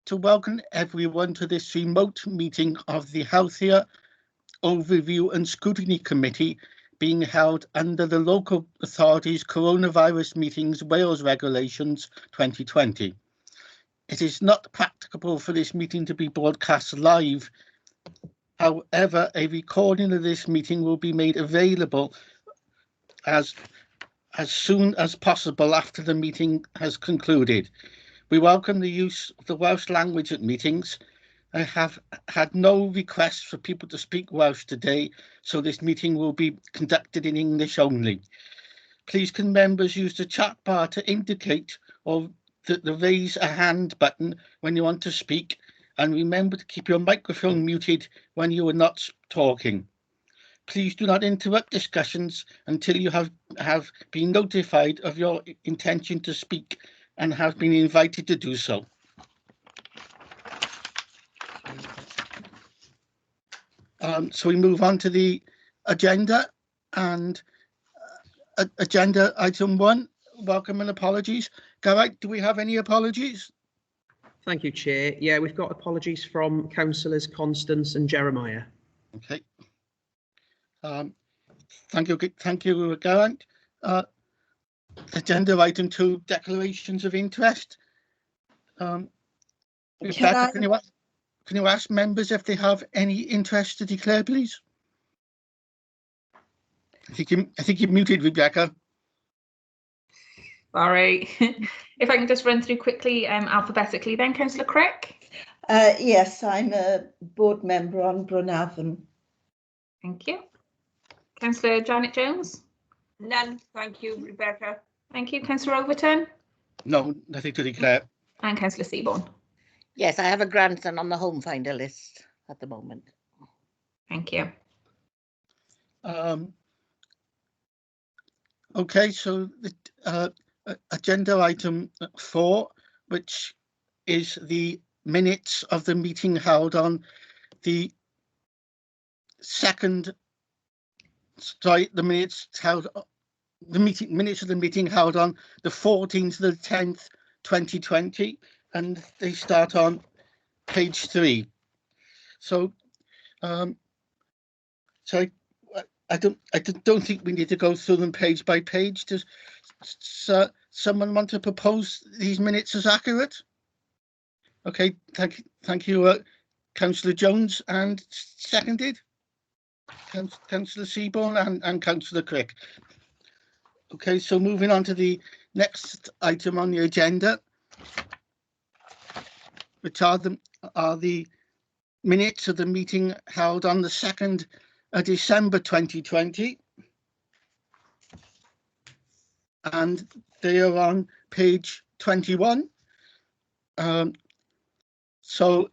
to welcome everyone to this remote meeting of the Healthier Overview and Scrutiny Committee being held under the Local Authorities Coronavirus Meetings Wales Regulations 2020. It is not practicable for this meeting to be broadcast live. However, a recording of this meeting will be made available as soon as possible after the meeting has concluded. We welcome the use of the Welsh language at meetings. I have had no requests for people to speak Welsh today, so this meeting will be conducted in English only. Please can members use the chat bar to indicate or the raise a hand button when you want to speak, and remember to keep your microphone muted when you are not talking. Please do not interrupt discussions until you have been notified of your intention to speak and have been invited to do so. So we move on to the agenda, and agenda item 1, welcome and apologies. Gareth, do we have any apologies? Thank you, Chair. Yeah, we've got apologies from Councillors Constance and Jeremiah. Okay. Thank you, Gareth. Agenda item 2, declarations of interest. Rebecca, can you ask members if they have any interest to declare, please? I think you're muted, Rebecca. Sorry. If I can just run through quickly alphabetically then, Councillor Crick. Yes, I'm a board member on Brunavon. Thank you. Councillor Janet Jones. None, thank you, Rebecca. Thank you. Councillor Overton. No, nothing to declare. And Councillor Seaborn. Yes, I have a grandson on the home finder list at the moment. Thank you. Okay, so the agenda item 4, which is the minutes of the meeting held on the minutes of the meeting held on the 14th of the 10th 2020, and they start on page 3. So I don't think we need to go through them page by page. Does someone want to propose these minutes as accurate? Okay, thank you, Councillor Jones, and seconded Councillor Seaborn and Councillor Crick. Okay, so moving on to the next item on the agenda, which are the minutes of the meeting held on the 2nd of December 2020, and they are on page 21. So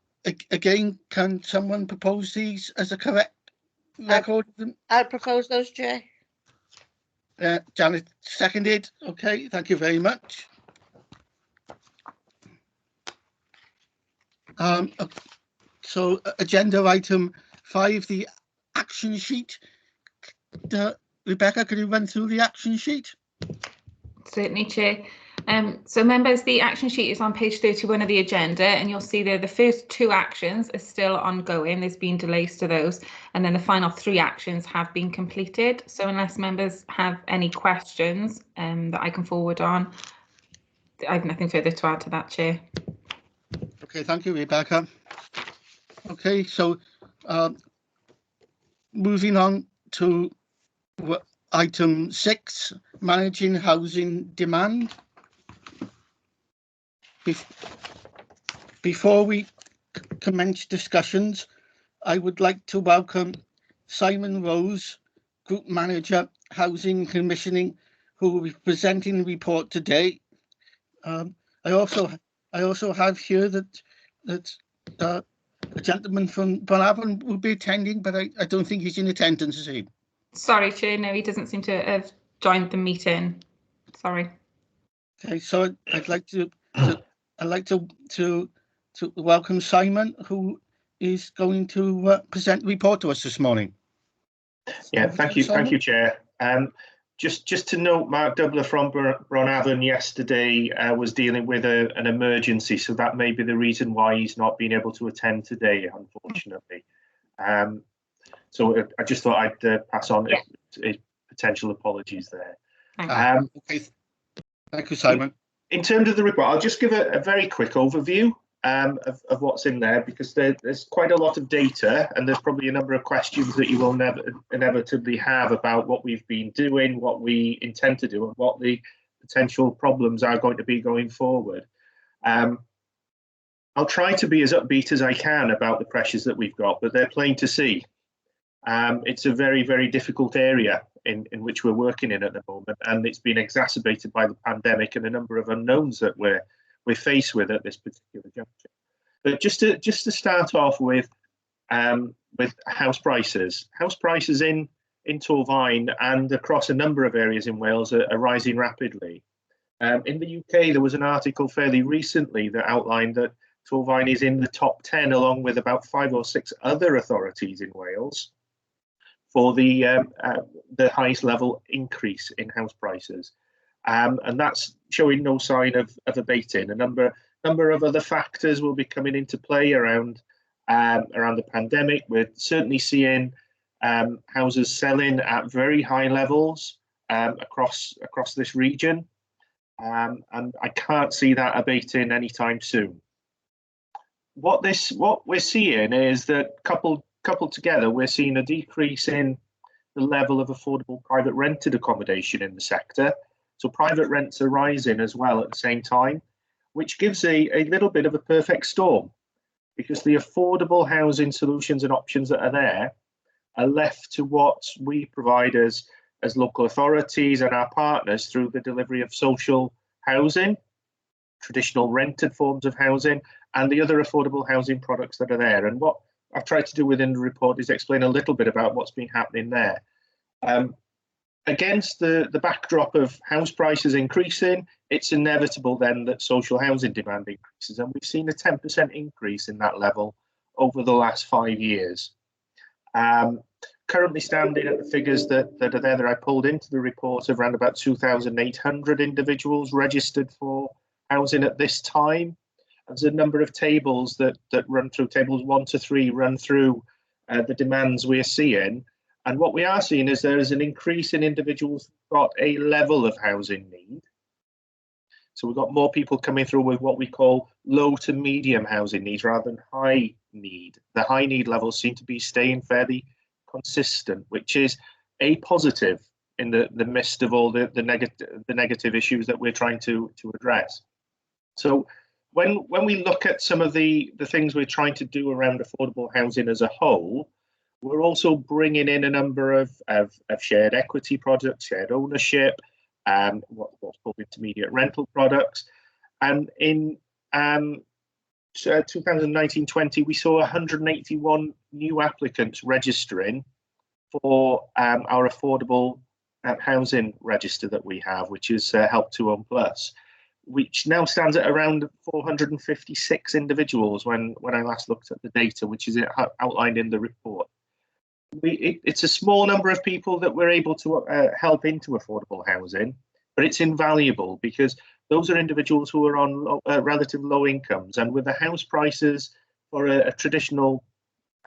again, can someone propose these as a correct record of them? I'll propose those, Chair. Janet seconded. Okay, thank you very much. So agenda item 5, the action sheet. Rebecca, can you run through the action sheet? Certainly, Chair. So members, the action sheet is on page 31 of the agenda, and you'll see there the first 2 actions are still ongoing. There's been delays to those, and then the final 3 actions have been completed. So unless members have any questions that I can forward on, I have nothing further to add to that, Chair. Okay, thank you, Rebecca. Okay, so moving on to item 6, managing housing demand. Before we commence discussions, I would like to welcome Simon Rose, Group Manager, Housing Commissioning, who will be presenting the report today. I also have here that a gentleman from Brunavon will be attending, but I don't think he's in attendance, is he? Sorry, Chair. No, he doesn't seem to have joined the meeting. Sorry. Okay, so I'd like to welcome Simon, who is going to present the report to us this morning. Yeah, thank you, Chair. Just to note, Mark Doubler from Bronavon yesterday was dealing with an emergency, so that may be the reason why he's not been able to attend today, unfortunately. So I just thought I'd pass on his potential apologies there. Okay. Thank you, Simon. In terms of the report, I'll just give a very quick overview of what's in there, because there's quite a lot of data, and there's probably a number of questions that you will inevitably have about what we've been doing, what we intend to do, and what the potential problems are going to be going forward. I'll try to be as upbeat as I can about the pressures that we've got, but they're plain to see. It's a very, very difficult area in which we're working in at the moment, and it's been exacerbated by the pandemic and a number of unknowns that we're faced with at this particular juncture. But just to start off with house prices. House prices in Torfaen and across a number of areas in Wales are rising rapidly. In the UK, there was an article fairly recently that outlined that Torfaen is in the top 10, along with about 5 or 6 other authorities in Wales, for the highest level increase in house prices. And that's showing no sign of abating. A number of other factors will be coming into play around the pandemic. We're certainly seeing houses selling at very high levels across this region, and I can't see that abating anytime soon. What we're seeing is that coupled together, we're seeing a decrease in the level of affordable private rented accommodation in the sector. So private rents are rising as well at the same time, which gives a little bit of a perfect storm, because the affordable housing solutions and options that are there are left to what we provide as local authorities and our partners through the delivery of social housing, traditional rented forms of housing, and the other affordable housing products that are there. And what I've tried to do within the report is explain a little bit about what's been happening there. Against the backdrop of house prices increasing, it's inevitable then that social housing demand increases, and we've seen a 10% increase in that level over the last 5 years. Currently standing at the figures that are there that I pulled into the report of around about 2,800 individuals registered for housing at this time. There's a number of tables that run through, tables 1 to 3 run through the demands we're seeing. And what we are seeing is there is an increase in individuals who've got a level of housing need. So we've got more people coming through with what we call low to medium housing needs rather than high need. The high need levels seem to be staying fairly consistent, which is a positive in the midst of all the negative issues that we're trying to address. So when we look at some of the things we're trying to do around affordable housing as a whole, we're also bringing in a number of shared equity products, shared ownership, what's called intermediate rental products. And in 2019-20, we saw 181 new applicants registering for our affordable housing register that we have, which is Help to Own Plus, which now stands at around 456 individuals when I last looked at the data, which is outlined in the report. It's a small number of people that we're able to help into affordable housing, but it's invaluable because those are individuals who are on relative low incomes, and with the house prices for a traditional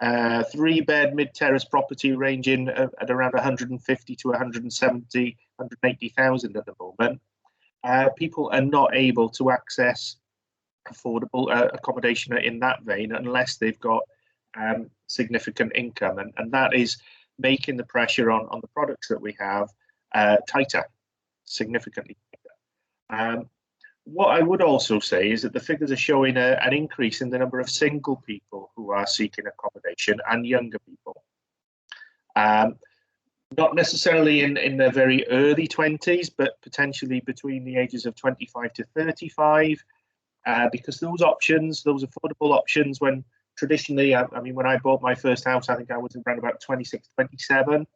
3-bed mid-terrace property ranging at around 150 to 170, 180,000 at the moment, people are not able to access affordable accommodation in that vein unless they've got significant income, and that is making the pressure on the products that we have tighter, significantly tighter. What I would also say is that the figures are showing an increase in the number of single people who are seeking accommodation and younger people. Not necessarily in their very early 20s, but potentially between the ages of 25 to 35, because those options, those affordable options, when traditionally, I mean, when I bought my first house, I think I was around about 26, 27.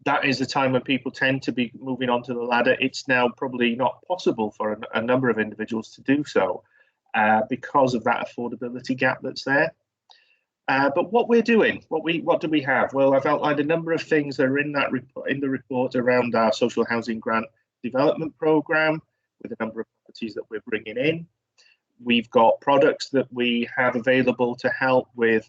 That is the time when people tend to be moving onto the ladder. It's now probably not possible for a number of individuals to do so because of that affordability gap that's there. But what we're doing, what do we have? Well, I've outlined a number of things that are in that in the report around our social housing grant development programme, with a number of properties that we're bringing in. We've got products that we have available to help with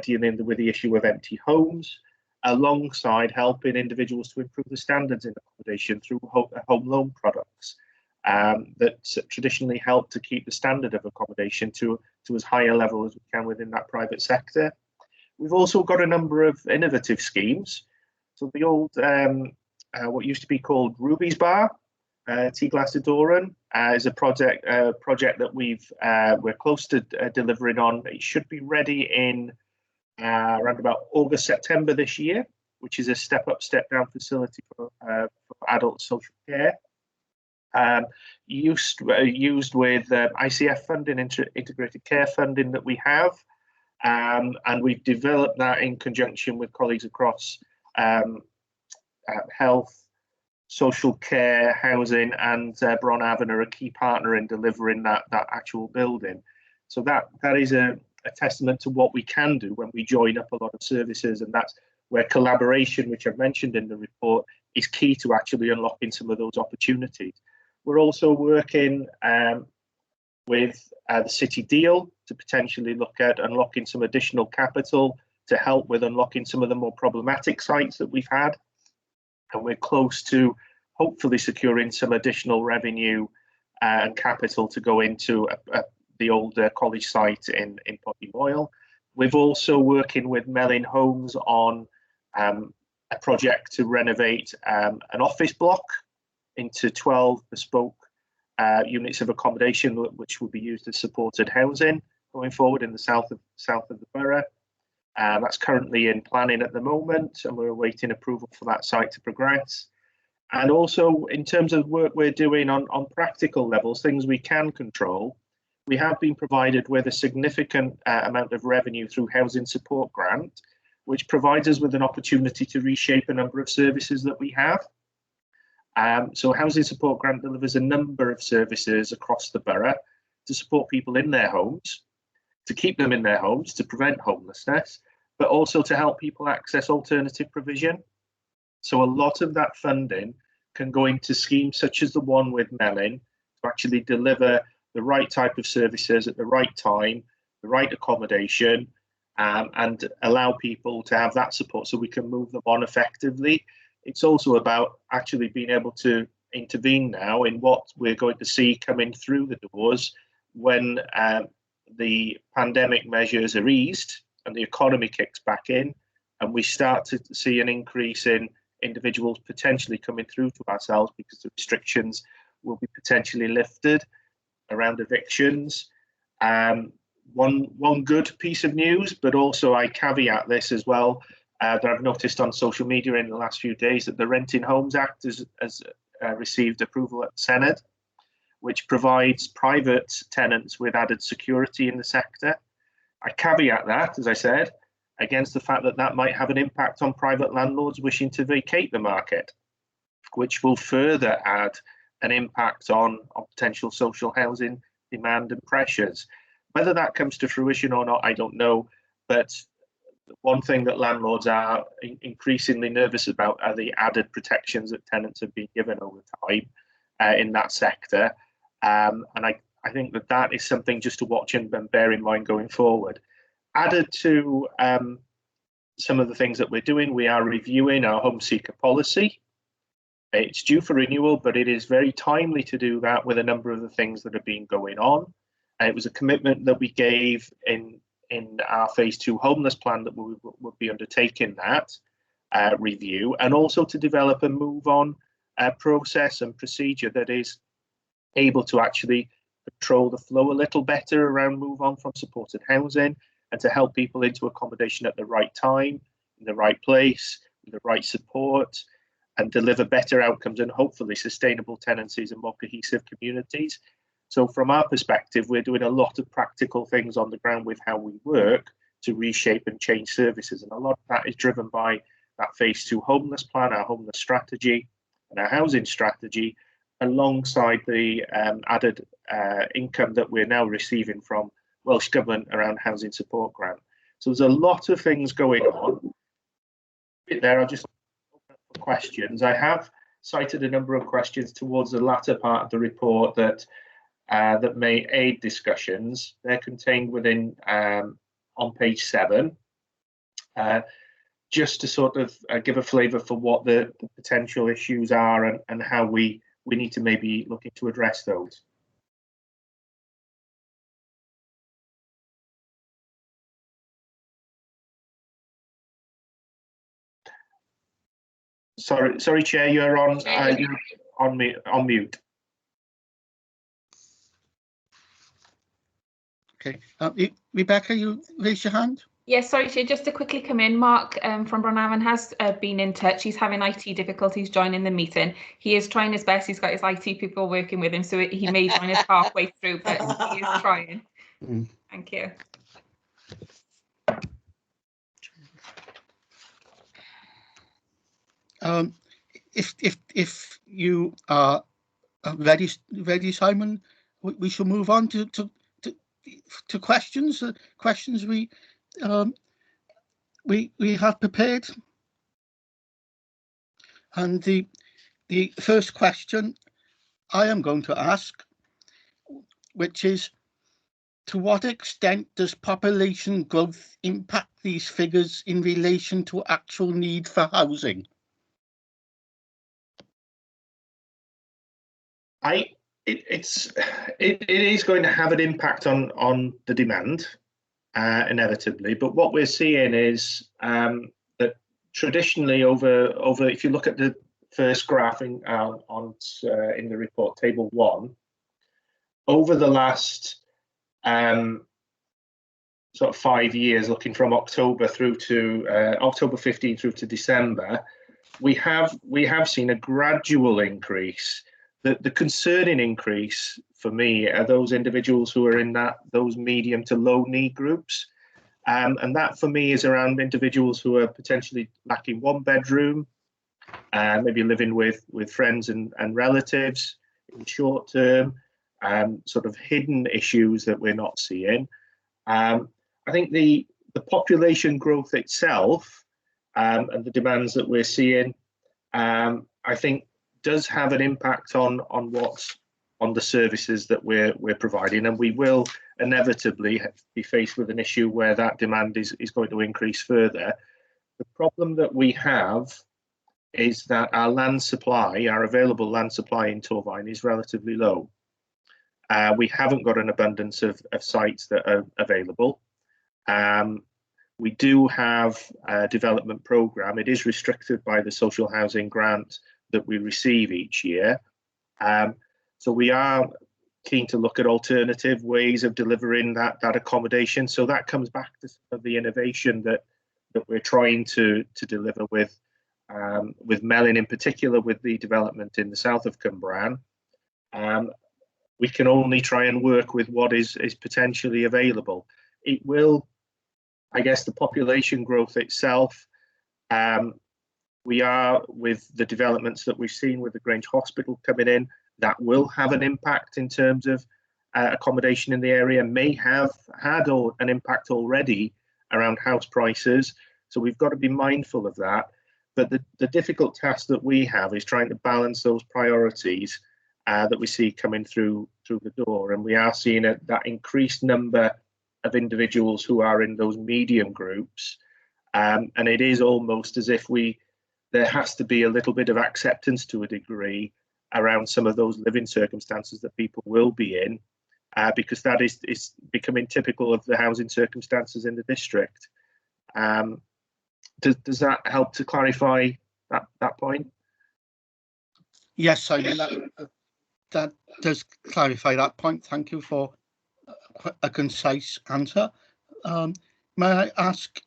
dealing with the issue of empty homes, alongside helping individuals to improve the standards in accommodation through home loan products that traditionally help to keep the standard of accommodation to as high a level as we can within that private sector. We've also got a number of innovative schemes. So the old, what used to be called Ruby's Bar, T Glasadoran, is a project that we're close to delivering on. It should be ready in around about August, September this year, which is a step up, step down facility for adult social care. Used with ICF funding, integrated care funding that we have, and we've developed that in conjunction with colleagues across health, social care, housing, and Bron Avon are a key partner in delivering that actual building. So that is a testament to what we can do when we join up a lot of services, and that's where collaboration, which I've mentioned in the report, is key to actually unlocking some of those opportunities. We're also working with the City Deal to potentially look at unlocking some additional capital to help with unlocking some of the more problematic sites that we've had. And we're close to hopefully securing some additional revenue and capital to go into the old college site in Portimoyle. We've also working with Melin Homes on a project to renovate an office block into 12 bespoke units of accommodation, which will be used as supported housing going forward in the south of the borough. That's currently in planning at the moment, and we're awaiting approval for that site to progress. And also, in terms of work we're doing on practical levels, things we can control, we have been provided with a significant amount of revenue through Housing Support Grant, which provides us with an opportunity to reshape a number of services that we have. So Housing Support Grant delivers a number of services across the borough to support people in their homes, to keep them in their homes, to prevent homelessness, but also to help people access alternative provision. So a lot of that funding can go into schemes such as the one with Melin to actually deliver the right type of services at the right time, the right accommodation, and allow people to have that support so we can move them on effectively. It's also about actually being able to intervene now in what we're going to see coming through the doors when the pandemic measures are eased and the economy kicks back in, and we start to see an increase in individuals potentially coming through to ourselves because the restrictions will be potentially lifted around evictions. One good piece of news, but also I caveat this as well, that I've noticed on social media in the last few days, that the Renting Homes Act has received approval at the Senate, which provides private tenants with added security in the sector. I caveat that, as I said, against the fact that that might have an impact on private landlords wishing to vacate the market, which will further add an impact on potential social housing demand and pressures. Whether that comes to fruition or not, I don't know, but one thing that landlords are increasingly nervous about are the added protections that tenants have been given over time in that sector. And I think that is something just to watch and bear in mind going forward. Added to some of the things that we're doing, we are reviewing our home seeker policy. It's due for renewal, but it is very timely to do that with a number of the things that have been going on. It was a commitment that we gave in our phase 2 homeless plan that we would be undertaking that review, and also to develop a move on process and procedure that is able to actually control the flow a little better around move on from supported housing, and to help people into accommodation at the right time, in the right place, with the right support, and deliver better outcomes and hopefully sustainable tenancies and more cohesive communities. So from our perspective, we're doing a lot of practical things on the ground with how we work to reshape and change services. And a lot of that is driven by that phase 2 homeless plan, our homeless strategy and our housing strategy, alongside the added income that we're now receiving from Welsh Government around Housing Support Grant. So there's a lot of things going on. There, I'll just open up for questions. I have cited a number of questions towards the latter part of the report that that may aid discussions. They're contained within on page 7. Just to sort of give a flavour for what the potential issues are and how we need to maybe look into address those. Sorry, Chair, you're on mute. Okay, Rebecca, you raise your hand. Yes, sorry, Chair, just to quickly come in, Mark from Bronavon has been in touch. He's having IT difficulties joining the meeting. He is trying his best. He's got his IT people working with him, so he may join us halfway through, but he is trying. Thank you. If you are ready, Simon, we shall move on to questions. Questions we have prepared, and the first question I am going to ask, which is, to what extent does population growth impact these figures in relation to actual need for housing? It is going to have an impact on the demand, inevitably. But what we're seeing is that traditionally, over if you look at the first graph in the report, table 1, over the last sort of 5 years, looking from October through to October 15 through to December, we have seen a gradual increase. The concerning increase for me are those individuals who are in those medium to low need groups, and that for me is around individuals who are potentially lacking 1 bedroom, maybe living with friends and relatives in short term, sort of hidden issues that we're not seeing. I think the population growth itself and the demands that we're seeing, I think, does have an impact on the services that we're providing, and we will inevitably be faced with an issue where that demand is going to increase further. The problem that we have is that our land supply, our available land supply in Torfaen, is relatively low. We haven't got an abundance of sites that are available. We do have a development programme. It is restricted by the social housing grant that we receive each year. So we are keen to look at alternative ways of delivering that accommodation. So that comes back to some of the innovation that we're trying to deliver with Melin, in particular, with the development in the south of Cwmbran. We can only try and work with what is potentially available. It will, I guess, the population growth itself, we are, with the developments that we've seen with the Grange Hospital coming in, that will have an impact in terms of accommodation in the area, may have had an impact already around house prices. So we've got to be mindful of that. But the difficult task that we have is trying to balance those priorities that we see coming through the door. And we are seeing that increased number of individuals who are in those medium groups. And it is almost as if there has to be a little bit of acceptance to a degree around some of those living circumstances that people will be in, because that is becoming typical of the housing circumstances in the district. Does that help to clarify that point? Yes, Simon, that does clarify that point. Thank you for a concise answer. May I ask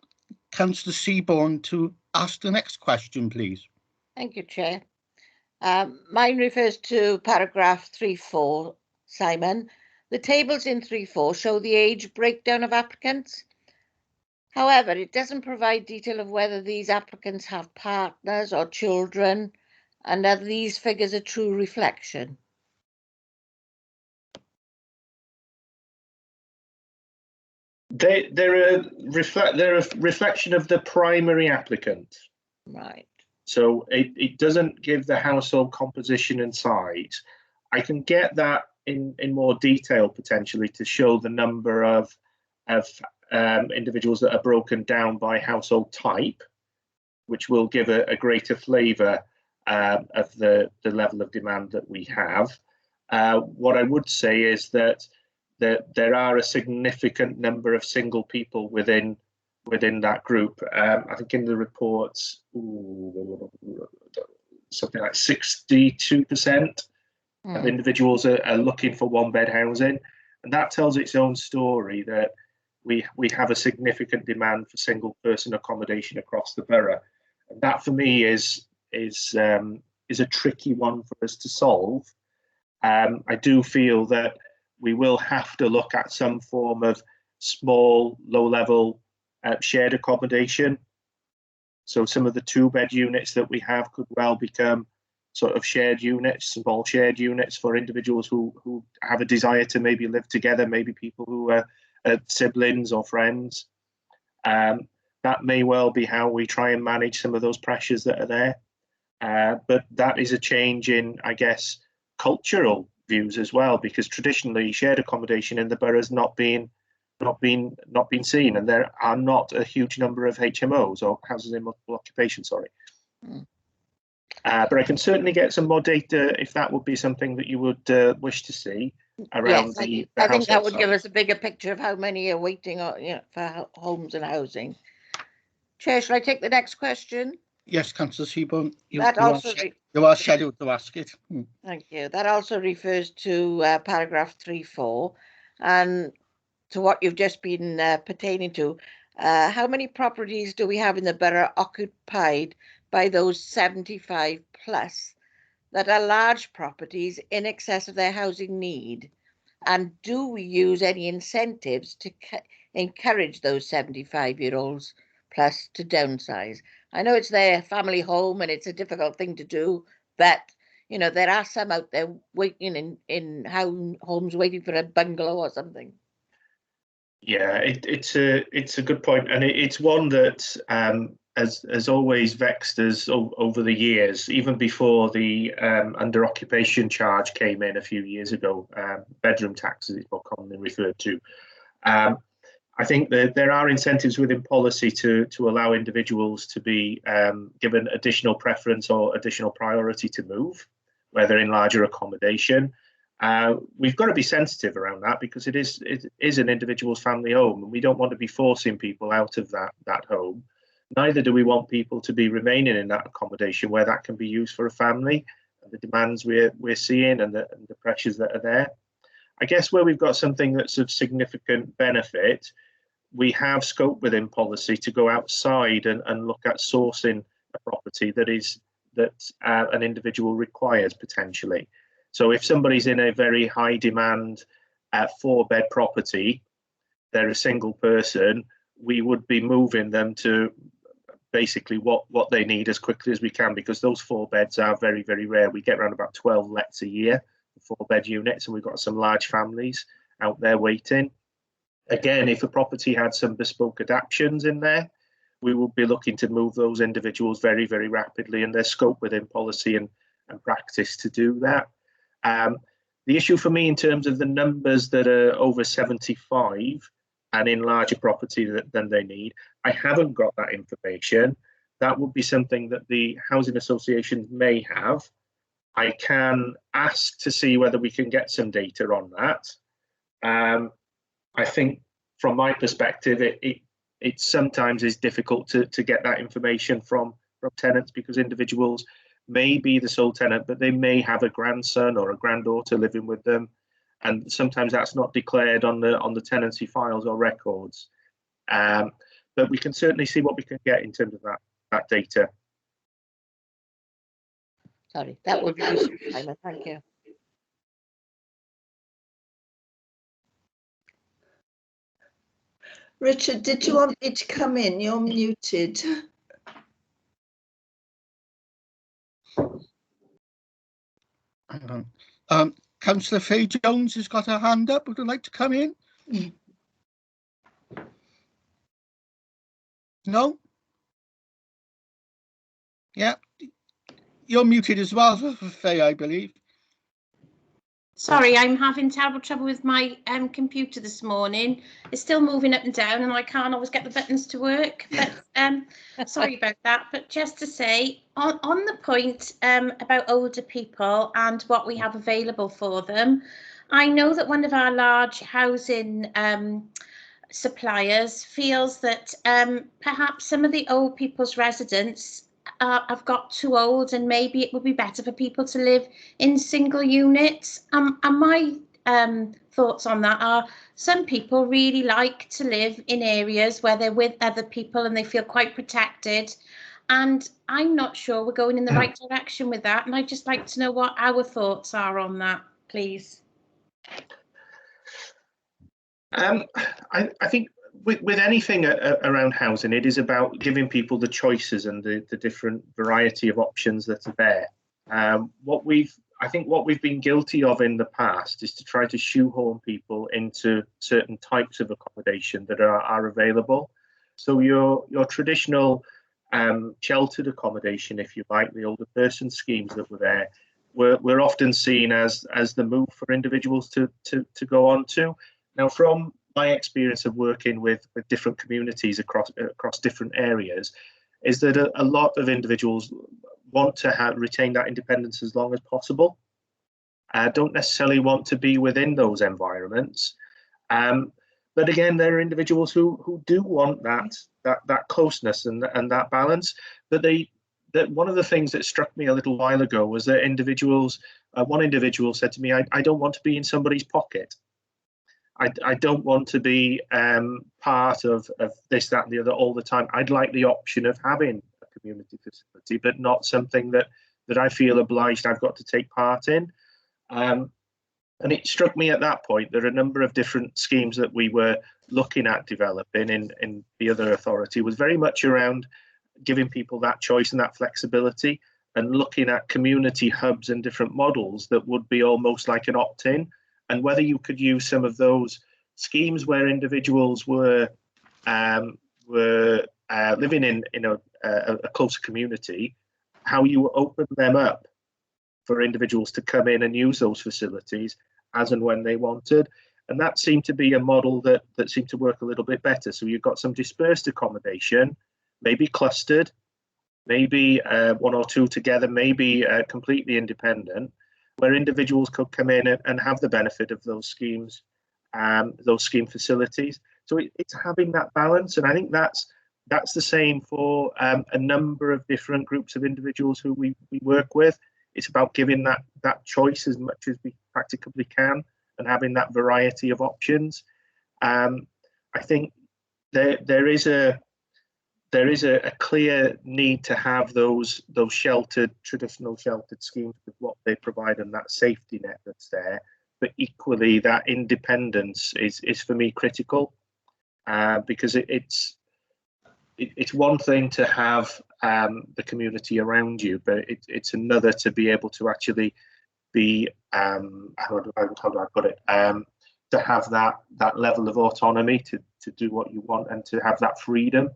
Councillor Seaborn to ask the next question, please? Thank you, Chair. Mine refers to paragraph 3.4, Simon. The tables in 3.4 show the age breakdown of applicants. However, it doesn't provide detail of whether these applicants have partners or children, and are these figures a true reflection? They're a reflection of the primary applicant. Right. So it doesn't give the household composition and size. I can get that in more detail potentially to show the number of individuals that are broken down by household type, which will give a greater flavour of the level of demand that we have. What I would say is that there are a significant number of single people within that group. I think in the reports, something like 62% of individuals are looking for one-bed housing, and that tells its own story that we have a significant demand for single-person accommodation across the borough. And that, for me, is a tricky one for us to solve. I do feel that we will have to look at some form of small, low-level shared accommodation. So some of the 2-bed units that we have could well become sort of shared units, small shared units for individuals who have a desire to maybe live together, maybe people who are siblings or friends. That may well be how we try and manage some of those pressures that are there. But that is a change in, I guess, cultural views as well, because traditionally shared accommodation in the borough has not been seen, and there are not a huge number of HMOs, or houses in multiple occupation, sorry. But I can certainly get some more data if that would be something that you would wish to see around yes, I think that would give us a bigger picture of how many are waiting for homes and housing. Chair, shall I take the next question? Yes, Councillor Seaborn, you are scheduled to ask it. Thank you. That also refers to paragraph 3.4 and to what you've just been pertaining to. How many properties do we have in the borough occupied by those 75 plus that are large properties in excess of their housing need? And do we use any incentives to encourage those 75-year-olds plus to downsize? I know it's their family home and it's a difficult thing to do, but there are some out there waiting in homes waiting for a bungalow or something. Yeah, it's a good point, and it's one that has always vexed us over the years, even before the under occupation charge came in a few years ago. Bedroom tax, as it's more commonly referred to. I think that there are incentives within policy to allow individuals to be given additional preference or additional priority to move, whether in larger accommodation. We've got to be sensitive around that, because it is an individual's family home, and we don't want to be forcing people out of that home. Neither do we want people to be remaining in that accommodation where that can be used for a family, and the demands we're seeing and the pressures that are there. I guess where we've got something that's of significant benefit, we have scope within policy to go outside and look at sourcing a property that an individual requires potentially. So if somebody's in a very high demand 4-bed property, they're a single person, we would be moving them to basically what they need as quickly as we can, because those 4 beds are very, very rare. We get around about 12 lets a year, 4-bed units, and we've got some large families out there waiting. Again, if a property had some bespoke adaptations in there, we would be looking to move those individuals very, very rapidly, and there's scope within policy and practice to do that. The issue for me in terms of the numbers that are over 75 and in larger property than they need, I haven't got that information. That would be something that the housing associations may have. I can ask to see whether we can get some data on that. I think from my perspective, it sometimes is difficult to get that information from tenants, because individuals may be the sole tenant, but they may have a grandson or a granddaughter living with them, and sometimes that's not declared on the tenancy files or records. But we can certainly see what we can get in terms of that data. Sorry, that would be useful, Simon. Thank you. Richard, did you want me to come in? You're muted. Hang on. Councillor Faye Jones has got her hand up. Would you like to come in? No? Yeah. You're muted as well, Faye, I believe. Sorry, I'm having terrible trouble with my computer this morning. It's still moving up and down and I can't always get the buttons to work. But sorry about that. But just to say, on the point about older people and what we have available for them, I know that one of our large housing suppliers feels that perhaps some of the old people's residents have got too old and maybe it would be better for people to live in single units. And my thoughts on that are some people really like to live in areas where they're with other people and they feel quite protected. And I'm not sure we're going in the right direction with that. And I'd just like to know what our thoughts are on that, please. I think with anything around housing, it is about giving people the choices and the different variety of options that are there. I think what we've been guilty of in the past is to try to shoehorn people into certain types of accommodation that are available. So your traditional sheltered accommodation, if you like, the older person schemes that were there, were often seen as the move for individuals to go on to. Now, from my experience of working with different communities across different areas, is that a lot of individuals want to retain that independence as long as possible. Don't necessarily want to be within those environments. But again, there are individuals who do want that closeness and that balance. But one of the things that struck me a little while ago was that one individual said to me, I don't want to be in somebody's pocket. I don't want to be part of this, that, and the other all the time. I'd like the option of having a community facility, but not something that I feel obliged I've got to take part in. And it struck me at that point there are a number of different schemes that we were looking at developing in the other authority was very much around giving people that choice and that flexibility, and looking at community hubs and different models that would be almost like an opt-in. And whether you could use some of those schemes where individuals were living in a closer community, how you open them up for individuals to come in and use those facilities as and when they wanted. And that seemed to be a model that seemed to work a little bit better. So you've got some dispersed accommodation, maybe clustered, maybe one or two together, maybe completely independent, where individuals could come in and have the benefit of those schemes, those scheme facilities. So it's having that balance, and I think that's the same for a number of different groups of individuals who we work with. It's about giving that choice as much as we practically can, and having that variety of options. I think there is a clear need to have those traditional sheltered schemes with what they provide and that safety net that's there. But equally, that independence is for me critical, because it's one thing to have the community around you, but it's another to be able to actually be how do I put it? To have that level of autonomy to do what you want and to have that freedom.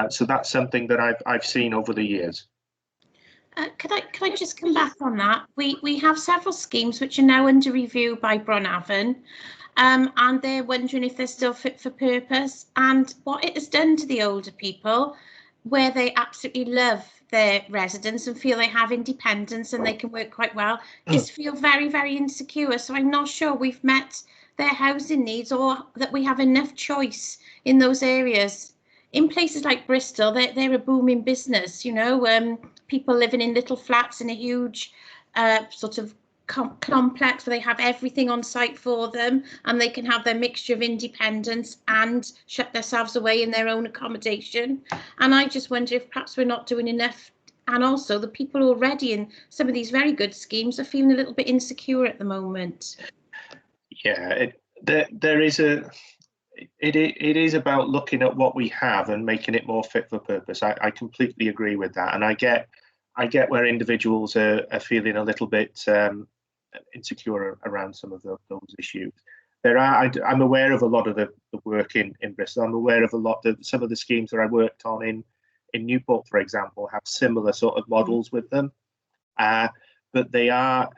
So that's something that I've seen over the years. Could I just come back on that? We have several schemes which are now under review by Bronavon, and they're wondering if they're still fit for purpose, and what it has done to the older people, where they absolutely love their residence and feel they have independence and they can work quite well, is feel very, very insecure. So I'm not sure we've met their housing needs, or that we have enough choice in those areas. In places like Bristol, they're a booming business, you know, people living in little flats in a huge sort of complex where they have everything on site for them, and they can have their mixture of independence and shut themselves away in their own accommodation. And I just wonder if perhaps we're not doing enough. And also the people already in some of these very good schemes are feeling a little bit insecure at the moment. Yeah, it is about looking at what we have and making it more fit for purpose. I completely agree with that, and I get where individuals are feeling a little bit insecure around some of those issues. I'm aware of a lot of the work in Bristol. I'm aware of some of the schemes that I worked on in Newport, for example, have similar sort of models with them, but they are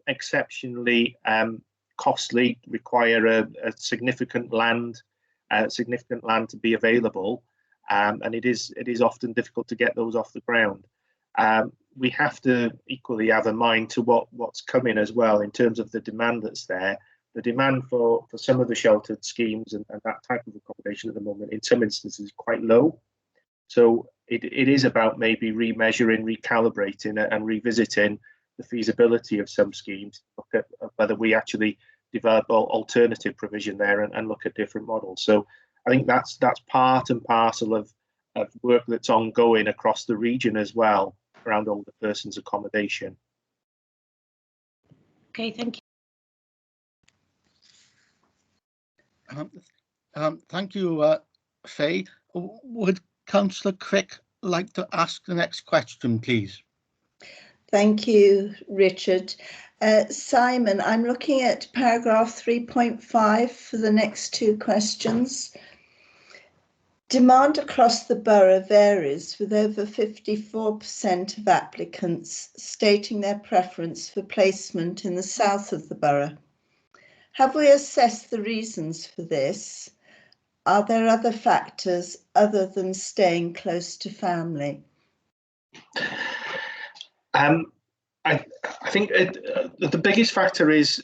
exceptionally costly, require a significant land to be available, and it is often difficult to get those off the ground. We have to equally have a mind to what's coming as well in terms of the demand that's there. The demand for some of the sheltered schemes and that type of accommodation at the moment, in some instances, is quite low. So it is about maybe remeasuring, recalibrating, and revisiting the feasibility of some schemes, look at whether we actually develop alternative provision there and look at different models. So I think that's part and parcel of work that's ongoing across the region as well around older persons accommodation. Okay, thank you. Thank you, Faye. Would Councillor Crick like to ask the next question, please? Thank you, Richard. Simon, I'm looking at paragraph 3.5 for the next two questions. Demand across the borough varies, with over 54% of applicants stating their preference for placement in the south of the borough. Have we assessed the reasons for this? Are there other factors other than staying close to family? I think the biggest factor is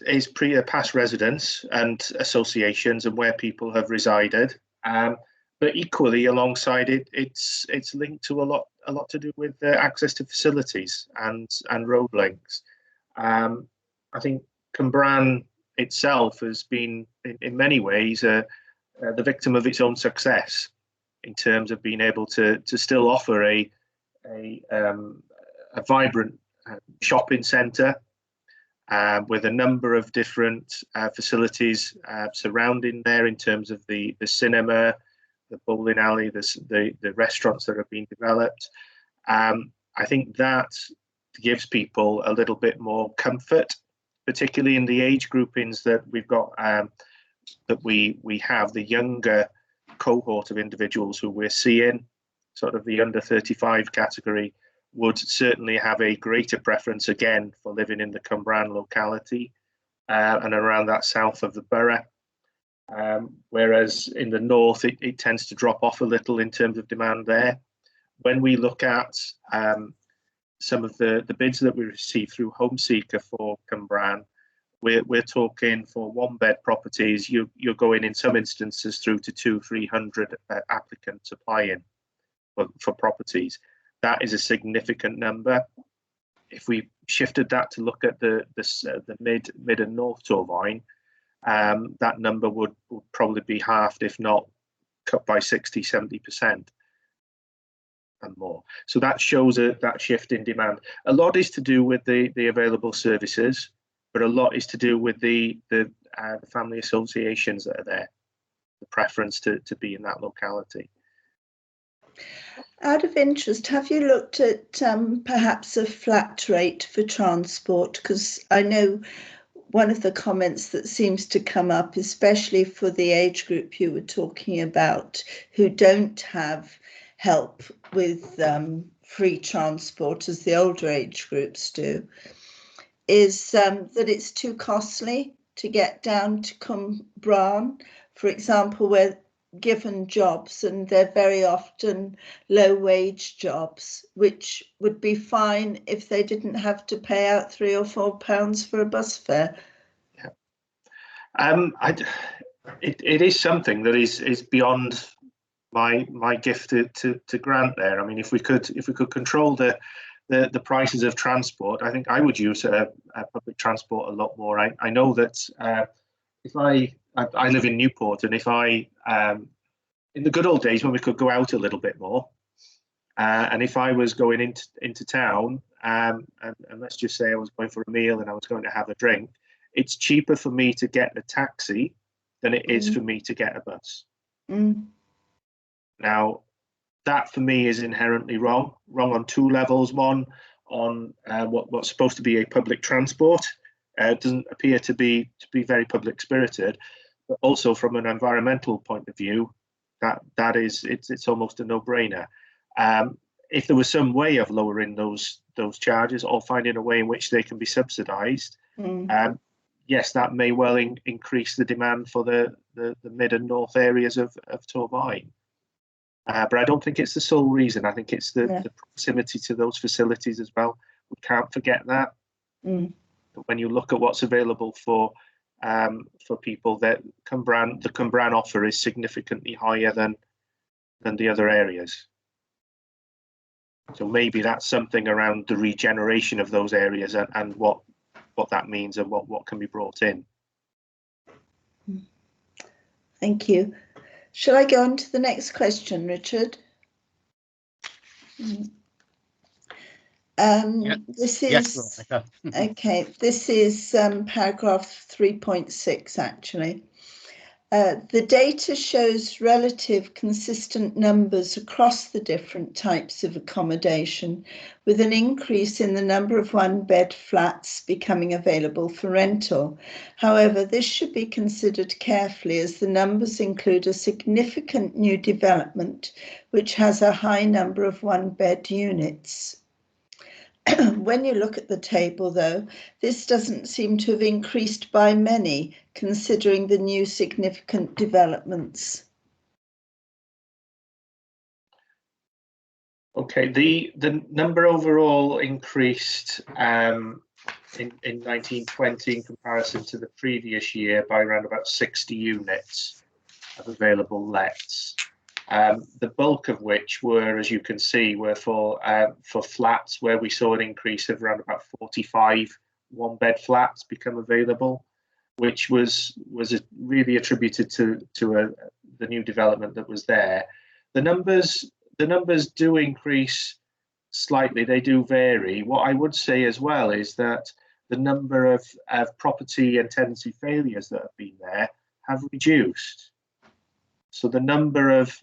past residence and associations and where people have resided. But equally, alongside it, it's linked to a lot to do with access to facilities and road links. I think Cwmbran itself has been, in many ways, the victim of its own success in terms of being able to still offer a vibrant shopping centre with a number of different facilities surrounding there in terms of the cinema, the bowling alley, the restaurants that are being developed. I think that gives people a little bit more comfort, particularly in the age groupings that we've got, that we have, the younger cohort of individuals who we're seeing, sort of the under 35 category, would certainly have a greater preference again for living in the Cwmbran locality and around that south of the borough. Whereas in the north, it tends to drop off a little in terms of demand there. When we look at some of the bids that we receive through Home Seeker for Cwmbran, we're talking for one-bed properties, you're going in some instances through to 200-300 applicants applying for properties. That is a significant number. If we shifted that to look at the mid and north Torfaen, that number would probably be halved, if not cut by 60-70% and more. So that shows that shift in demand. A lot is to do with the available services, but a lot is to do with the family associations that are there, the preference to be in that locality. Out of interest, have you looked at perhaps a flat rate for transport? Because I know one of the comments that seems to come up, especially for the age group you were talking about, who don't have help with free transport as the older age groups do, is that it's too costly to get down to Cwmbran, for example, where given jobs, and they're very often low wage jobs, which would be fine if they didn't have to pay out £3 or £4 for a bus fare. Yeah. It is something that is beyond my gift to grant there. I mean, if we could control the prices of transport, I think I would use public transport a lot more. I know that if I live in Newport, and if I in the good old days when we could go out a little bit more, and if I was going into town, and let's just say I was going for a meal and I was going to have a drink, it's cheaper for me to get a taxi than it is for me to get a bus. Now, that for me is inherently wrong on two levels. One, on what's supposed to be a public transport, doesn't appear to be very public spirited. But also from an environmental point of view, it's almost a no-brainer. If there was some way of lowering those charges or finding a way in which they can be subsidised, yes, that may well increase the demand for the mid and north areas of Torfaen. But I don't think it's the sole reason. I think it's the proximity to those facilities as well. We can't forget that. But when you look at what's available for people, that the Cwmbran offer is significantly higher than the other areas. So maybe that's something around the regeneration of those areas and what that means and what can be brought in. Thank you. Shall I go on to the next question, Richard? This is okay. This is paragraph 3.6 actually. The data shows relative consistent numbers across the different types of accommodation, with an increase in the number of one-bed flats becoming available for rental. However, this should be considered carefully as the numbers include a significant new development which has a high number of one-bed units. When you look at the table, though, this doesn't seem to have increased by many, considering the new significant developments. Okay, the number overall increased in 1920 in comparison to the previous year by around about 60 units of available lets. The bulk of which were, as you can see, were for flats, where we saw an increase of around about 45 one-bed flats become available, which was really attributed to the new development that was there. The numbers do increase slightly. They do vary. What I would say as well is that the number of property and tenancy failures that have been there have reduced. So the number of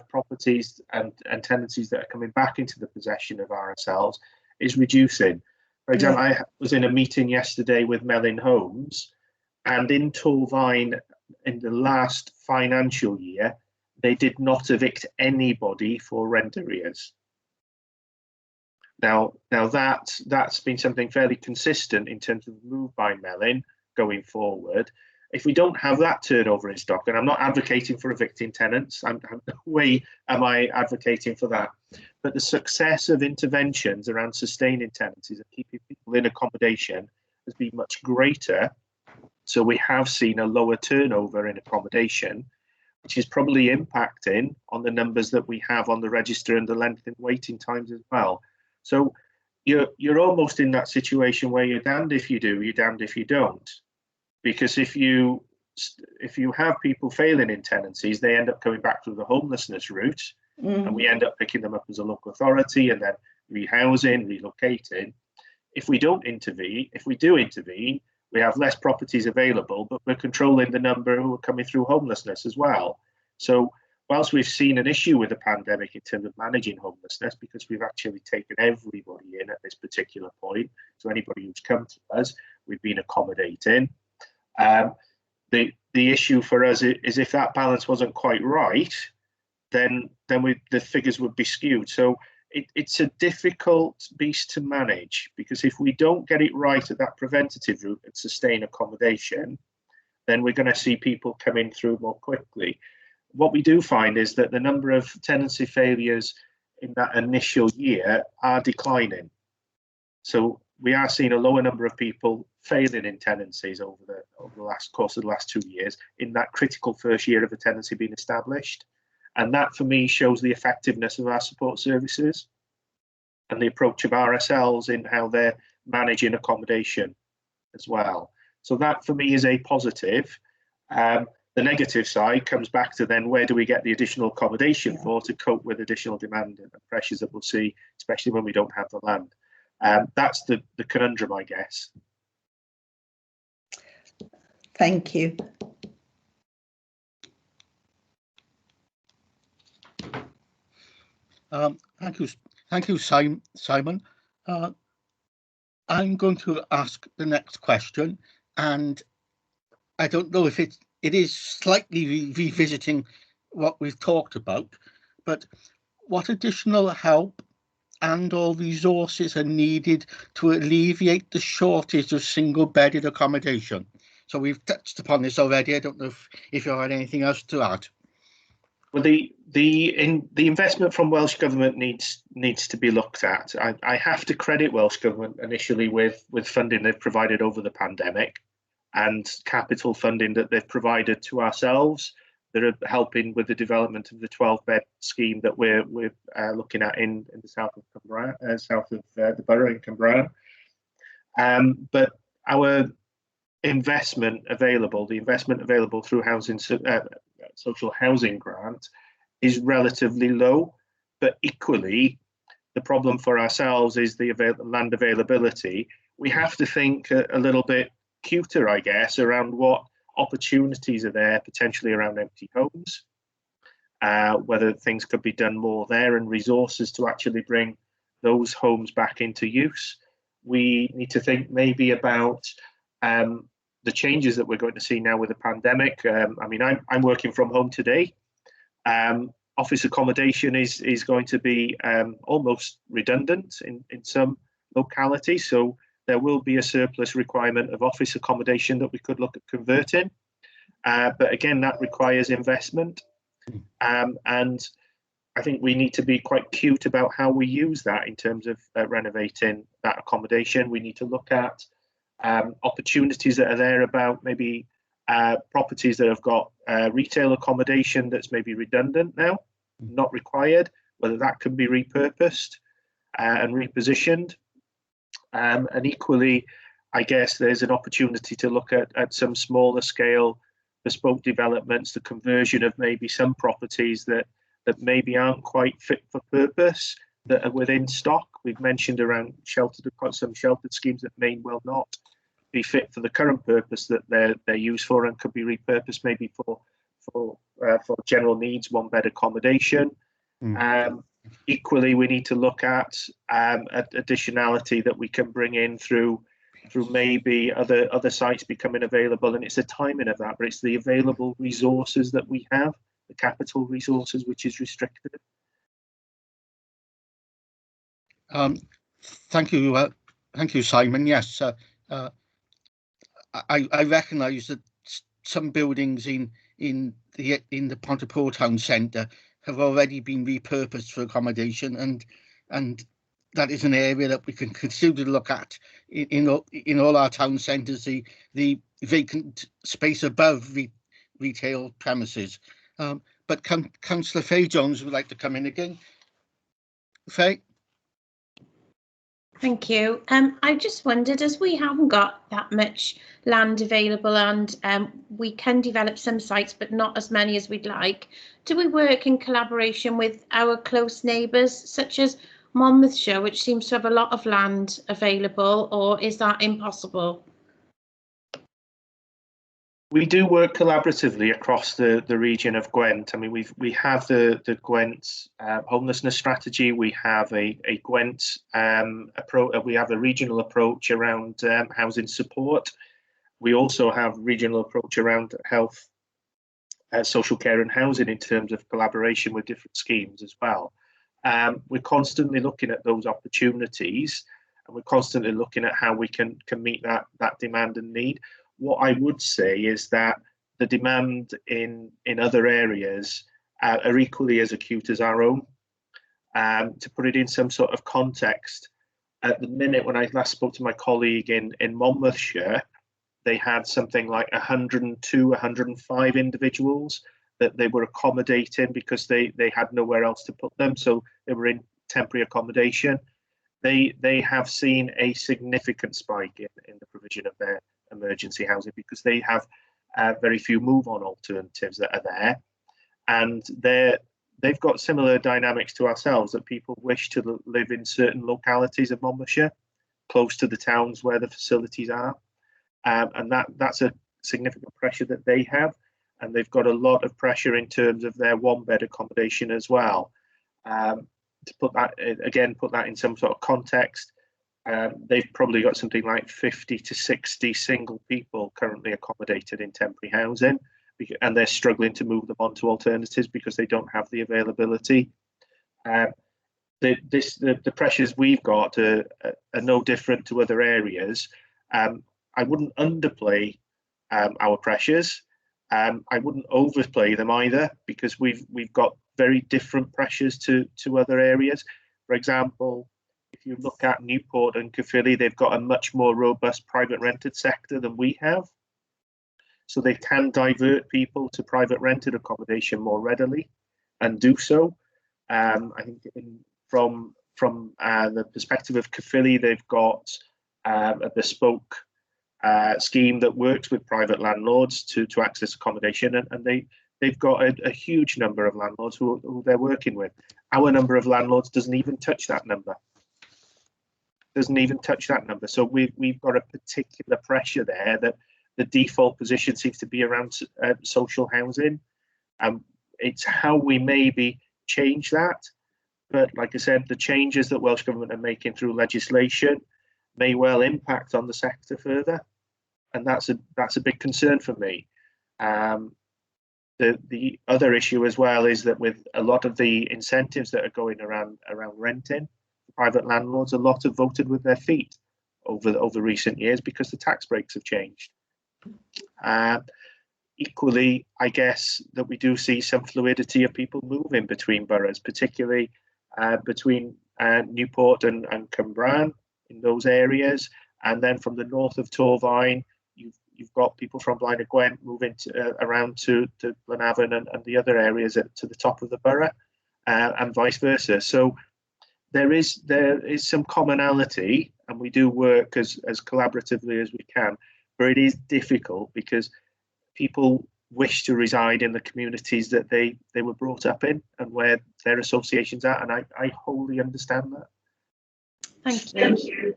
properties and tenancies that are coming back into the possession of RSLs is reducing. For example, I was in a meeting yesterday with Melin Homes, and in Torfaen in the last financial year, they did not evict anybody for rent arrears. Now that's been something fairly consistent in terms of move by Melin going forward. If we don't have that turnover in stock, and I'm not advocating for evicting tenants, no way am I advocating for that, but the success of interventions around sustaining tenancies and keeping people in accommodation has been much greater. So we have seen a lower turnover in accommodation, which is probably impacting on the numbers that we have on the register and the length in waiting times as well. So you're almost in that situation where you're damned if you do, you're damned if you don't. Because if you have people failing in tenancies, they end up coming back through the homelessness route, and we end up picking them up as a local authority and then rehousing, relocating. If we don't intervene, if we do intervene, we have less properties available, but we're controlling the number who are coming through homelessness as well. So whilst we've seen an issue with the pandemic in terms of managing homelessness, because we've actually taken everybody in at this particular point, so anybody who's come to us, we've been accommodating. The issue for us is if that balance wasn't quite right, then the figures would be skewed. So it's a difficult beast to manage, because if we don't get it right at that preventative route and sustain accommodation, then we're going to see people coming through more quickly. What we do find is that the number of tenancy failures in that initial year are declining. So we are seeing a lower number of people failing in tenancies over the course of the last 2 years in that critical first year of a tenancy being established. And that, for me, shows the effectiveness of our support services and the approach of RSLs in how they're managing accommodation as well. So that, for me, is a positive. The negative side comes back to then where do we get the additional accommodation for to cope with additional demand and pressures that we'll see, especially when we don't have the land. That's the conundrum, I guess. Thank you. Thank you, Simon. I'm going to ask the next question, and I don't know if it is slightly revisiting what we've talked about, but what additional help and or resources are needed to alleviate the shortage of single-bedded accommodation? So we've touched upon this already. I don't know if you had anything else to add. Well, the investment from Welsh Government needs to be looked at. I have to credit Welsh Government initially with funding they've provided over the pandemic and capital funding that they've provided to ourselves that are helping with the development of the 12-bed scheme that we're looking at in the south of Cymru, south of the borough in Cymru. But our investment available through housing social housing grant is relatively low, but equally the problem for ourselves is the land availability. We have to think a little bit cuter, I guess, around what opportunities are there potentially around empty homes, whether things could be done more there and resources to actually bring those homes back into use. We need to think maybe about the changes that we're going to see now with the pandemic. I mean, I'm working from home today. Office accommodation is going to be almost redundant in some localities. So there will be a surplus requirement of office accommodation that we could look at converting. But again, that requires investment. And I think we need to be quite cute about how we use that in terms of renovating that accommodation. We need to look at opportunities that are there about maybe properties that have got retail accommodation that's maybe redundant now, not required, whether that can be repurposed and repositioned. And equally, I guess there's an opportunity to look at some smaller scale bespoke developments, the conversion of maybe some properties that maybe aren't quite fit for purpose, that are within stock. We've mentioned around some sheltered schemes that may well not be fit for the current purpose that they're used for and could be repurposed maybe for general needs, one-bed accommodation. Equally, we need to look at additionality that we can bring in through maybe other sites becoming available, and it's the timing of that, but it's the available resources that we have, the capital resources, which is restricted. Thank you, Simon. Yes, I recognise that some buildings in the Pontypool town centre have already been repurposed for accommodation, and that is an area that we can consider to look at in all our town centres, the vacant space above retail premises. But Councillor Faye Jones would like to come in again. Faye? Thank you. I just wondered, as we haven't got that much land available and we can develop some sites, but not as many as we'd like, do we work in collaboration with our close neighbours, such as Monmouthshire, which seems to have a lot of land available, or is that impossible? We do work collaboratively across the region of Gwent. I mean, we have the Gwent homelessness strategy. We have a Gwent approach. We have a regional approach around housing support. We also have regional approach around health, social care and housing in terms of collaboration with different schemes as well. We're constantly looking at those opportunities, and we're constantly looking at how we can meet that demand and need. What I would say is that the demand in other areas are equally as acute as our own. To put it in some sort of context, at the minute when I last spoke to my colleague in Monmouthshire, they had something like 102, 105 individuals that they were accommodating because they had nowhere else to put them, so they were in temporary accommodation. They have seen a significant spike in the provision of their emergency housing because they have very few move-on alternatives that are there, and they've got similar dynamics to ourselves, that people wish to live in certain localities of Monmouthshire, close to the towns where the facilities are, and that's a significant pressure that they have, and they've got a lot of pressure in terms of their one-bed accommodation as well. To put that in some sort of context, they've probably got something like 50 to 60 single people currently accommodated in temporary housing, and they're struggling to move them on to alternatives because they don't have the availability. The pressures we've got are no different to other areas. I wouldn't underplay our pressures. I wouldn't overplay them either, because we've got very different pressures to other areas. For example, if you look at Newport and Caerphilly, they've got a much more robust private rented sector than we have. So they can divert people to private rented accommodation more readily and do so. I think from the perspective of Caerphilly, they've got a bespoke scheme that works with private landlords to access accommodation, and they've got a huge number of landlords who they're working with. Our number of landlords doesn't even touch that number. So we've got a particular pressure there that the default position seems to be around social housing. It's how we maybe change that. But like I said, the changes that Welsh Government are making through legislation may well impact on the sector further. And that's a big concern for me. The other issue as well is that with a lot of the incentives that are going around renting, private landlords, a lot have voted with their feet over recent years because the tax breaks have changed. Equally, I guess that we do see some fluidity of people moving between boroughs, particularly between Newport and Cwmbran in those areas, and then from the north of Torfaen, you've got people from Blaen y Gwent moving around to Glenavon and the other areas to the top of the borough, and vice versa. So there is some commonality, and we do work as collaboratively as we can, but it is difficult because people wish to reside in the communities that they were brought up in and where their associations are, and I wholly understand that. Thank you.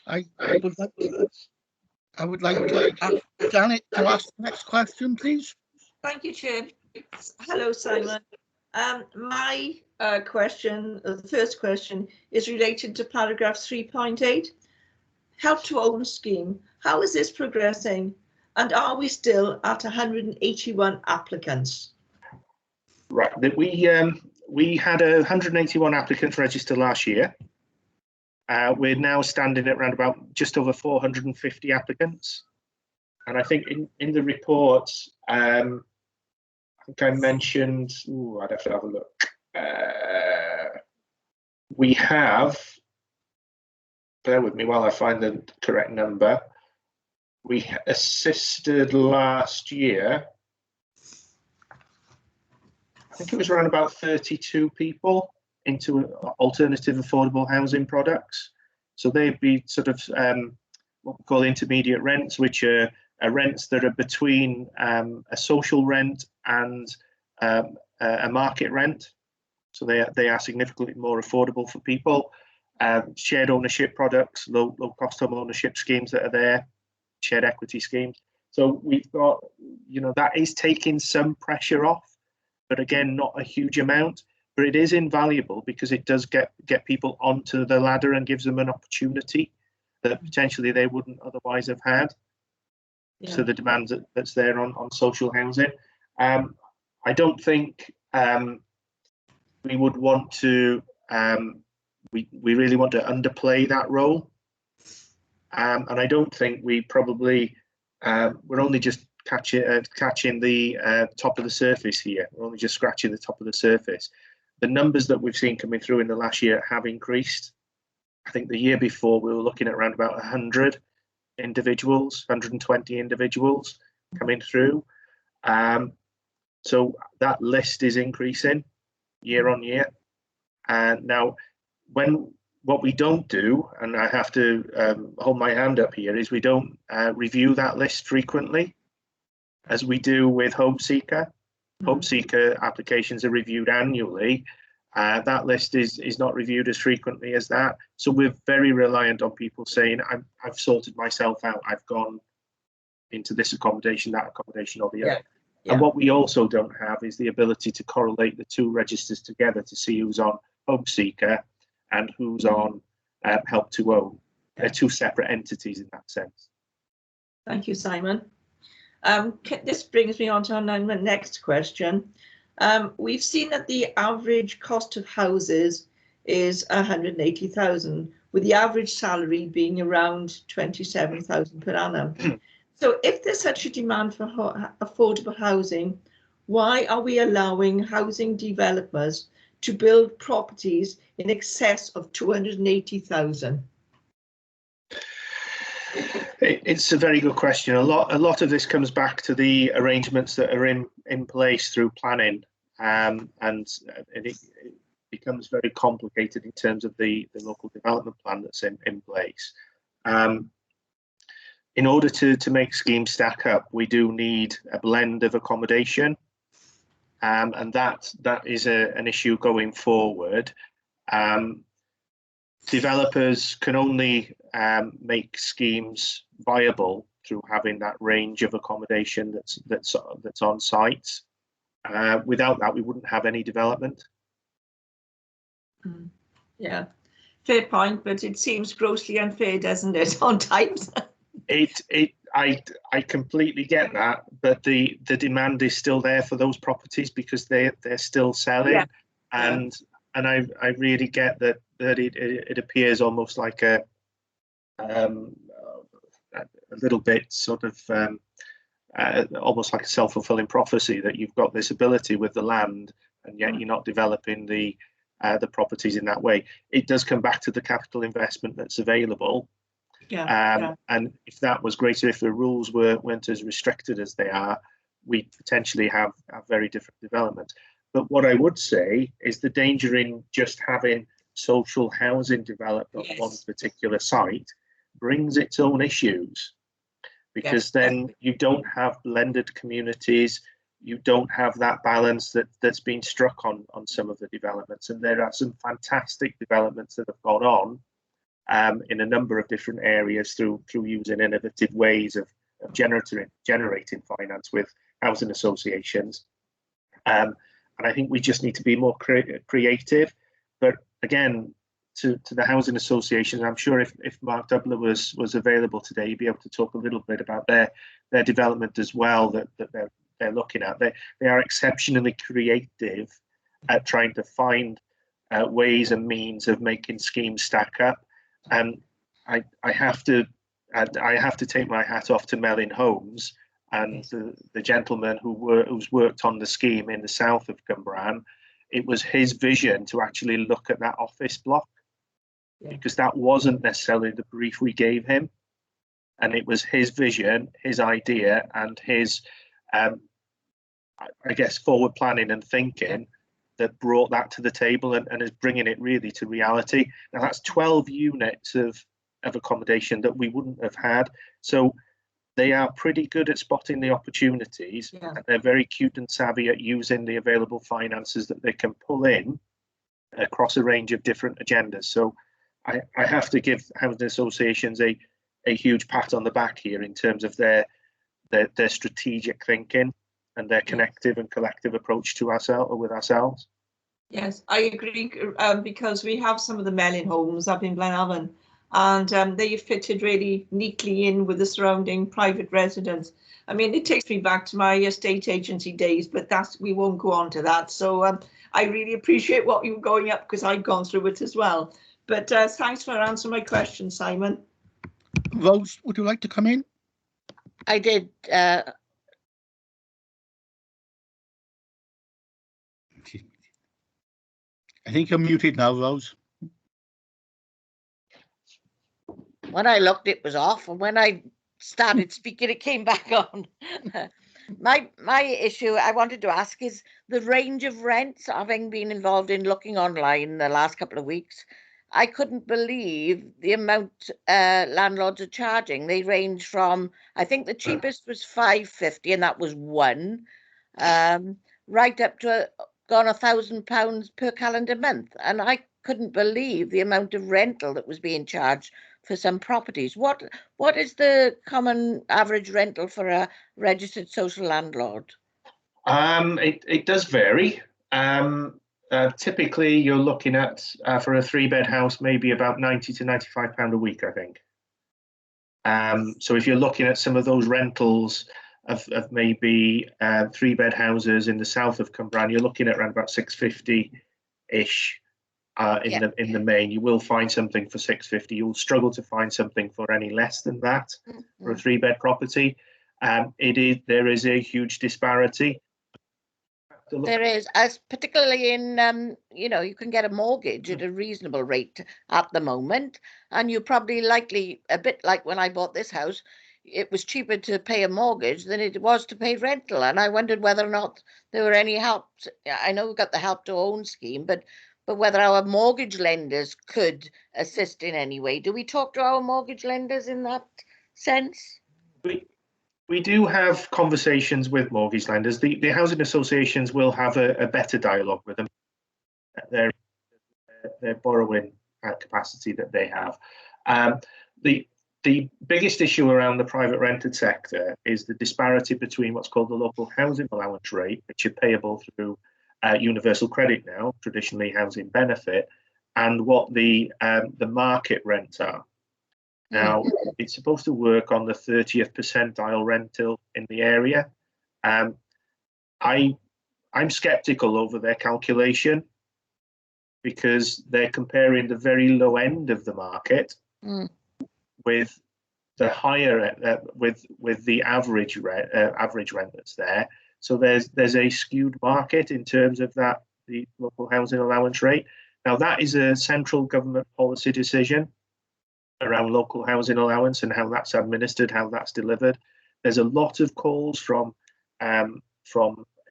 I would like to ask Janet to ask the next question, please. Thank you, Chair. Hello, Simon. My question, the first question, is related to paragraph 3.8. Help to own scheme. How is this progressing? And are we still at 181 applicants? Right. We had 181 applicants register last year. We're now standing at around about just over 450 applicants. And I think in the report, I think I mentioned, I'd have to have a look. We have, bear with me while I find the correct number. We assisted last year, I think it was around about 32 people into alternative affordable housing products. So they'd be sort of what we call intermediate rents, which are rents that are between a social rent and a market rent. So they are significantly more affordable for people. Shared ownership products, low cost home ownership schemes that are there, shared equity schemes. So we've got, that is taking some pressure off, but again, not a huge amount. But it is invaluable because it does get people onto the ladder and gives them an opportunity that potentially they wouldn't otherwise have had. Yeah. So the demand that's there on social housing. I don't think we would want to, we really want to underplay that role. And I don't think we probably, we're only just catching the top of the surface here. We're only just scratching the top of the surface. The numbers that we've seen coming through in the last year have increased. I think the year before we were looking at around about 100 individuals, 120 individuals coming through. So that list is increasing year on year. And now, what we don't do, and I have to hold my hand up here, is we don't review that list frequently, as we do with Home Seeker. Home Seeker applications are reviewed annually. That list is not reviewed as frequently as that. So we're very reliant on people saying, I've sorted myself out. I've gone into this accommodation, that accommodation, or the other. Yeah. And what we also don't have is the ability to correlate the two registers together to see who's on Home Seeker and who's on Help to Own. They're two separate entities in that sense. Thank you, Simon. This brings me on to my next question. We've seen that the average cost of houses is 180,000, with the average salary being around 27,000 per annum. So if there's such a demand for affordable housing, why are we allowing housing developers to build properties in excess of 280,000? It's a very good question. A lot of this comes back to the arrangements that are in place through planning, and it becomes very complicated in terms of the local development plan that's in place. In order to make schemes stack up, we do need a blend of accommodation, and that is an issue going forward. Developers can only make schemes viable through having that range of accommodation that's on site. Without that, we wouldn't have any development. Yeah, fair point, but it seems grossly unfair, doesn't it, on times? I completely get that, but the demand is still there for those properties because they're still selling, yeah. And I really get that it appears almost like a little bit sort of almost like a self-fulfilling prophecy that you've got this ability with the land and yet you're not developing the properties in that way. It does come back to the capital investment that's available. Yeah, and if that was greater, if the rules weren't as restricted as they are, we'd potentially have very different development. But what I would say is the danger in just having social housing developed on one particular site brings its own issues, because then you don't have blended communities, you don't have that balance that's been struck on some of the developments. And there are some fantastic developments that have gone on in a number of different areas through using innovative ways of generating finance with housing associations. And I think we just need to be more creative. But again, to the housing associations, I'm sure if Mark Dubler was available today, he'd be able to talk a little bit about their development as well that they're looking at. They are exceptionally creative at trying to find ways and means of making schemes stack up. And I have to take my hat off to Melin Homes and the gentleman who's worked on the scheme in the south of Cwmbran. It was his vision to actually look at that office block, because that wasn't necessarily the brief we gave him, and it was his vision, his idea, and his I guess forward planning and thinking that brought that to the table and is bringing it really to reality. Now that's 12 units of accommodation that we wouldn't have had. So they are pretty good at spotting the opportunities, and they're very cute and savvy at using the available finances that they can pull in across a range of different agendas. So I have to give housing associations a huge pat on the back here in terms of their strategic thinking and their connective and collective approach to ourselves. Yes, I agree, because we have some of the Melin Homes up in Glenavon, and they fitted really neatly in with the surrounding private residents. I mean, it takes me back to my estate agency days, but we won't go on to that. So I really appreciate what you're going up, because I've gone through it as well. But thanks for answering my question, Simon. Rose, would you like to come in? I did. I think you're muted now, Rose. When I looked, it was off, and when I started speaking, it came back on. My issue I wanted to ask is the range of rents. Having been involved in looking online the last couple of weeks, I couldn't believe the amount landlords are charging. They range from, I think the cheapest was £550, and that was one, right up to gone £1,000 per calendar month. And I couldn't believe the amount of rental that was being charged for some properties. What is the common average rental for a registered social landlord? It does vary. Typically, you're looking at for a 3-bed house maybe about £90 to £95 a week, I think. So if you're looking at some of those rentals of maybe 3-bed houses in the south of Cwmbran, you're looking at around about 650-ish in the main. You will find something for 650. You'll struggle to find something for any less than that for a 3-bed property. There is a huge disparity. There is, as particularly in, you can get a mortgage at a reasonable rate at the moment, and you're probably likely, a bit like when I bought this house, it was cheaper to pay a mortgage than it was to pay rental. And I wondered whether or not there were any help. I know we've got the help to own scheme, but whether our mortgage lenders could assist in any way. Do we talk to our mortgage lenders in that sense? We do have conversations with mortgage lenders. The housing associations will have a better dialogue with them. Their borrowing capacity that they have. The biggest issue around the private rented sector is the disparity between what's called the local housing allowance rate, which are payable through universal credit now, traditionally housing benefit, and what the market rents are. Now, it's supposed to work on the 30th percentile rental in the area. I'm skeptical over their calculation because they're comparing the very low end of the market with the higher with the average rent that's there. So there's a skewed market in terms of the local housing allowance rate. Now, that is a central government policy decision around local housing allowance and how that's administered, how that's delivered. There's a lot of calls from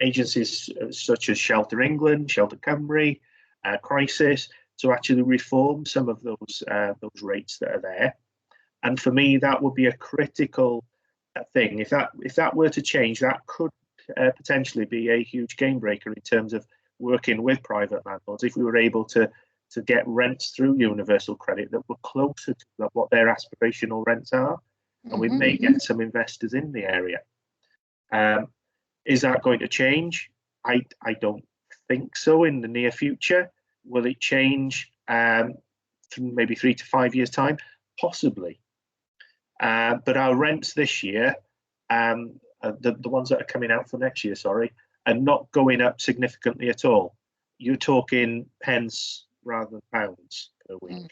agencies such as Shelter England, Shelter Cymru, Crisis, to actually reform some of those rates that are there. And for me, that would be a critical thing. If that were to change, that could potentially be a huge game breaker in terms of working with private landlords. If we were able to get rents through universal credit that were closer to what their aspirational rents are, and we may get some investors in the area. Is that going to change? I don't think so in the near future. Will it change maybe 3 to 5 years' time? Possibly. But our rents this year, the ones that are coming out for next year, are not going up significantly at all. You're talking pence rather than pounds per week,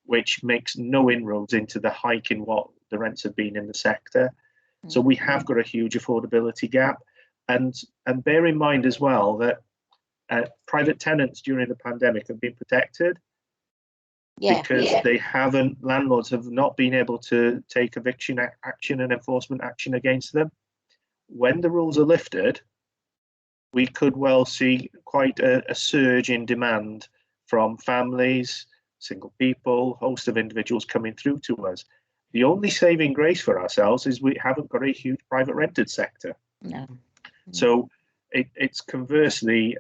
which makes no inroads into the hike in what the rents have been in the sector. So we have got a huge affordability gap. And bear in mind as well that private tenants during the pandemic have been protected because landlords have not been able to take eviction action and enforcement action against them. When the rules are lifted, we could well see quite a surge in demand from families, single people, host of individuals coming through to us. The only saving grace for ourselves is we haven't got a huge private rented sector. No. So it's conversely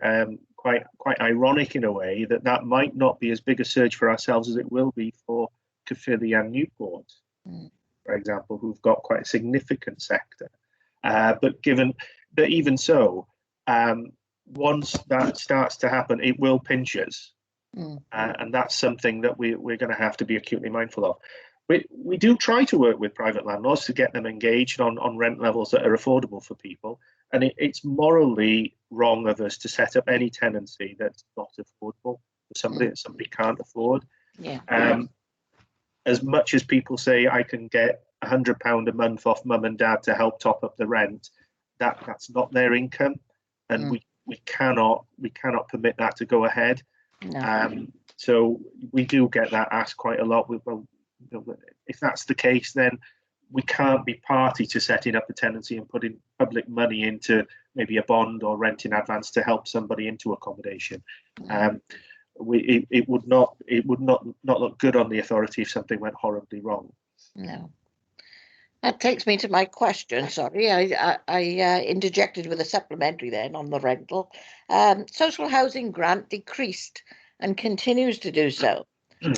quite ironic in a way that might not be as big a surge for ourselves as it will be for Caerphilly and Newport, for example, who've got quite a significant sector. But even so, once that starts to happen, it will pinch us. And that's something that we're going to have to be acutely mindful of. We do try to work with private landlords to get them engaged on rent levels that are affordable for people. And it's morally wrong of us to set up any tenancy that's not affordable for somebody that somebody can't afford. As much as people say I can get £100 a month off mum and dad to help top up the rent, that's not their income, and we cannot permit that to go ahead. So we do get that asked quite a lot. If that's the case, then we can't be party to setting up a tenancy and putting public money into maybe a bond or rent in advance to help somebody into accommodation. It would not look good on the authority if something went horribly wrong. No. That takes me to my question. Sorry, I interjected with a supplementary then on the rental. Social housing grant decreased and continues to do so.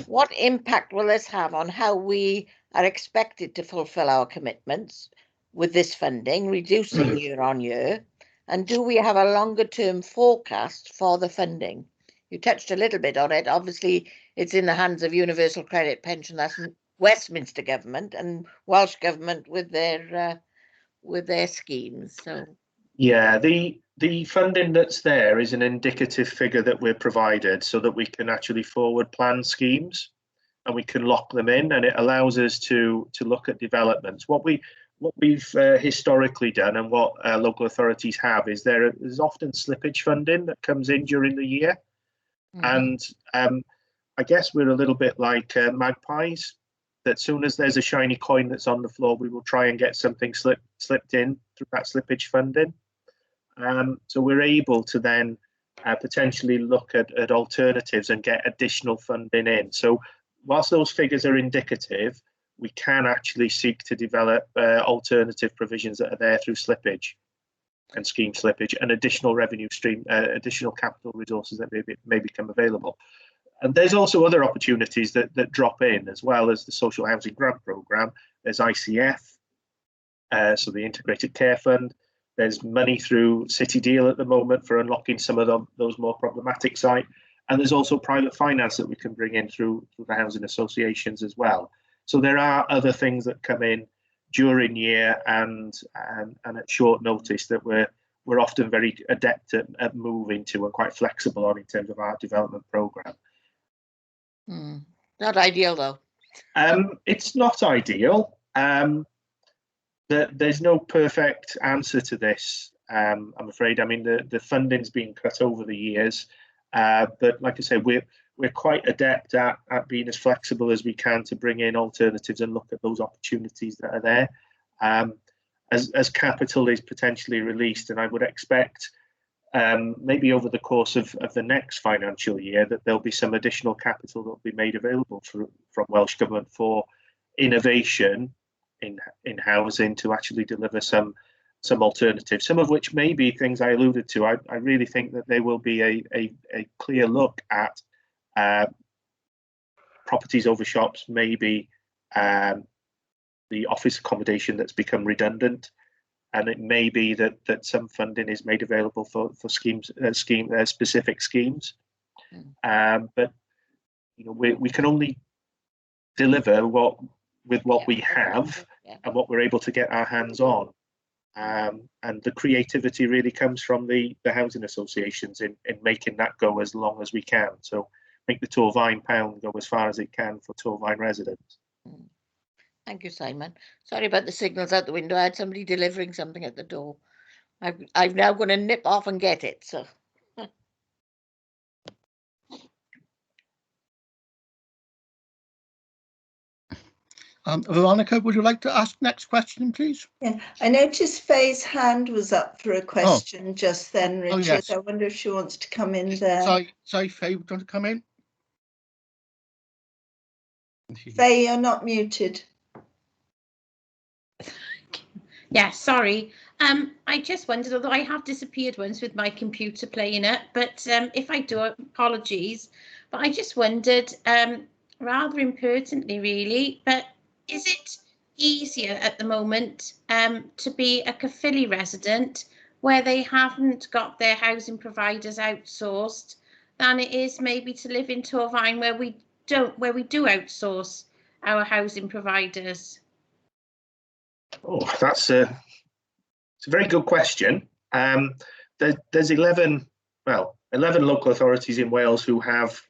What impact will this have on how we are expected to fulfil our commitments with this funding, reducing year on year? And do we have a longer term forecast for the funding? You touched a little bit on it. Obviously, it's in the hands of Universal Credit Pension. That's Westminster government and Welsh government with their schemes. So yeah, the funding that's there is an indicative figure that we're provided so that we can actually forward plan schemes and we can lock them in, and it allows us to look at developments. What we've historically done and what local authorities have is there's often slippage funding that comes in during the year. And I guess we're a little bit like magpies, that soon as there's a shiny coin that's on the floor, we will try and get something slipped in through that slippage funding. So we're able to then potentially look at alternatives and get additional funding in. So whilst those figures are indicative, we can actually seek to develop alternative provisions that are there through slippage and scheme slippage and additional revenue stream, additional capital resources that may become available. And there's also other opportunities that drop in, as well as the Social Housing Grant Programme. There's ICF, so the Integrated Care Fund. There's money through City Deal at the moment for unlocking some of those more problematic sites. And there's also private finance that we can bring in through the housing associations as well. So there are other things that come in during year and at short notice that we're often very adept at moving to and quite flexible on in terms of our development programme. Not ideal though. It's not ideal. There's no perfect answer to this, I'm afraid. I mean, the funding's been cut over the years, but like I say, we're quite adept at being as flexible as we can to bring in alternatives and look at those opportunities that are there. As capital is potentially released, and I would expect maybe over the course of the next financial year that there'll be some additional capital that will be made available from Welsh Government for innovation in housing to actually deliver some alternatives, some of which may be things I alluded to. I really think that there will be a clear look at properties over shops, maybe the office accommodation that's become redundant, and it may be that some funding is made available for specific schemes. But you know, we can only deliver with what we have and what we're able to get our hands on. And the creativity really comes from the housing associations in making that go as long as we can. So make the Torfaen pound go as far as it can for Torfaen residents. Thank you, Simon. Sorry about the signals out the window. I had somebody delivering something at the door. I'm now going to nip off and get it. So. Veronica, would you like to ask next question, please? Yeah, I noticed Faye's hand was up for a question just then, Richard. Oh, yes. I wonder if she wants to come in there. Sorry, Faye, would you want to come in? Faye, you're not muted. Yeah, sorry. I just wondered, although I have disappeared once with my computer playing up, but if I do, apologies. But I just wondered, rather impertinently really, but is it easier at the moment to be a Caerphilly resident where they haven't got their housing providers outsourced than it is maybe to live in Torfaen where we do outsource our housing providers? Oh, it's a very good question. There's 11 local authorities in Wales who have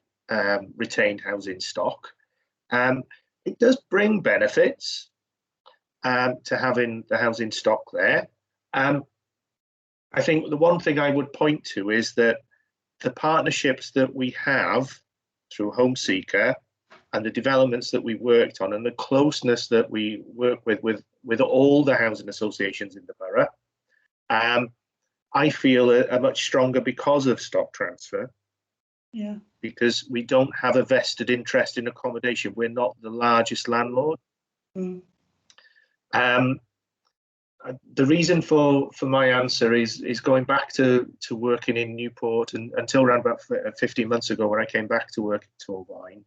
retained housing stock. It does bring benefits to having the housing stock there. I think the one thing I would point to is that the partnerships that we have through Home Seeker and the developments that we worked on and the closeness that we work with all the housing associations in the borough, I feel are much stronger because of stock transfer. Yeah. Because we don't have a vested interest in accommodation. We're not the largest landlord. Mm. The reason for my answer is going back to working in Newport and until around about 15 months ago when I came back to work at Torfaen.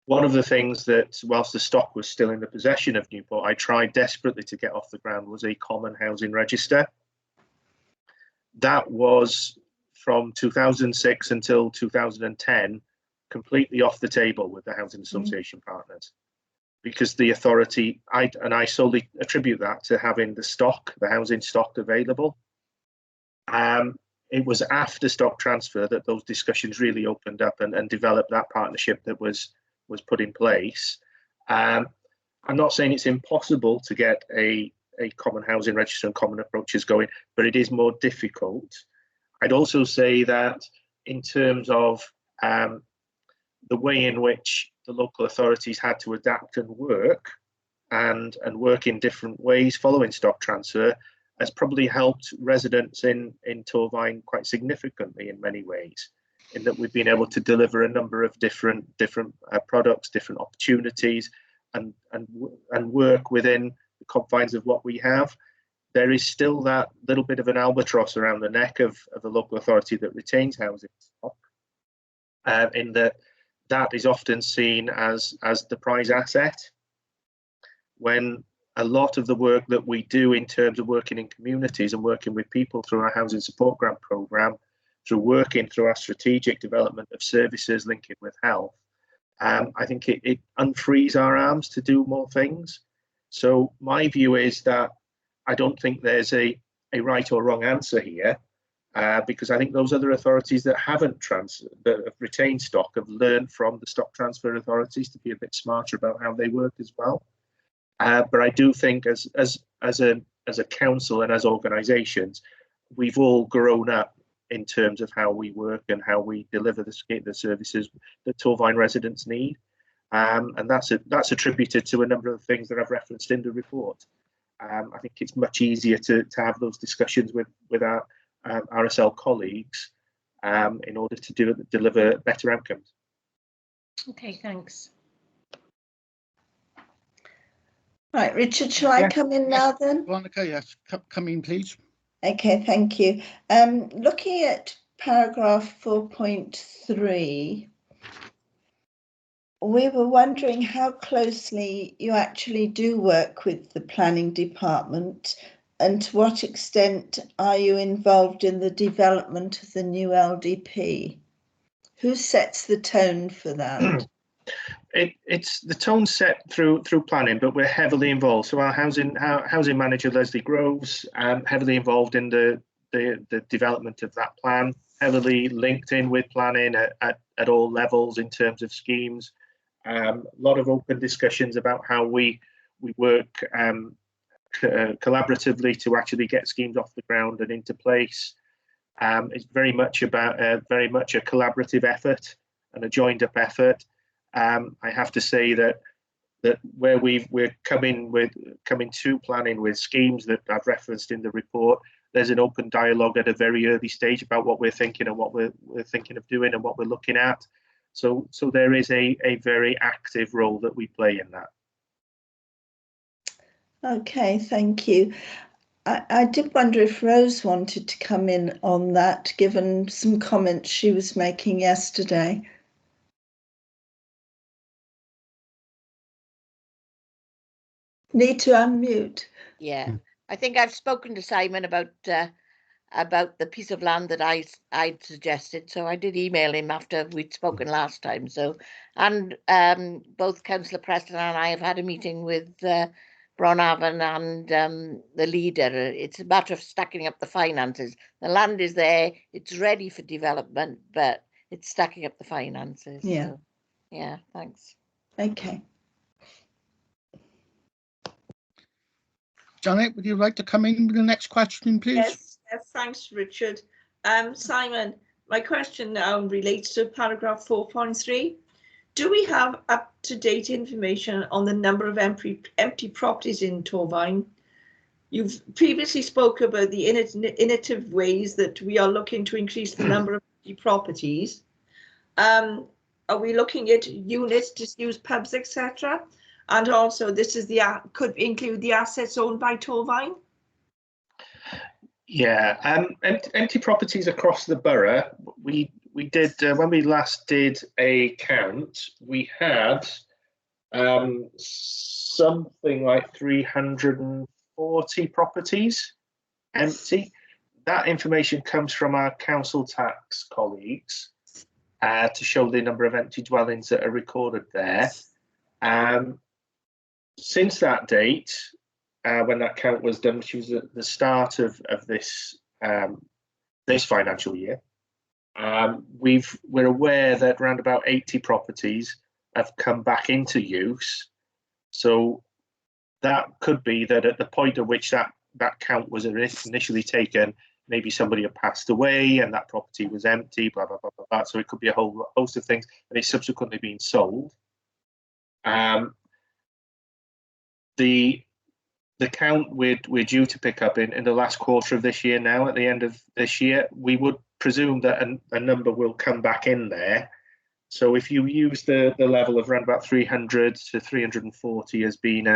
One of the things that, whilst the stock was still in the possession of Newport, I tried desperately to get off the ground was a common housing register. That was from 2006 until 2010, completely off the table with the housing association partners, because the authority, I solely attribute that to having the housing stock available. It was after stock transfer that those discussions really opened up and developed that partnership that was put in place. I'm not saying it's impossible to get a common housing register and common approaches going, but it is more difficult. I'd also say that in terms of the way in which the local authorities had to adapt and work work in different ways following stock transfer has probably helped residents in Torfaen quite significantly in many ways, in that we've been able to deliver a number of different products, different opportunities, and work within the confines of what we have. There is still that little bit of an albatross around the neck of the local authority that retains housing stock, in that is often seen as the prize asset, when a lot of the work that we do in terms of working in communities and working with people through our housing support grant programme, through working through our strategic development of services linking with health, I think it unfrees our arms to do more things. So my view is that I don't think there's a right or wrong answer here, because I think those other authorities that have retained stock have learned from the stock transfer authorities to be a bit smarter about how they work as well. But I do think as a council and as organisations, we've all grown up in terms of how we work and how we deliver the services that Torfaen residents need, and that's attributed to a number of things that I've referenced in the report. I think it's much easier to have those discussions with our RSL colleagues in order to deliver better outcomes. Okay, thanks. Right, Richard, shall I come in now then? Veronica, yes, come in, please. Okay, thank you. Looking at paragraph 4.3, we were wondering how closely you actually do work with the planning department, and to what extent are you involved in the development of the new LDP? Who sets the tone for that? It's the tone set through planning, but we're heavily involved. So our housing manager, Leslie Groves, heavily involved in the development of that plan, heavily linked in with planning at all levels in terms of schemes. A lot of open discussions about how we work collaboratively to actually get schemes off the ground and into place. It's very much about a collaborative effort and a joined up effort. I have to say that where we're coming to planning with schemes that I've referenced in the report, there's an open dialogue at a very early stage about what we're thinking and what we're thinking of doing and what we're looking at. So there is a very active role that we play in that. Okay, thank you. I did wonder if Rose wanted to come in on that, given some comments she was making yesterday. Need to unmute. Yeah, I think I've spoken to Simon about the piece of land that I'd suggested. So I did email him after we'd spoken last time. So, and both Councillor Preston and I have had a meeting with Bronavon and the leader. It's a matter of stacking up the finances. The land is there, it's ready for development, but it's stacking up the finances. Yeah. So, yeah, thanks. Okay. Janet, would you like to come in with the next question, please? Yes, thanks, Richard. Simon, my question now relates to paragraph 4.3. Do we have up-to-date information on the number of empty properties in Torfaen? You've previously spoke about the innovative ways that we are looking to increase the number of empty properties. Are we looking at units, disused pubs, etc.? And also, this is could include the assets owned by Torfaen? Yeah, empty properties across the borough. We did when we last did a count, we had something like 340 properties empty. That information comes from our council tax colleagues. to show the number of empty dwellings that are recorded there. Since that date, when that count was done, which was at the start of this this financial year, we're aware that around about 80 properties have come back into use. So that could be that at the point at which that count was initially taken, maybe somebody had passed away and that property was empty, blah, blah, blah, blah, blah. So it could be a whole host of things, and it's subsequently been sold. The count we're due to pick up in the last quarter of this year now, at the end of this year, we would presume that a number will come back in there. So if you use the level of around about 300 to 340 as being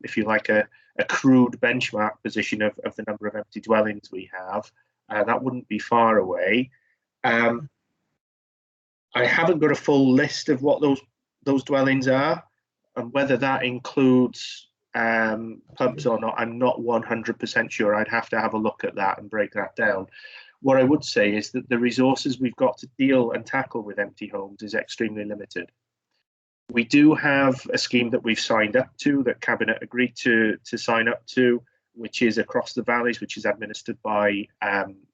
if you like, a crude benchmark position of the number of empty dwellings we have, that wouldn't be far away. I haven't got a full list of what those dwellings are, and whether that includes pubs or not, I'm not 100% sure. I'd have to have a look at that and break that down. What I would say is that the resources we've got to deal and tackle with empty homes is extremely limited. We do have a scheme that we've signed up to, that Cabinet agreed to sign up to, which is Across the Valleys, which is administered by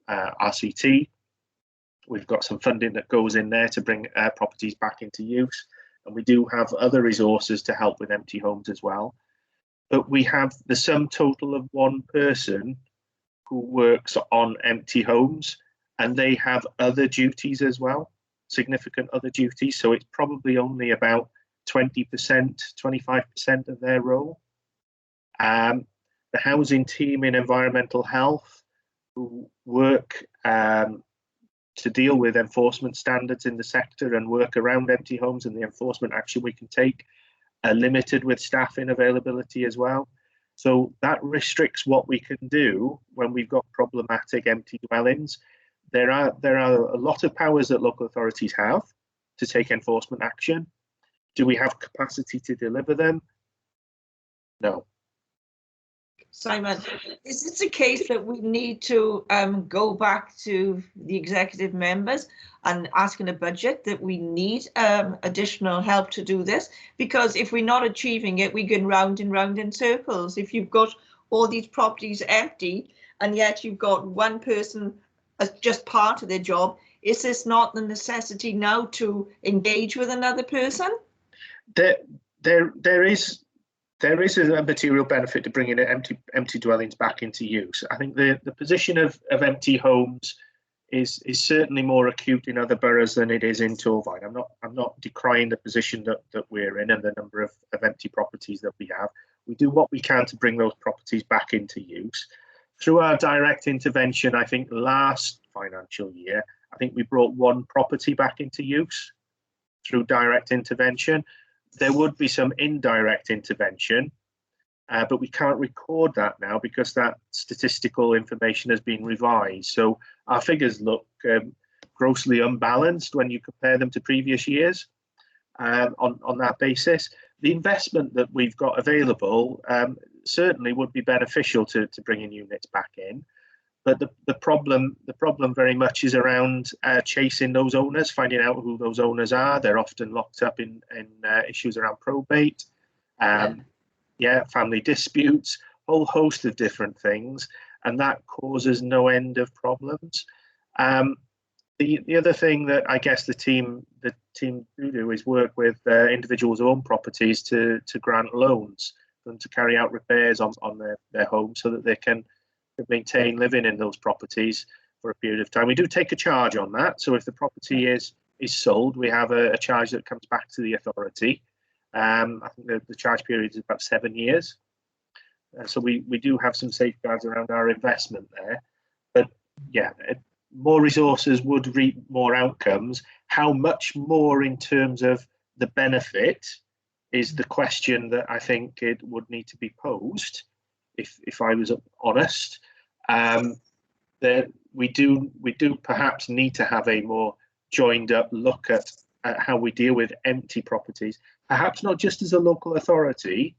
RCT. We've got some funding that goes in there to bring properties back into use. And we do have other resources to help with empty homes as well. But we have the sum total of one person who works on empty homes, and they have other duties as well, significant other duties. So it's probably only about 20%, 25% of their role. The housing team in environmental health, who work to deal with enforcement standards in the sector and work around empty homes and the enforcement action we can take, are limited with staffing availability as well. So that restricts what we can do when we've got problematic empty dwellings. There are a lot of powers that local authorities have to take enforcement action. Do we have capacity to deliver them? No. Simon, is this a case that we need to go back to the executive members and ask in a budget that we need additional help to do this? Because if we're not achieving it, we're going round and round in circles. If you've got all these properties empty and yet you've got one person as just part of their job, is this not the necessity now to engage with another person? There is a material benefit to bringing empty dwellings back into use. I think the position of empty homes is certainly more acute in other boroughs than it is in Torfaen. I'm not decrying the position that we're in and the number of empty properties that we have. We do what we can to bring those properties back into use. Through our direct intervention, I think last financial year, I think we brought one property back into use through direct intervention. There would be some indirect intervention, but we can't record that now because that statistical information has been revised. So our figures look grossly unbalanced when you compare them to previous years on that basis. The investment that we've got available certainly would be beneficial to bringing units back in. But the problem very much is around chasing those owners, finding out who those owners are. They're often locked up in issues around probate, family disputes, whole host of different things, and that causes no end of problems. The other thing that I guess the team do is work with individuals who own properties to grant loans for them to carry out repairs on their homes so that they can maintain living in those properties for a period of time. We do take a charge on that. So if the property is sold, we have a charge that comes back to the authority. I think the charge period is about 7 years. So we do have some safeguards around our investment there. But yeah, more resources would reap more outcomes. How much more in terms of the benefit is the question that I think it would need to be posed. If I was honest, that we do perhaps need to have a more joined up look at how we deal with empty properties, perhaps not just as a local authority,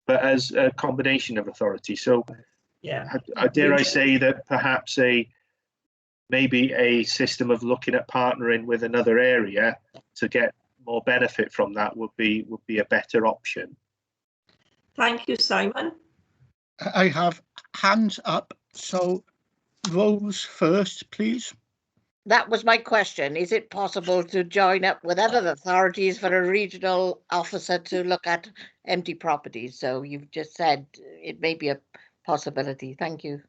but as a combination of authorities. So, yeah, dare I say that perhaps a maybe a system of looking at partnering with another area to get more benefit from that would be a better option. Thank you, Simon. I have hands up, so Rose first, please. That was my question. Is it possible to join up with other authorities for a regional officer to look at empty properties? So you've just said it may be a possibility. Thank you.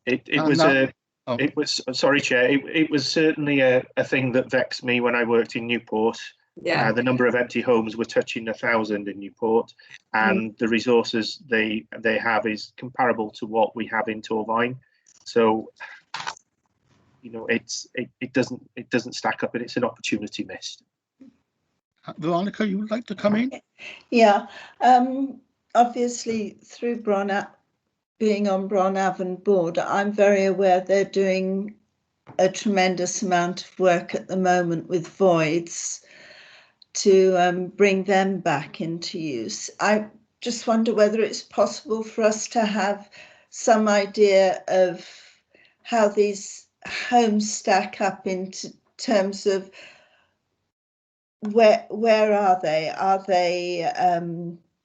It was sorry, Chair. It was certainly a thing that vexed me when I worked in Newport. Yeah. The number of empty homes were touching 1,000 in Newport, and the resources they have is comparable to what we have in Torvine. So, you know, it doesn't stack up, and it's an opportunity missed. Veronica, you would like to come in? Yeah, obviously through being on Bronavon board, I'm very aware they're doing a tremendous amount of work at the moment with voids to bring them back into use. I just wonder whether it's possible for us to have some idea of how these homes stack up in terms of where are they? Are they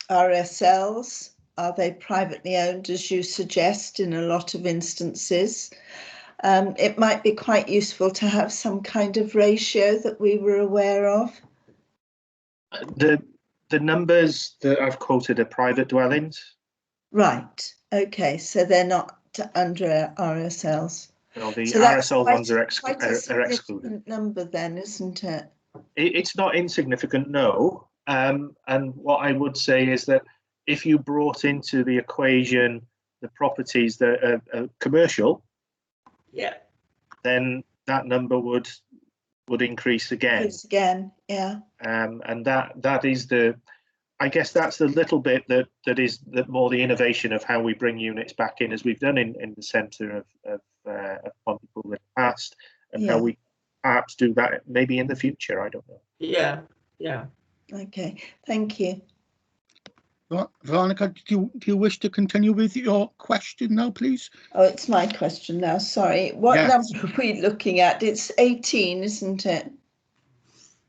RSLs? Are they privately owned, as you suggest, in a lot of instances? It might be quite useful to have some kind of ratio that we were aware of. The numbers that I've quoted are private dwellings. Right. Okay. So they're not under RSLs. No, the so RSL ones are quite a excluded. significant number, then, isn't it? It's not insignificant, no. And what I would say is that if you brought into the equation the properties that are commercial, yeah, then that number would increase again. Increase again, yeah. And that is I guess that's the little bit that is more the innovation of how we bring units back in, as we've done in the centre of Pontypool in the past, and how we perhaps do that maybe in the future. I don't know. Yeah, yeah. Okay, thank you. Veronica, do you wish to continue with your question now, please? Oh, it's my question now. Sorry. What number are we looking at? It's 18, isn't it?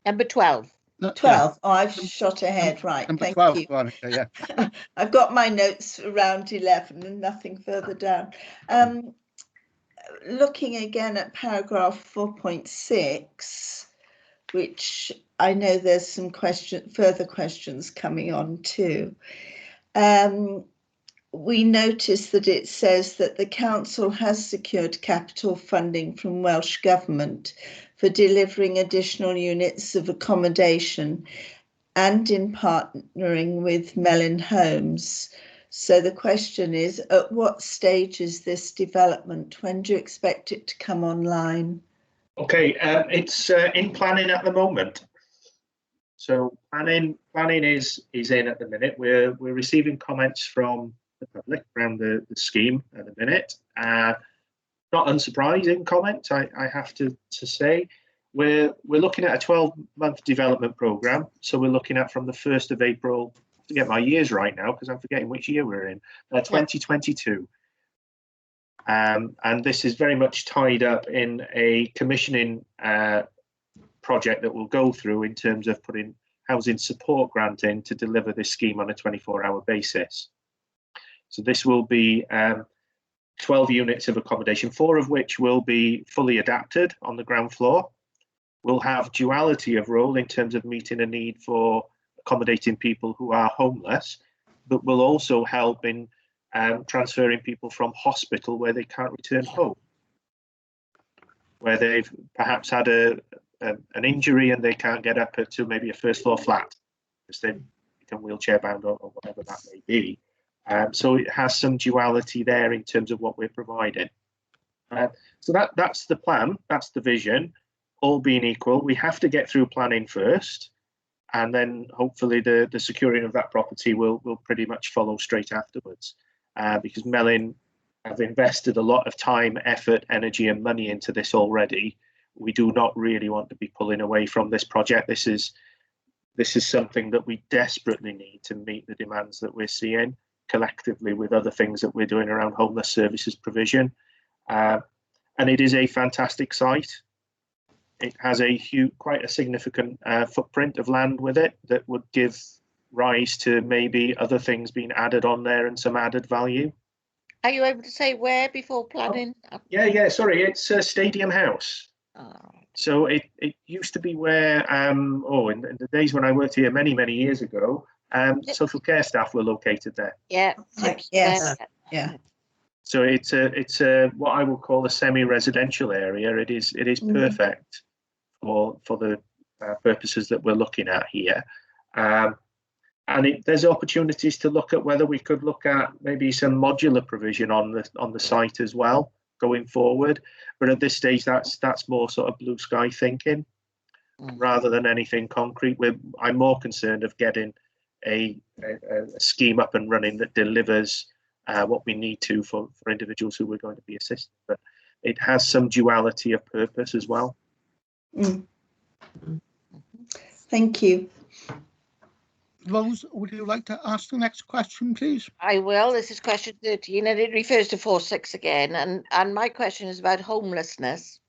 Number 12. 12. Yeah. Oh, I've shot ahead. Right. Number Thank 12, you. Veronica, yeah. I've got my notes around 11 and nothing further down. Looking again at paragraph 4.6, which I know there's some further questions coming on too. We notice that it says that the council has secured capital funding from Welsh Government for delivering additional units of accommodation and in partnering with Mellin Homes. So the question is, at what stage is this development? When do you expect it to come online? Okay, it's in planning at the moment. So planning is in at the minute. We're receiving comments from the public around the scheme at the minute. Not unsurprising comments, I have to say. We're looking at a 12-month development programme. So we're looking at from the 1st of April, to get my years right now because I'm forgetting which year we're in, 2022. And this is very much tied up in a commissioning project that we'll go through in terms of putting housing support grant in to deliver this scheme on a 24-hour basis. So this will be 12 units of accommodation, 4 of which will be fully adapted on the ground floor. We'll have duality of role in terms of meeting a need for accommodating people who are homeless, but will also help in transferring people from hospital where they can't return home, where they've perhaps had an injury and they can't get up to maybe a first floor flat because they become wheelchair bound or whatever that may be. So it has some duality there in terms of what we're providing. So that's the plan, that's the vision. All being equal, we have to get through planning first, and then hopefully the securing of that property will pretty much follow straight afterwards. Because Mellin have invested a lot of time, effort, energy and money into this already. We do not really want to be pulling away from this project. This is something that we desperately need to meet the demands that we're seeing collectively with other things that we're doing around homeless services provision. and it is a fantastic site. It has a huge, quite a significant footprint of land with it that would give rise to maybe other things being added on there and some added value. Are you able to say where before planning? Yeah, sorry, it's Stadium House. Oh. So it used to be where, in the days when I worked here many years ago, social care staff were located there. Yeah. Yes. Yeah. So it's a what I will call a semi-residential area. It is perfect for the purposes that we're looking at here. And there's opportunities to look at whether we could look at maybe some modular provision on the site as well going forward. But at this stage, that's more sort of blue sky thinking rather than anything concrete. I'm more concerned of getting a scheme up and running that delivers what we need to for individuals who we're going to be assisting. But it has some duality of purpose as well. Thank you. Rose, would you like to ask the next question, please? I will. This is question 13, and it refers to 4.6 again. And my question is about homelessness,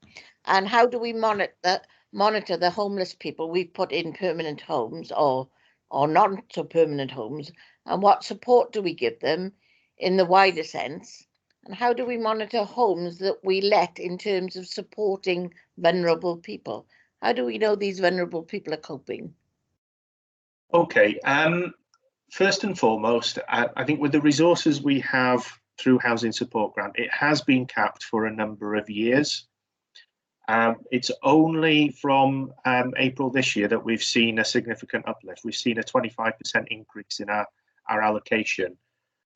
and how do we monitor the homeless people we've put in permanent homes or not so permanent homes, and what support do we give them in the wider sense, and how do we monitor homes that we let in terms of supporting vulnerable people? How do we know these vulnerable people are coping? Okay, first and foremost, I think with the resources we have through Housing Support Grant, it has been capped for a number of years. It's only from April this year that we've seen a significant uplift. We've seen a 25% increase in our allocation.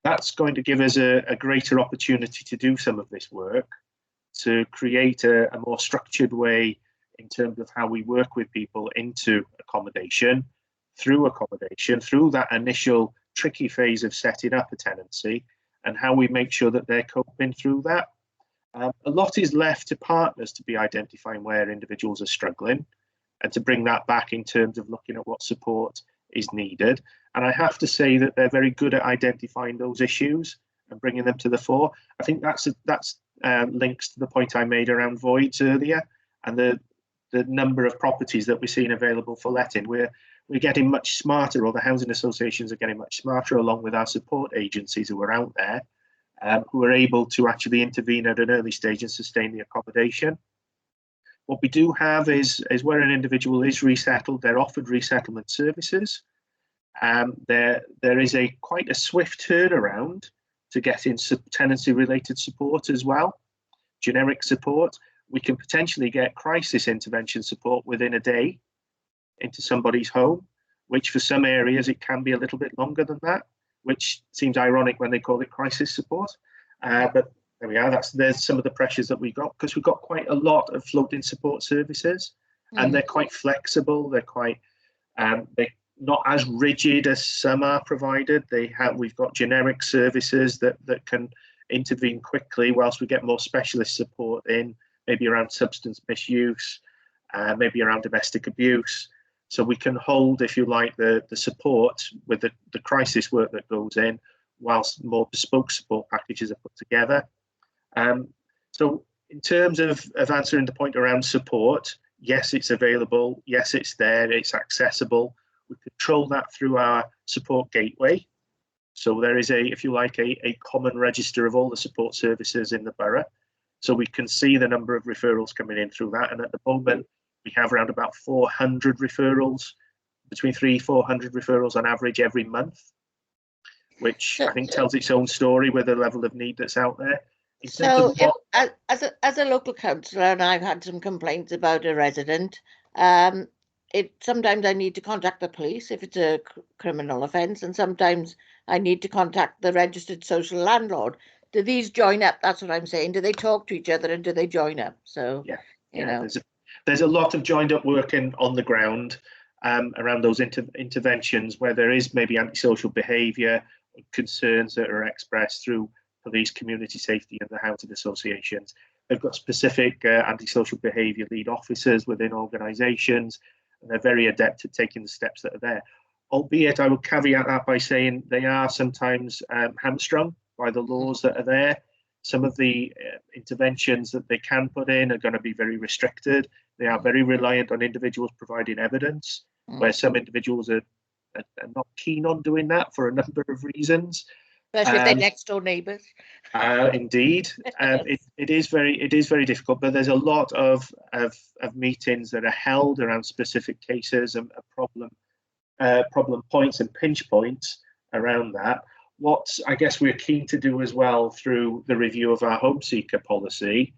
That's going to give us a greater opportunity to do some of this work, to create a more structured way in terms of how we work with people into accommodation, through that initial tricky phase of setting up a tenancy, and how we make sure that they're coping through that. A lot is left to partners to be identifying where individuals are struggling and to bring that back in terms of looking at what support is needed. And I have to say that they're very good at identifying those issues and bringing them to the fore. I think that's links to the point I made around voids earlier and the number of properties that we're seeing available for letting. We're getting much smarter, or the housing associations are getting much smarter, along with our support agencies who are out there, who are able to actually intervene at an early stage and sustain the accommodation. What we do have is where an individual is resettled, they're offered resettlement services. There is quite a swift turnaround to get in tenancy related support as well, generic support. We can potentially get crisis intervention support within a day into somebody's home, which for some areas it can be a little bit longer than that, which seems ironic when they call it crisis support. But there we are. There's some of the pressures that we got, because we've got quite a lot of floating support services, and they're quite flexible. They're quite they're not as rigid as some are provided. We've got generic services that can intervene quickly, whilst we get more specialist support in, maybe around substance misuse, maybe around domestic abuse. So we can hold, if you like, the support with the crisis work that goes in, whilst more bespoke support packages are put together. So in terms of answering the point around support, yes, it's available. Yes, it's there. It's accessible. We control that through our support gateway. So there is if you like, a common register of all the support services in the borough. So we can see the number of referrals coming in through that. And at the moment, we have around about 400 referrals, between 300-400 referrals on average every month, which I think tells its own story with the level of need that's out there. So as a local councillor, and I've had some complaints about a resident, sometimes I need to contact the police if it's a criminal offence, and sometimes I need to contact the registered social landlord. Do these join up? That's what I'm saying. Do they talk to each other, and do they join up? So, you know. There's a lot of joined up work on the ground around those interventions where there is maybe antisocial behaviour, concerns that are expressed through police, community safety and the housing associations. They've got specific antisocial behaviour lead officers within organisations, and they're very adept at taking the steps that are there. Albeit, I will caveat that by saying they are sometimes hamstrung by the laws that are there. Some of the interventions that they can put in are going to be very restricted. They are very reliant on individuals providing evidence, where some individuals are not keen on doing that for a number of reasons. Especially if they're next door neighbours. Indeed, it is very difficult. But there's a lot of meetings that are held around specific cases and problem points and pinch points around that. What I guess we're keen to do as well through the review of our home seeker policy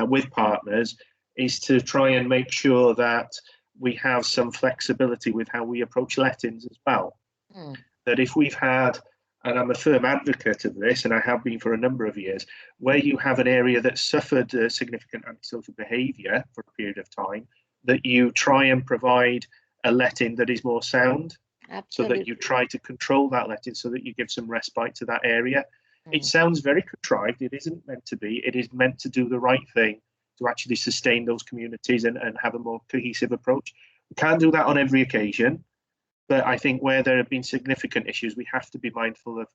with partners is to try and make sure that we have some flexibility with how we approach lettings as well. That if we've had, and I'm a firm advocate of this, and I have been for a number of years, where you have an area that suffered significant antisocial behaviour for a period of time, that you try and provide a letting that is more sound. Absolutely. So that you try to control that letting, so that you give some respite to that area. It sounds very contrived. It isn't meant to be. It is meant to do the right thing to actually sustain those communities and have a more cohesive approach. We can't do that on every occasion, but I think where there have been significant issues, we have to be mindful of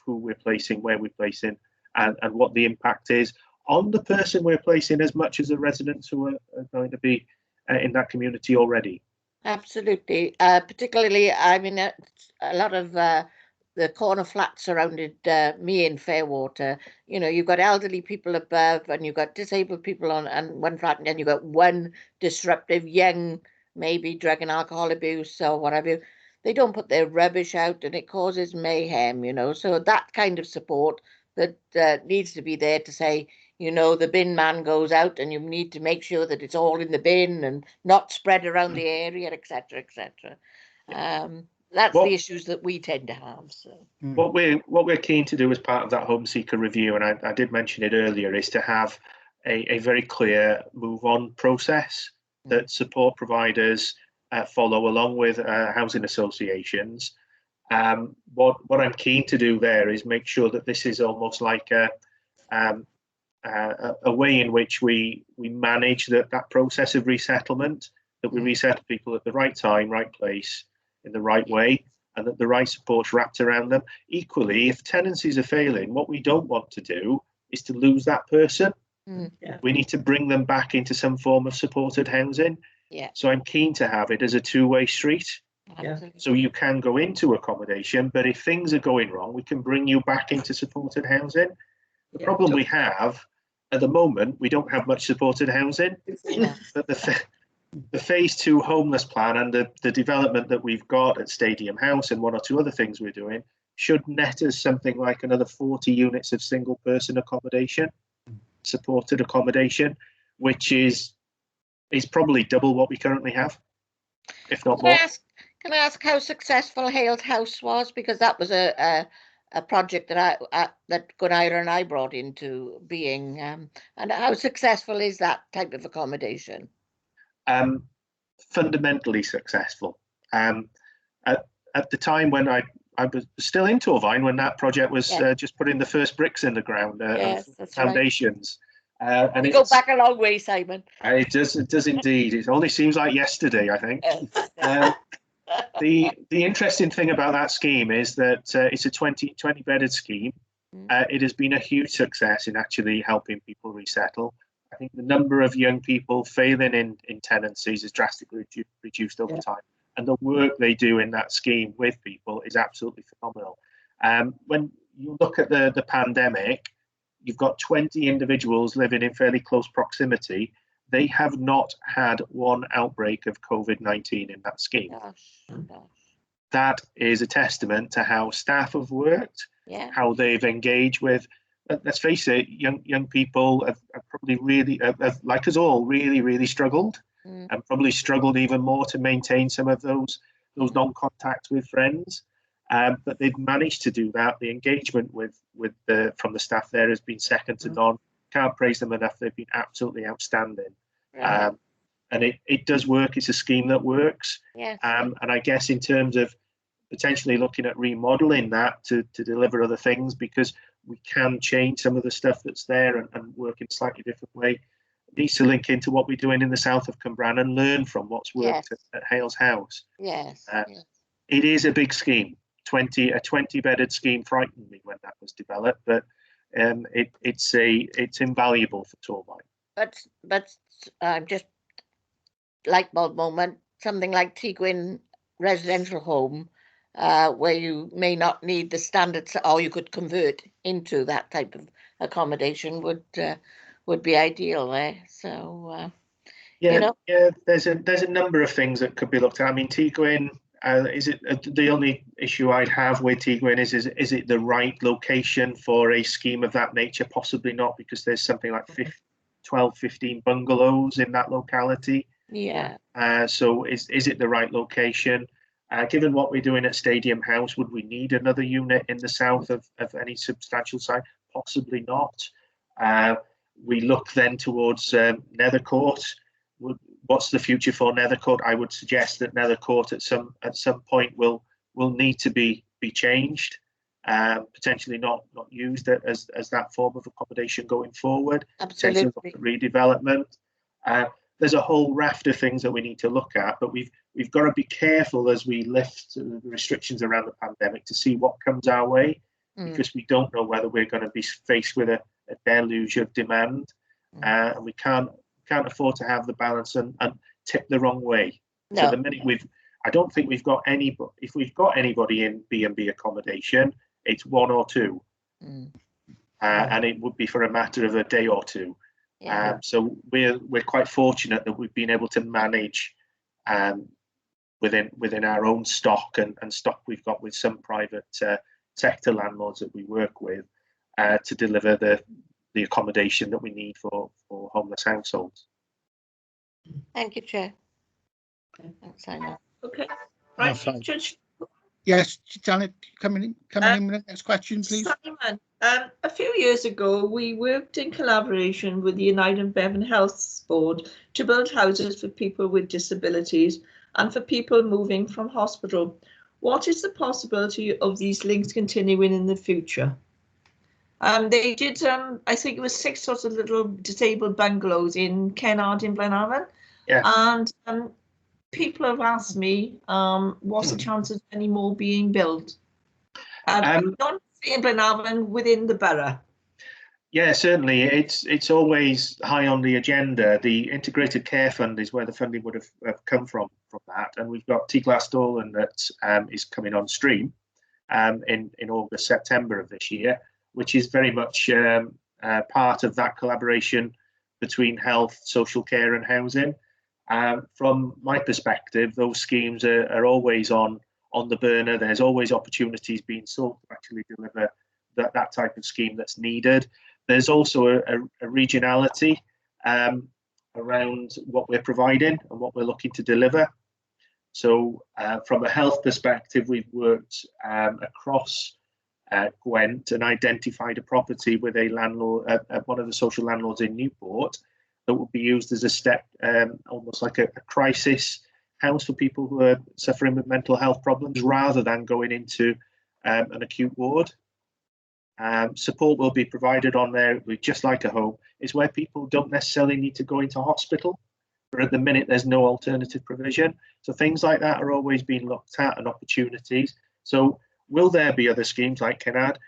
who we're placing, where we're placing, and what the impact is on the person we're placing, as much as the residents who are going to be in that community already. Absolutely. Particularly, I mean, a lot of the corner flats surrounded me in Fairwater. You know, you've got elderly people above, and you've got disabled people on one flat, and then you've got one disruptive young, maybe drug and alcohol abuse or whatever. They don't put their rubbish out, and it causes mayhem, you know. So that kind of support that needs to be there to say, you know, the bin man goes out and you need to make sure that it's all in the bin and not spread around the area, etc., etc. That's the issues that we tend to have. So what we're keen to do as part of that home seeker review, and I did mention it earlier, is to have a very clear move on process that support providers follow along with housing associations. What I'm keen to do there is make sure that this is almost like a way in which we manage that process of resettlement, that we resettle people at the right time, right place, in the right way, and that the right support's wrapped around them. Equally, if tenancies are failing, what we don't want to do is to lose that person. We need to bring them back into some form of supported housing. So I'm keen to have it as a two-way street. So you can go into accommodation, but if things are going wrong, we can bring you back into supported housing. The problem we have at the moment, we don't have much supported housing. But the phase 2 homeless plan and the development that we've got at Stadium House and one or two other things we're doing should net us something like another 40 units of single person accommodation, supported accommodation, which is probably double what we currently have, if not more. Can I ask how successful Hales House was? Because that was a project that Gunira and I brought into being. And how successful is that type of accommodation? Fundamentally successful. At the time when I was still in Torvine, when that project was just putting the first bricks in the ground, foundations. Right. And go back a long way, Simon. It does indeed. It only seems like yesterday, I think. The interesting thing about that scheme is that it's a 20 bedded scheme. It has been a huge success in actually helping people resettle. I think the number of young people failing in tenancies is drastically reduced over time, and the work they do in that scheme with people is absolutely phenomenal. When you look at the pandemic, you've got 20 individuals living in fairly close proximity. They have not had one outbreak of COVID-19 in that scheme. That is a testament to how staff have worked, how they've engaged with, let's face it, young people have probably really, like us all, really struggled, and probably struggled even more to maintain some of those non-contacts with friends. But they've managed to do that. The engagement from the staff there has been second to none. Can't praise them enough. They've been absolutely outstanding. And it does work. It's a scheme that works. And I guess in terms of potentially looking at remodeling that to deliver other things, because we can change some of the stuff that's there and work in a slightly different way. It needs to link into what we're doing in the south of Cwmbran and learn from what's worked at Hales House. It is a big scheme. A 20 bedded scheme frightened me when that was developed, but it's invaluable for Torfaen. But just light bulb moment, something like Tŷ residential home, where you may not need the standards, or you could convert into that type of accommodation would be ideal there. So yeah, there's a number of things that could be looked at. I mean, Tŷ, is it the only issue I'd have with Tŷ is it the right location for a scheme of that nature? Possibly not, because there's something like 12-15 bungalows in that locality. Yeah. So is it the right location? Given what we're doing at Stadium House, would we need another unit in the south of any substantial size? Possibly not. We look then towards Nethercourt. What's the future for Nethercourt? I would suggest that Nethercourt at some point will need to be changed, potentially not used as that form of accommodation going forward. Absolutely. Redevelopment. There's a whole raft of things that we need to look at, but we've got to be careful as we lift the restrictions around the pandemic to see what comes our way, because we don't know whether we're going to be faced with a deluge of demand, and we can't afford to have the balance and tip the wrong way. No. So the minute I don't think we've got anybody. If we've got anybody in B&B accommodation, it's one or two, and it would be for a matter of a day or two. Yeah. So we're quite fortunate that we've been able to manage within our own stock and stock we've got with some private sector landlords that we work with to deliver the accommodation that we need for homeless households. Thank you, Chair. Thanks, Simon. Okay. Right, Judge. Yes, Janet, coming in with the next question, please. Simon, a few years ago, we worked in collaboration with the United and Bevan Health Board to build houses for people with disabilities and for people moving from hospital. What is the possibility of these links continuing in the future? They did, I think it was 6 sorts of little disabled bungalows in Kennard in Blaenavon. Yeah. And people have asked me, what's the chances of any more being built? Not in Blaenavon, within the borough. Yeah, certainly. It's always high on the agenda. The Integrated Care Fund is where the funding would have come from that. And we've got Tŷ Glas-Dawlen that is coming on stream in August, September of this year, which is very much part of that collaboration between health, social care and housing. From my perspective, those schemes are always on the burner. There's always opportunities being sought to actually deliver that type of scheme that's needed. There's also a regionality around what we're providing and what we're looking to deliver. So from a health perspective, we've worked across Gwent and identified a property with a landlord, one of the social landlords in Newport, that would be used as a step, almost like a crisis house for people who are suffering with mental health problems, rather than going into an acute ward. Support will be provided on there, just like a home. It's where people don't necessarily need to go into hospital, but at the minute there's no alternative provision. So things like that are always being looked at, and opportunities. So will there be other schemes like Kennard?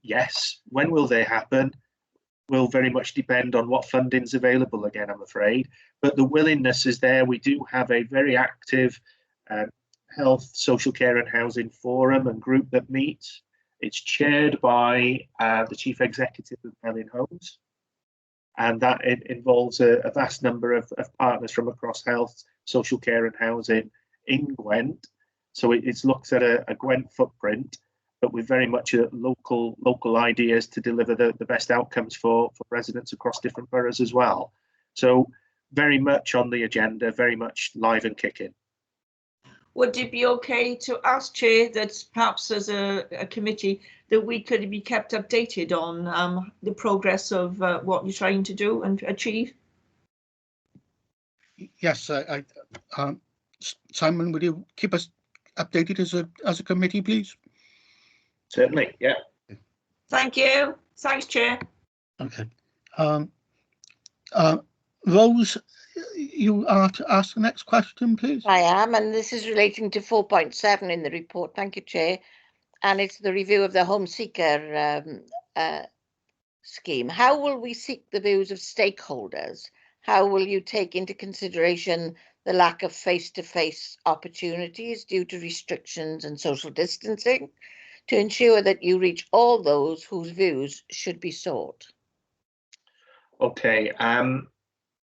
Yes. When will they happen? Will very much depend on what funding's available again, I'm afraid. But the willingness is there. We do have a very active health, social care and housing forum and group that meets. It's chaired by the Chief Executive of Melin Homes. And that involves a vast number of partners from across health, social care and housing in Gwent. So it's looked at a Gwent footprint, but with very much local ideas to deliver the best outcomes for residents across different boroughs as well. So very much on the agenda, very much live and kicking. Would it be okay to ask Chair that perhaps as a committee that we could be kept updated on the progress of what you're trying to do and achieve? Yes, Simon, would you keep us updated as a committee, please? Certainly, yeah. Thank you. Thanks, Chair. Okay. Rose, you are to ask the next question, please. I am, and this is relating to 4.7 in the report. Thank you, Chair. And it's the review of the home seeker scheme, how will we seek the views of stakeholders? How will you take into consideration the lack of face-to-face opportunities due to restrictions and social distancing to ensure that you reach all those whose views should be sought? Okay.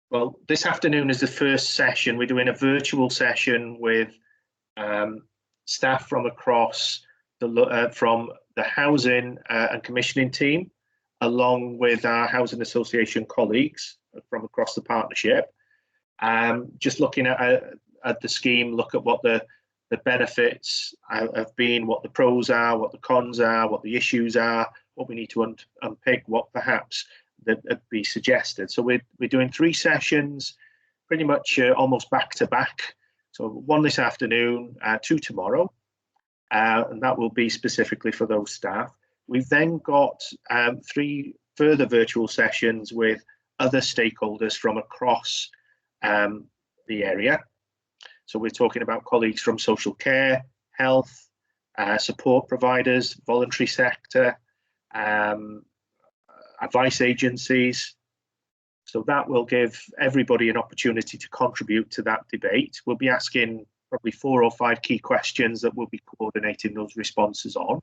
Well, this afternoon is the first session. We're doing a virtual session with staff from across from the housing and commissioning team, along with our housing association colleagues from across the partnership. Just looking at the scheme, look at what the benefits have been, what the pros are, what the cons are, what the issues are, what we need to unpick, what perhaps that be suggested. So we're doing 3 sessions, pretty much almost back to back. So 1 this afternoon, 2 tomorrow, and that will be specifically for those staff. We've then got 3 further virtual sessions with other stakeholders from across the area. So we're talking about colleagues from social care, health, support providers, voluntary sector, advice agencies. So that will give everybody an opportunity to contribute to that debate. We'll be asking probably 4 or 5 key questions that we'll be coordinating those responses on.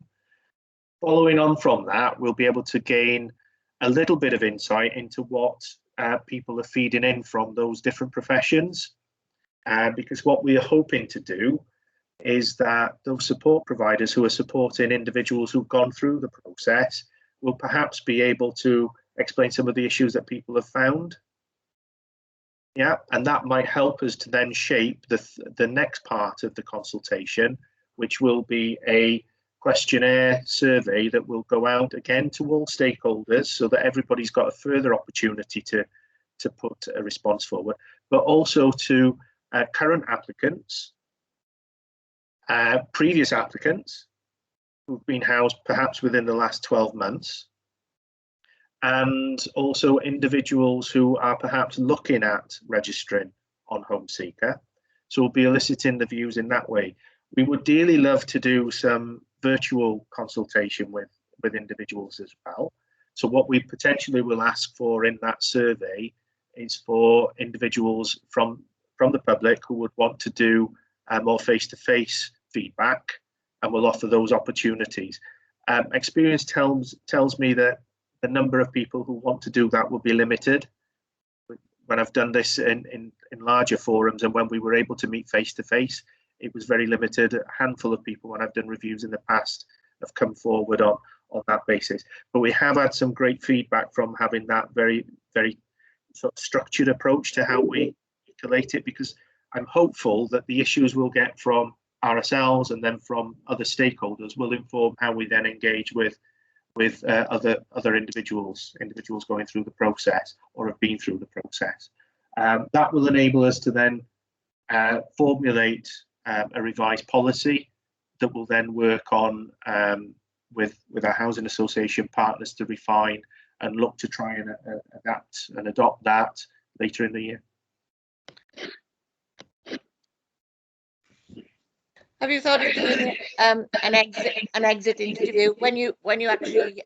Following on from that, we'll be able to gain a little bit of insight into what people are feeding in from those different professions. Because what we are hoping to do is that those support providers who are supporting individuals who've gone through the process will perhaps be able to explain some of the issues that people have found. Yeah, and that might help us to then shape the next part of the consultation, which will be a questionnaire survey that will go out again to all stakeholders so that everybody's got a further opportunity to put a response forward, but also to current applicants, previous applicants who've been housed perhaps within the last 12 months, and also individuals who are perhaps looking at registering on Home Seeker. So we'll be eliciting the views in that way. We would dearly love to do some virtual consultation with individuals as well. So what we potentially will ask for in that survey is for individuals from the public who would want to do more face-to-face feedback, and we'll offer those opportunities. Experience tells me that the number of people who want to do that will be limited. When I've done this in larger forums and when we were able to meet face-to-face, it was very limited. A handful of people, when I've done reviews in the past, have come forward on that basis. But we have had some great feedback from having that very, very sort of structured approach to how we collate it, because I'm hopeful that the issues we'll get from RSLs and then from other stakeholders will inform how we then engage with other individuals going through the process or have been through the process. That will enable us to then formulate a revised policy that will then work on with our housing association partners to refine and look to try and adapt and adopt that later in the year. Have you thought of doing an exit interview when you actually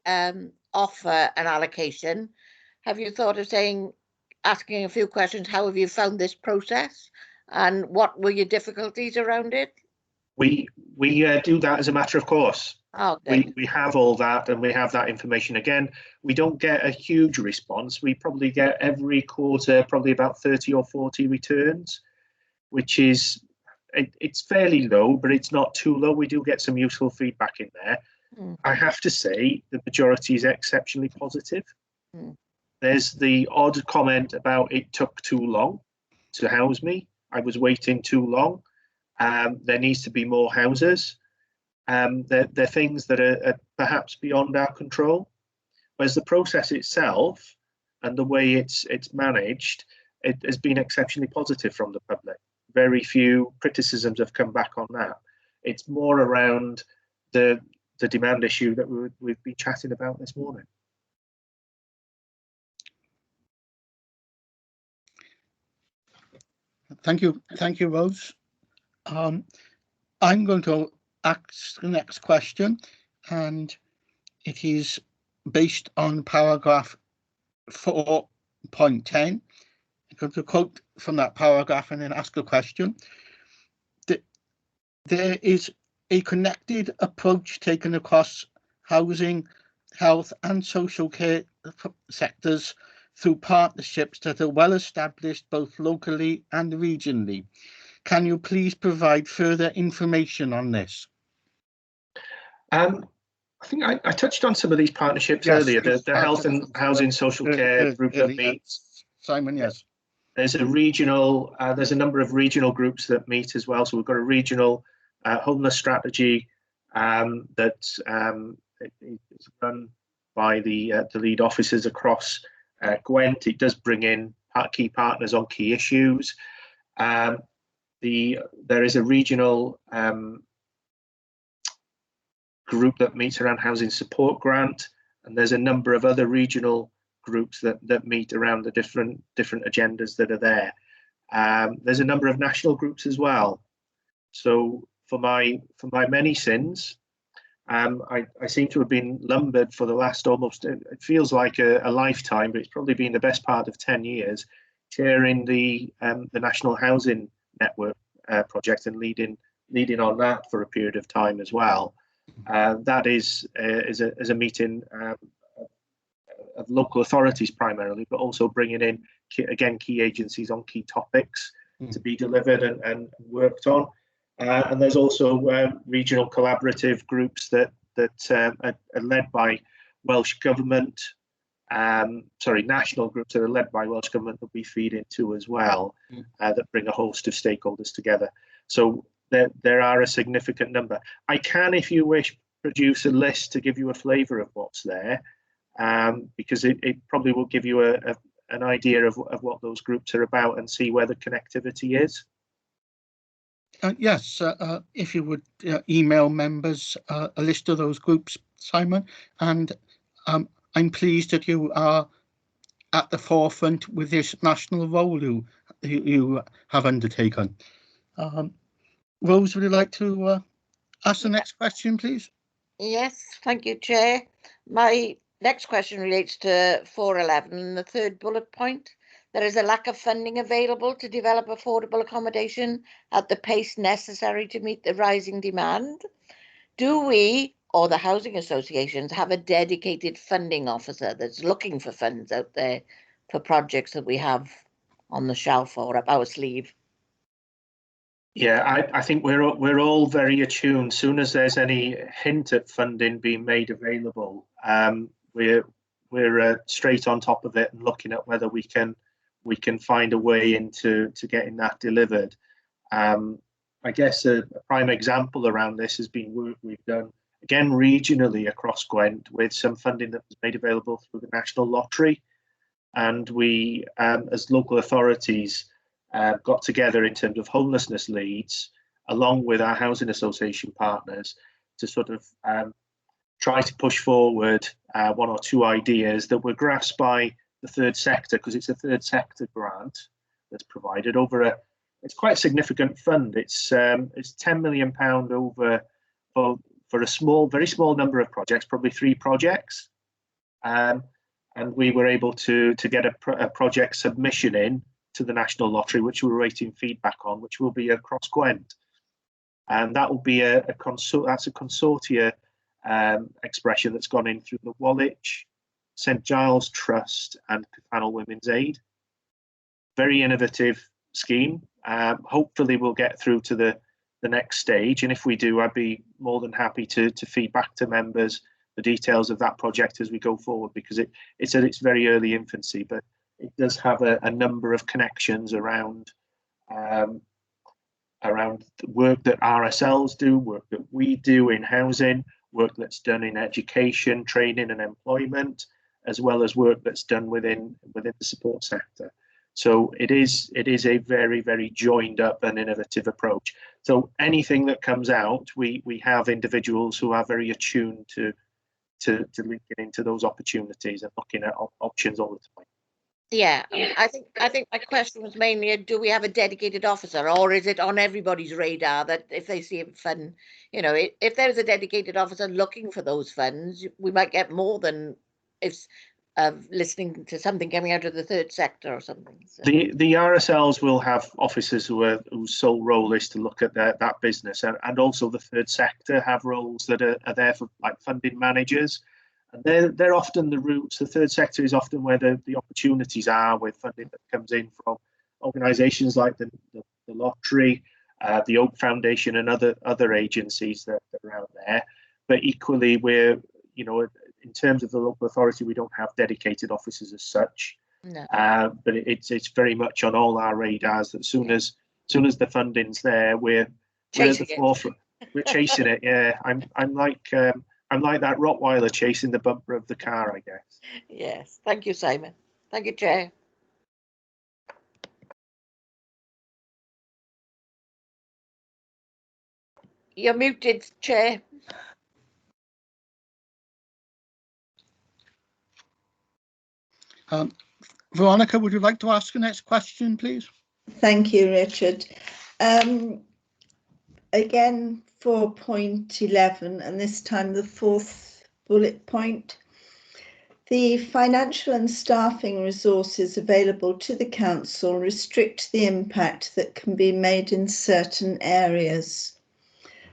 offer an allocation? Have you thought of asking a few questions? How have you found this process, and what were your difficulties around it? We do that as a matter of course. Oh, we have all that, and we have that information. Again, we don't get a huge response. We probably get every quarter probably about 30 or 40 returns, which is it's fairly low, but it's not too low. We do get some useful feedback in there. I have to say the majority is exceptionally positive. There's the odd comment about it took too long to house me. I was waiting too long. There needs to be more houses. They're things that are perhaps beyond our control. Whereas the process itself and the way it's managed, it has been exceptionally positive from the public. Very few criticisms have come back on that. It's more around the demand issue that we've been chatting about this morning. Thank you, Rose. I'm going to ask the next question, and it is based on paragraph 4.10. I'm going to quote from that paragraph and then ask a question. There is a connected approach taken across housing, health and social care sectors through partnerships that are well established both locally and regionally. Can you please provide further information on this? I think I touched on some of these partnerships earlier, the health and housing social care group that meets. Simon, yes. There's a regional, there's a number of regional groups that meet as well. So we've got a regional homeless strategy that is run by the lead officers across Gwent. It does bring in key partners on key issues. There is a regional group that meets around housing support grant, and there's a number of other regional groups that meet around the different agendas that are there. There's a number of national groups as well. So for my many sins, I seem to have been lumbered for the last almost, it feels like a lifetime, but it's probably been the best part of 10 years, chairing the National Housing Network project and leading on that for a period of time as well. That is a meeting of local authorities primarily, but also bringing in, again, key agencies on key topics to be delivered and worked on. And there's also regional collaborative groups that are led by Welsh Government, national groups that are led by Welsh Government that we feed into as well, that bring a host of stakeholders together. So there are a significant number. I can, if you wish, produce a list to give you a flavour of what's there, because it probably will give you an idea of what those groups are about and see where the connectivity is. Yes, if you would email members a list of those groups, Simon, and I'm pleased that you are at the forefront with this national role you have undertaken. Rose, would you like to ask the next question, please? Yes, thank you, Chair. My next question relates to 411, the third bullet point. There is a lack of funding available to develop affordable accommodation at the pace necessary to meet the rising demand. Do we, or the housing associations, have a dedicated funding officer that's looking for funds out there for projects that we have on the shelf or up our sleeve? Yeah, I think we're all very attuned. Soon as there's any hint at funding being made available, we're straight on top of it and looking at whether we can find a way into getting that delivered. I guess a prime example around this has been work we've done again regionally across Gwent with some funding that was made available through the National Lottery, and we as local authorities got together in terms of homelessness leads along with our housing association partners to sort of try to push forward one or two ideas that were grasped by the third sector, because it's a third sector grant that's provided over it's quite a significant fund. It's £10 million over for a very small number of projects, probably 3 projects, and we were able to get a project submission in to the National Lottery, which we're waiting feedback on, which will be across Gwent, and that will be that's a consortia expression that's gone in through the Woolwich, St Giles Trust and Cyffanol Women's Aid. Very innovative scheme. Hopefully we'll get through to the next stage, and if we do, I'd be more than happy to feed back to members the details of that project as we go forward, because it's at its very early infancy, but it does have a number of connections around the work that RSLs do, work that we do in housing, work that's done in education, training and employment, as well as work that's done within the support sector. So it is a very, very joined up and innovative approach. So anything that comes out, we have individuals who are very attuned to linking into those opportunities and looking at options all the time. Yeah, I think my question was mainly, do we have a dedicated officer, or is it on everybody's radar that if they see a fund, if there's a dedicated officer looking for those funds, we might get more than it's listening to something coming out of the third sector or something. So. The RSLs will have officers whose sole role is to look at that business, and also the third sector have roles that are there for like funding managers, and they're often the routes. The third sector is often where the opportunities are with funding that comes in from organisations like the lottery, the Oak Foundation, and other agencies that are out there. But equally, we're, you know, in terms of the local authority, we don't have dedicated officers as such. No. But it's very much on all our radars that as soon as the funding's there, we're at the forefront. We're chasing it. Yeah, I'm like that Rottweiler chasing the bumper of the car, I guess. Yes. Thank you, Simon. Thank you, Chair. You're muted, Chair. Veronica, would you like to ask the next question, please? Thank you, Richard. Again, for point 11, and this time the fourth bullet point. The financial and staffing resources available to the council restrict the impact that can be made in certain areas.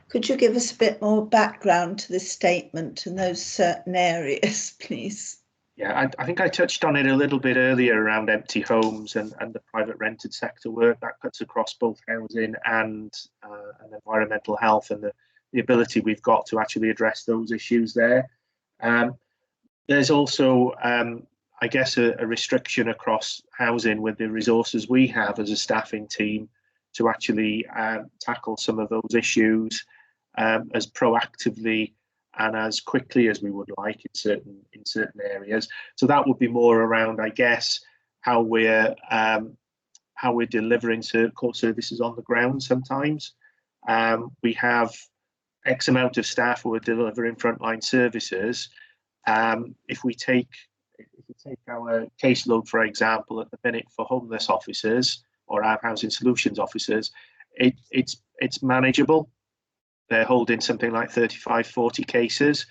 Could you give us a bit more background to this statement and those certain areas, please? Yeah, I think I touched on it a little bit earlier around empty homes and the private rented sector work that cuts across both housing and environmental health, and the ability we've got to actually address those issues there. There's also, I guess, a restriction across housing with the resources we have as a staffing team to actually tackle some of those issues as proactively and as quickly as we would like in certain areas. So that would be more around, I guess, how we're delivering core services on the ground. Sometimes we have X amount of staff who are delivering frontline services. If we take our caseload, for example, at the minute for homeless officers or our housing solutions officers, it's manageable. They're holding something like 35, 40 cases.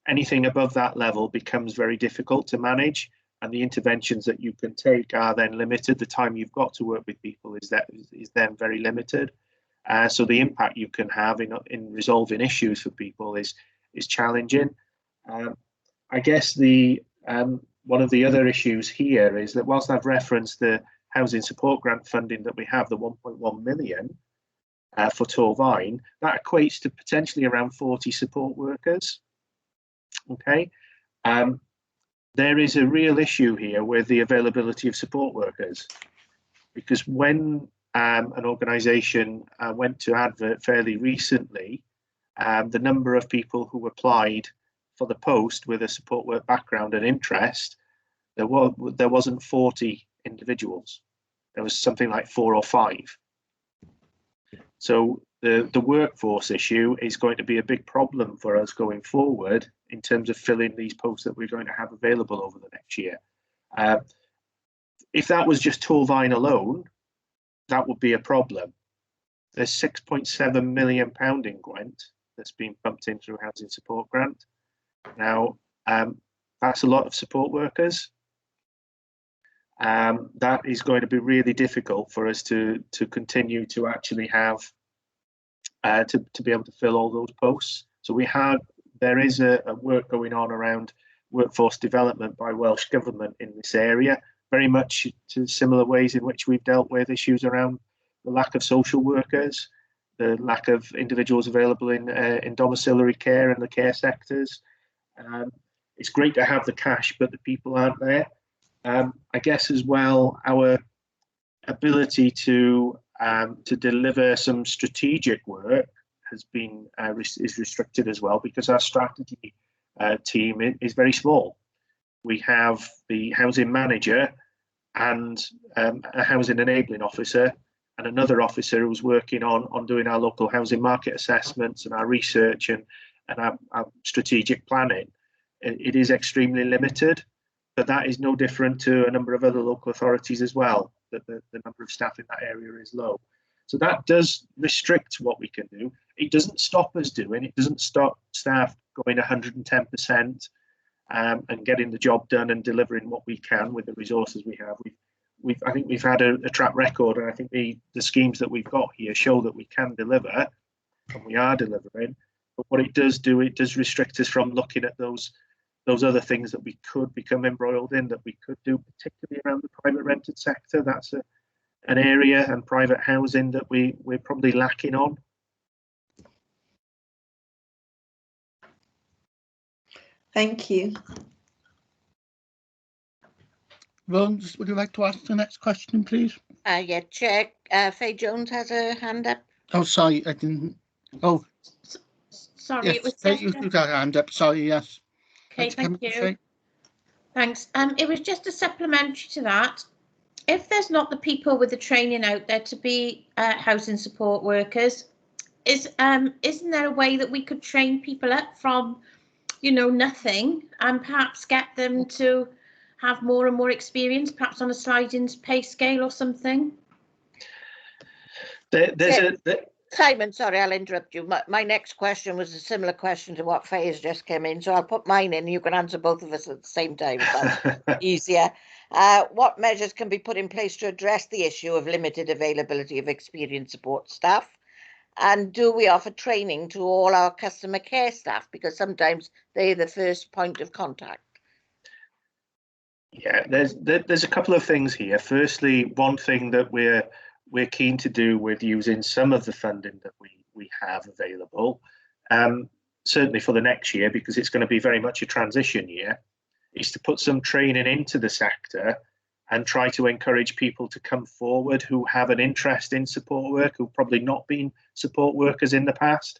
Anything above that level becomes very difficult to manage, and the interventions that you can take are then limited. The time you've got to work with people is then very limited. So the impact you can have in resolving issues for people is challenging. I guess one of the other issues here is that whilst I've referenced the housing support grant funding that we have, the 1.1 million, for Torvine, that equates to potentially around 40 support workers. Okay, there is a real issue here with the availability of support workers, because when an organisation went to advert fairly recently, the number of people who applied for the post with a support work background and interest, there wasn't 40 individuals. There was something like 4 or 5. So the workforce issue is going to be a big problem for us going forward in terms of filling these posts that we're going to have available over the next year. If that was just Torvine alone, that would be a problem. There's £6.7 million in Gwent that's been pumped in through Housing Support Grant. Now, that's a lot of support workers. That is going to be really difficult for us to continue to actually have to be able to fill all those posts. So there is a work going on around workforce development by Welsh Government in this area, very much to similar ways in which we've dealt with issues around the lack of social workers, the lack of individuals available in domiciliary care and the care sectors. It's great to have the cash, but the people aren't there. I guess as well, our ability to deliver some strategic work has been is restricted as well, because our strategy team is very small. We have the housing manager and a housing enabling officer and another officer who's working on doing our local housing market assessments and our research and our strategic planning. It is extremely limited. But that is no different to a number of other local authorities as well, that the number of staff in that area is low. So that does restrict what we can do. It doesn't stop us doing, it doesn't stop staff going 110%. and getting the job done and delivering what we can with the resources we have. I think we've had a track record, and I think the schemes that we've got here show that we can deliver, and we are delivering. But what it does restrict us from looking at those other things that we could become embroiled in, that we could do, particularly around the private rented sector. That's an area, and private housing, that we're probably lacking on. Thank you. Rose, would you like to ask the next question, please? Yeah, Chair, Faye Jones has her hand up. Oh, sorry, I didn't. Oh, Sorry, yes, it was Faye, just. you got your hand up. Sorry, yes. Okay, thank you. Thanks. It was just a supplementary to that. If there's not the people with the training out there to be housing support workers, isn't there a way that we could train people up from, nothing, and perhaps get them to have more and more experience, perhaps on a sliding pay scale or something? Simon, sorry, I'll interrupt you. My next question was a similar question to what Faye has just come in, so I'll put mine in and you can answer both of us at the same time, if that's easier. What measures can be put in place to address the issue of limited availability of experienced support staff? And do we offer training to all our customer care staff? Because sometimes they're the first point of contact. Yeah, there's a couple of things here. Firstly, one thing that we're keen to do with using some of the funding that we have available, certainly for the next year, because it's going to be very much a transition year, is to put some training into the sector and try to encourage people to come forward who have an interest in support work, who've probably not been support workers in the past,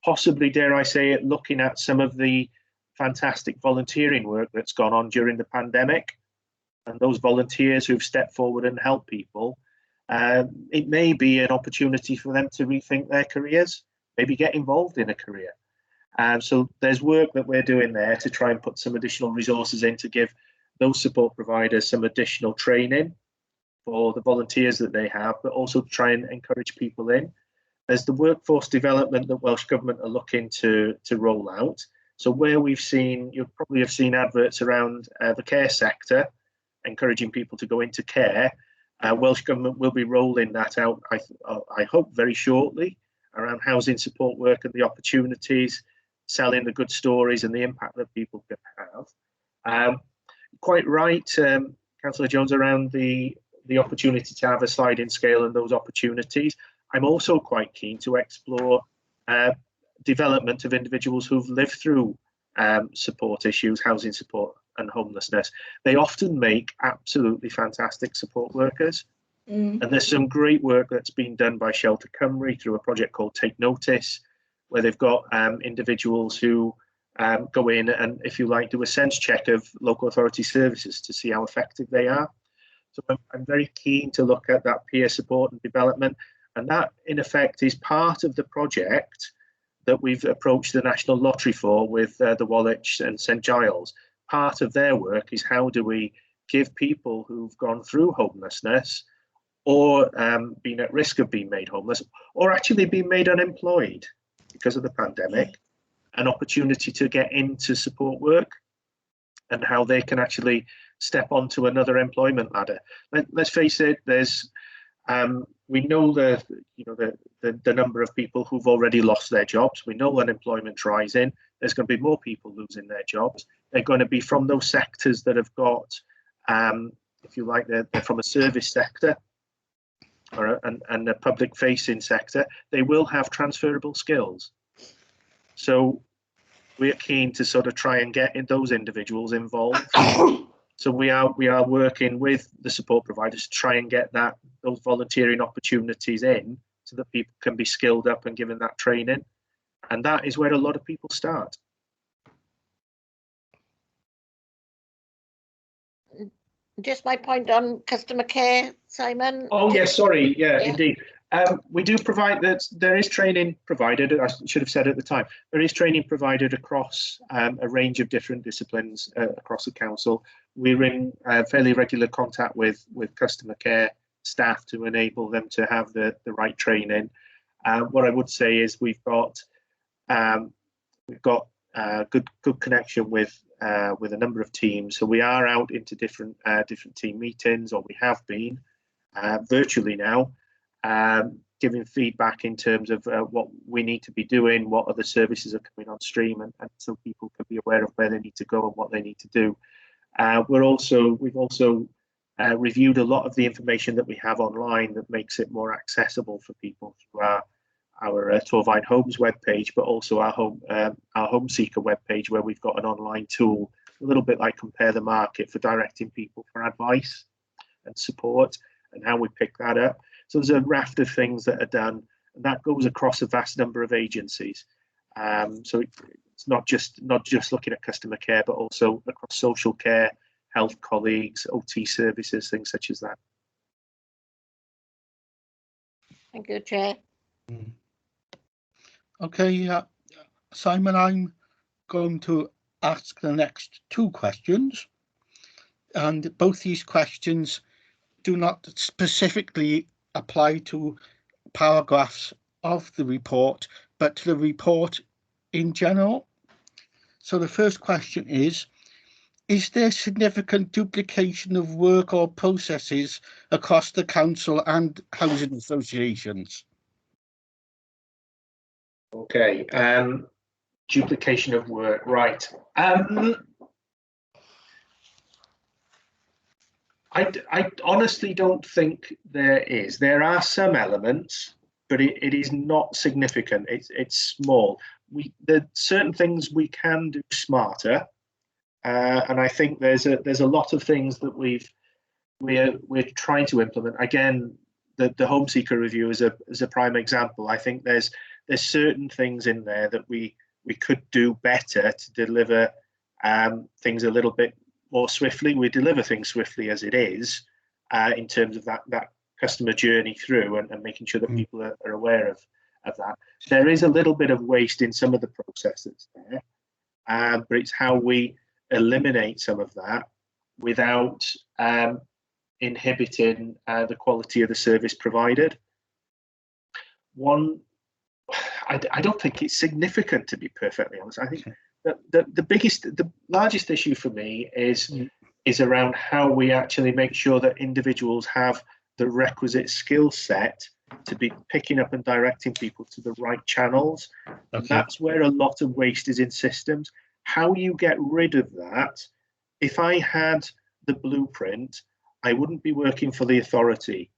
possibly, dare I say it, looking at some of the fantastic volunteering work that's gone on during the pandemic, and those volunteers who've stepped forward and helped people. It may be an opportunity for them to rethink their careers, maybe get involved in a career. So there's work that we're doing there to try and put some additional resources in to give those support providers some additional training for the volunteers that they have, but also to try and encourage people in. There's the workforce development that Welsh Government are looking to roll out. So where we've seen, you'll probably have seen adverts around the care sector, encouraging people to go into care. Welsh Government will be rolling that out, I hope, very shortly, around housing support work and the opportunities, selling the good stories and the impact that people can have. Quite right, Councillor Jones, around the opportunity to have a sliding scale and those opportunities. I'm also quite keen to explore development of individuals who've lived through support issues, housing support and homelessness. They often make absolutely fantastic support workers. And there's some great work that's been done by Shelter Cymru through a project called Take Notice, where they've got individuals who go in and, if you like, do a sense check of local authority services to see how effective they are. So I'm very keen to look at that peer support and development. And that, in effect, is part of the project that we've approached the National Lottery for with the Woolwich and St Giles. Part of their work is how do we give people who've gone through homelessness or been at risk of being made homeless or actually been made unemployed because of the pandemic, an opportunity to get into support work and how they can actually step onto another employment ladder. Let's face it, there's we know the number of people who've already lost their jobs. We know unemployment's rising. There's going to be more people losing their jobs. They're going to be from those sectors that have got, if you like, they're from a service sector or and a public-facing sector. They will have transferable skills. So we're keen to sort of try and get those individuals involved. So we are working with the support providers to try and get those volunteering opportunities in so that people can be skilled up and given that training. And that is where a lot of people start. Just my point on customer care, Simon. Oh, yes, sorry. Yeah, indeed. We do provide that. There is training provided. I should have said at the time. There is training provided across a range of different disciplines across the council. We're in fairly regular contact with customer care staff to enable them to have the right training. What I would say is we've got good connection with with a number of teams. So we are out into different team meetings, or we have been virtually now, giving feedback in terms of what we need to be doing, what other services are coming on stream, and so people can be aware of where they need to go and what they need to do. We've also reviewed a lot of the information that we have online that makes it more accessible for people through our Torvine Homes webpage, but also our Home Seeker webpage, where we've got an online tool, a little bit like Compare the Market, for directing people for advice and support and how we pick that up. So there's a raft of things that are done, and that goes across a vast number of agencies. So it's not just looking at customer care, but also across social care, health colleagues, OT services, things such as that. Thank you, Chair. Okay, Simon, I'm going to ask the next two questions, and both these questions do not specifically apply to paragraphs of the report, but to the report in general. So the first question is there significant duplication of work or processes across the council and housing associations? Okay, duplication of work, right. I honestly don't think there is. There are some elements, but it is not significant. It's small. There certain things we can do smarter, and I think there's a lot of things that we're trying to implement. Again, the Home Seeker review is a prime example. I think there's certain things in there that we could do better to deliver things a little bit more swiftly. We deliver things swiftly as it is, in terms of that customer journey through and making sure that people are aware of that. There is a little bit of waste in some of the processes there, but it's how we eliminate some of that without inhibiting the quality of the service provided. I don't think it's significant, to be perfectly honest. I think the largest issue for me is around how we actually make sure that individuals have the requisite skill set to be picking up and directing people to the right channels. Okay. That's where a lot of waste is in systems. How you get rid of that? If I had the blueprint, I wouldn't be working for the authority.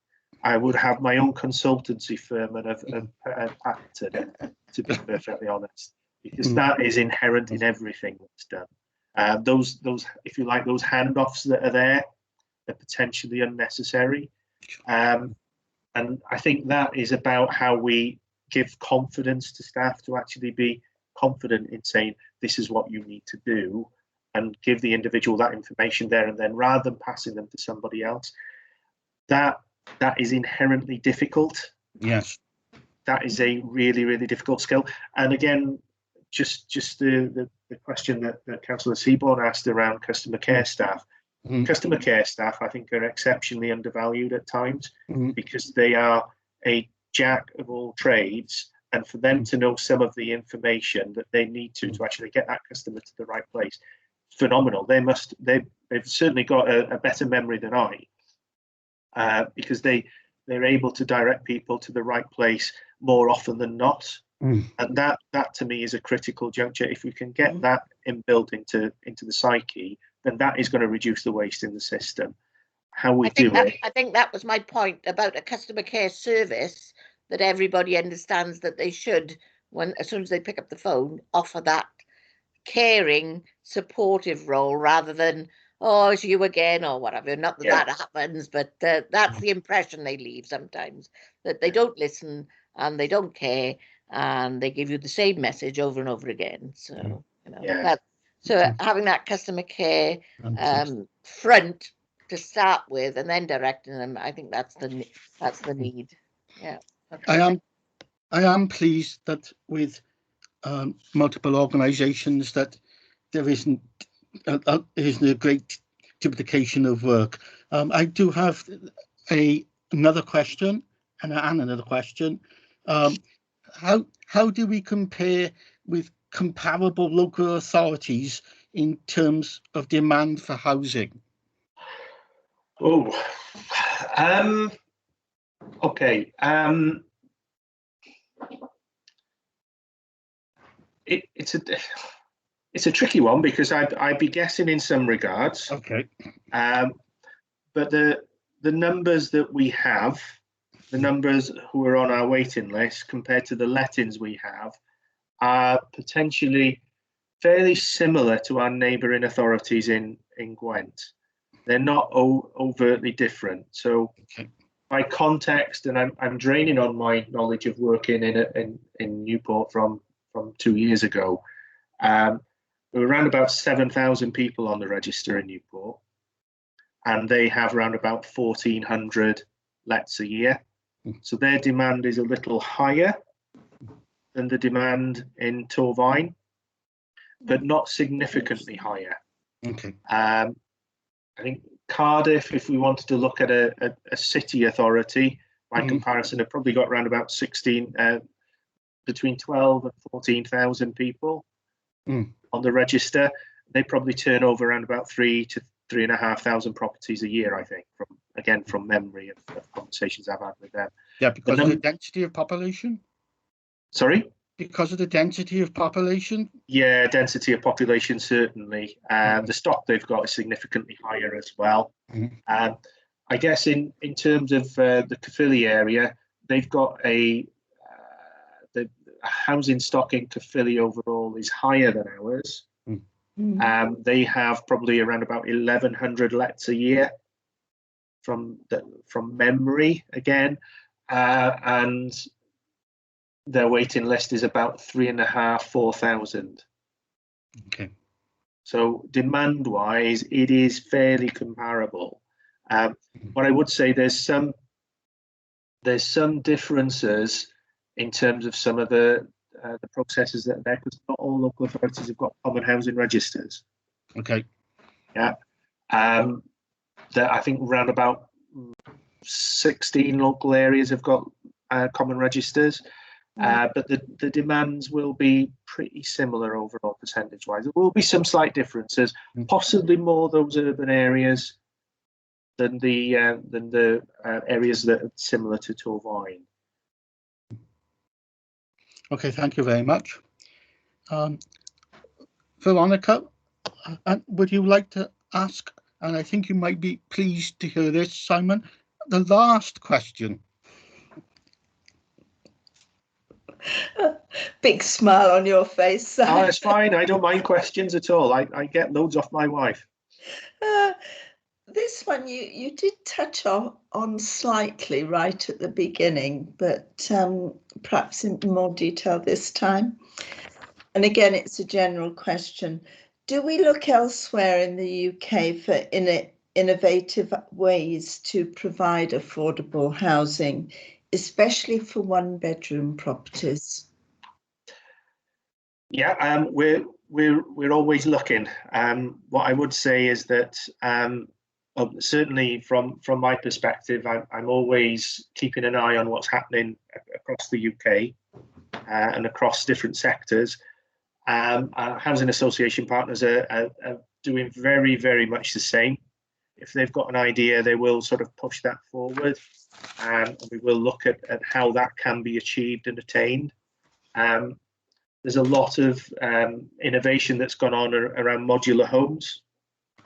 I would have my own consultancy firm and a pattern, to be perfectly honest, because that is inherent in everything that's done. Those, if you like, those handoffs that are there, are potentially unnecessary. And I think that is about how we give confidence to staff to actually be confident in saying, this is what you need to do, and give the individual that information there and then, rather than passing them to somebody else. That is inherently difficult. Yes. That is a really, really difficult skill. And again, just the question that Councillor Seaborn asked around customer care staff. Customer care staff, I think, are exceptionally undervalued at times, because they are a jack of all trades, and for them to know some of the information that they need to actually get that customer to the right place, phenomenal. They've certainly got a better memory than I, because they're able to direct people to the right place more often than not. And that to me is a critical juncture. If we can get that inbuilt into the psyche, then that is going to reduce the waste in the system. How we do it. I think that was my point about a customer care service, that everybody understands that they should, as soon as they pick up the phone, offer that caring, supportive role, rather than, oh, it's you again, or whatever. Not that that happens, but that's the impression they leave sometimes, that they don't listen and they don't care, and they give you the same message over and over again. So, having that customer care front to start with, and then directing them, I think that's the need. Yeah. I am pleased that with multiple organisations that there isn't a great duplication of work. I do have another question and another question. How do we compare with comparable local authorities in terms of demand for housing? Oh, okay. It's a tricky one because I'd be guessing in some regards. Okay. But the numbers that we have, the numbers who are on our waiting list compared to the lettings we have, are potentially fairly similar to our neighbouring authorities in Gwent. They're not overtly different. So Okay. by context, and I'm draining on my knowledge of working in Newport from 2 years ago. There were around about 7,000 people on the register in Newport, and they have around about 1,400 lets a year. So their demand is a little higher than the demand in Torvine, but not significantly higher. Okay. I think Cardiff, if we wanted to look at a city authority, by comparison, have probably got around about between 12 and 14,000 people on the register. They probably turn over around about 3 to 3,500 properties a year, I think, from memory of conversations I've had with them. Yeah, because of the density of population? Sorry? Because of the density of population? Yeah, density of population, certainly. The stock they've got is significantly higher as well. I guess in terms of the Caerphilly area, they've got the housing stock in Caerphilly overall is higher than ours. They have probably around about 1,100 lets a year from memory again, and their waiting list is about 3,500–4,000. Okay. So demand-wise, it is fairly comparable. But I would say there's some differences in terms of some of the processes that are there, because not all local authorities have got common housing registers. Okay. Yeah. That I think around about 16 local areas have got common registers. But the demands will be pretty similar overall percentage-wise. There will be some slight differences, possibly more those urban areas than the areas that are similar to Torvine. Okay, thank you very much. Veronica, would you like to ask, and I think you might be pleased to hear this, Simon, the last question? Big smile on your face, Simon. Oh, it's fine. I don't mind questions at all. I get loads off my wife. This one you did touch on slightly right at the beginning, but perhaps in more detail this time. And again, it's a general question. Do we look elsewhere in the UK for innovative ways to provide affordable housing, especially for one-bedroom properties? Yeah, we're always looking. What I would say is that certainly from my perspective, I'm always keeping an eye on what's happening across the UK and across different sectors. Our housing association partners are doing very, very much the same. If they've got an idea, they will sort of push that forward, and we will look at how that can be achieved and attained. There's a lot of innovation that's gone on around modular homes,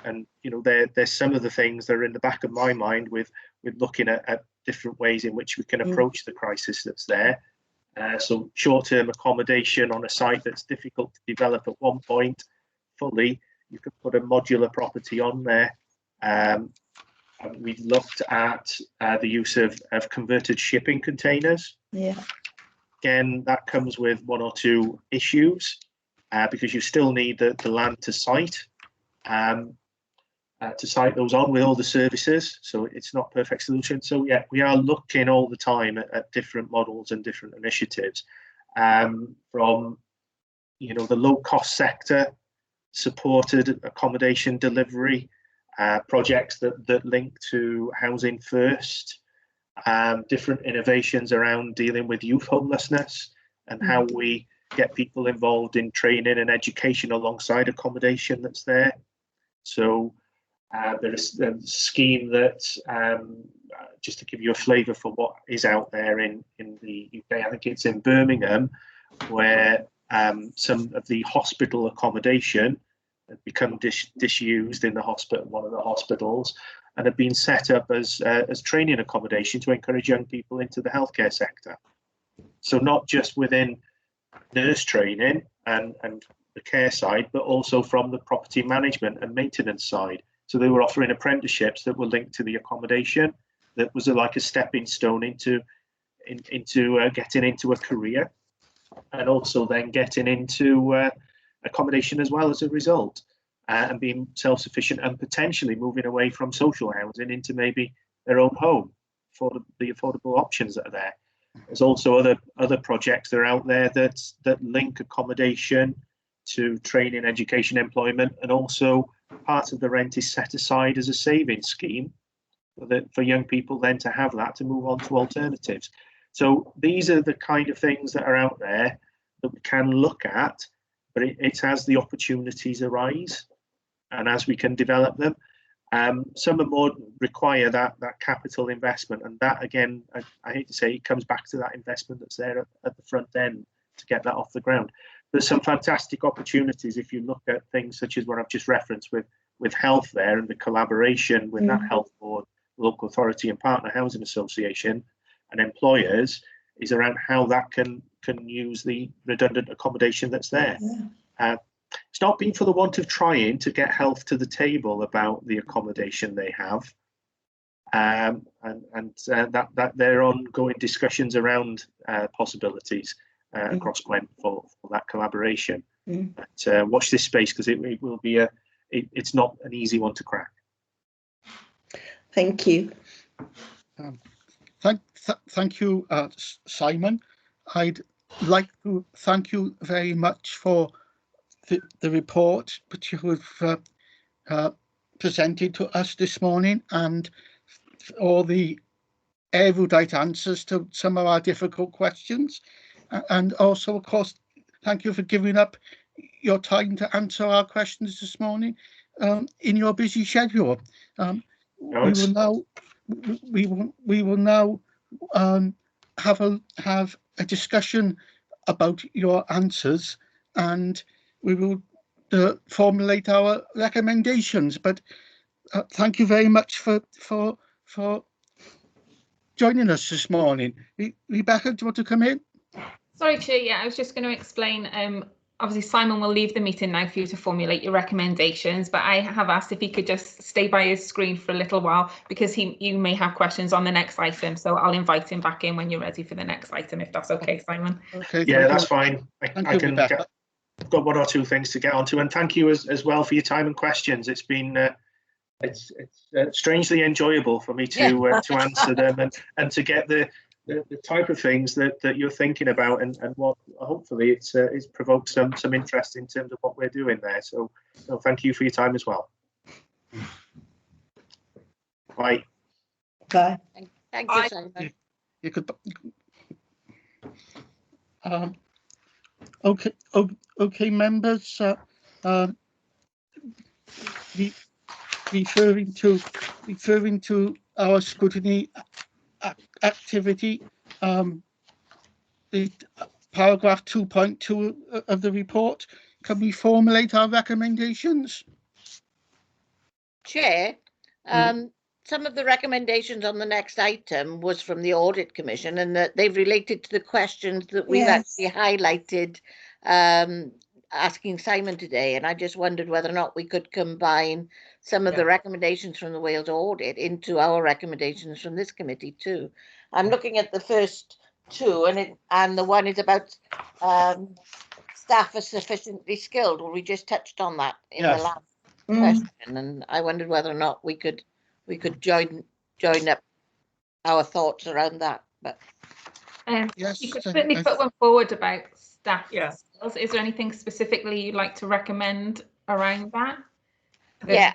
and there's some of the things that are in the back of my mind with looking at different ways in which we can approach the crisis that's there. So short-term accommodation on a site that's difficult to develop at one point fully, you can put a modular property on there. We've looked at the use of converted shipping containers. Yeah. Again, that comes with one or two issues because you still need the land to site those on with all the services. So it's not a perfect solution. So yeah, we are looking all the time at different models and different initiatives from the low cost sector, supported accommodation delivery, projects that link to housing first, different innovations around dealing with youth homelessness and how we get people involved in training and education alongside accommodation that's there. So there is a scheme that, just to give you a flavour for what is out there in the UK, I think it's in Birmingham, where some of the hospital accommodation had become disused in the hospital, one of the hospitals, and have been set up as training accommodation to encourage young people into the healthcare sector. So not just within nurse training and the care side, but also from the property management and maintenance side. So they were offering apprenticeships that were linked to the accommodation. That was like a stepping stone into getting into a career, and also then getting into accommodation as well as a result, and being self-sufficient and potentially moving away from social housing into maybe their own home for the affordable options that are there. There's also other projects that are out there that link accommodation to training, education, employment, and also part of the rent is set aside as a savings scheme for young people then to have that to move on to alternatives. So these are the kind of things that are out there that we can look at, but it's as the opportunities arise and as we can develop them. Some are more require that capital investment, and that again, I hate to say, it comes back to that investment that's there at the front end to get that off the ground. There's some fantastic opportunities if you look at things such as what I've just referenced with health there, and the collaboration with that health board, local authority and partner housing association and employers is around how that can use the redundant accommodation that's there. It's not been for the want of trying to get health to the table about the accommodation they have, and that there are ongoing discussions around possibilities across Gwent for that collaboration. But, watch this space, because it will be it's not an easy one to crack. Thank you. Thank you, Simon. I'd like to thank you very much for the report which you have presented to us this morning, and all the erudite answers to some of our difficult questions. And also, of course, thank you for giving up your time to answer our questions this morning in your busy schedule. We will now have a discussion about your answers, and we will formulate our recommendations. But thank you very much for joining us this morning. Rebecca, do you want to come in? Sorry, Chair. Yeah, I was just going to explain. Obviously, Simon will leave the meeting now for you to formulate your recommendations, but I have asked if he could just stay by his screen for a little while, because you may have questions on the next item. So I'll invite him back in when you're ready for the next item, if that's okay, Simon. Okay. Yeah, that's fine. I can got one or two things to get onto, and thank you as well for your time and questions. It's been it's strangely enjoyable for me to answer them and to get the type of things that you're thinking about, and what hopefully it's provoked some interest in terms of what we're doing there. So thank you for your time as well. Bye. Bye. Thank you, Simon. You could. Okay, members. Referring to our scrutiny activity, the paragraph 2.2 of the report. Can we formulate our recommendations? Chair, some of the recommendations on the next item was from the Audit Commission, and that they've related to the questions that we've actually highlighted asking Simon today. And I just wondered whether or not we could combine some of the recommendations from the Wales Audit into our recommendations from this committee too. I'm looking at the first two, and the one is about staff are sufficiently skilled. Well, we just touched on that in the last question, and I wondered whether or not we could join up our thoughts around that. But yes, you could certainly put one forward about staff skills. Is there anything specifically you'd like to recommend around that? Yeah,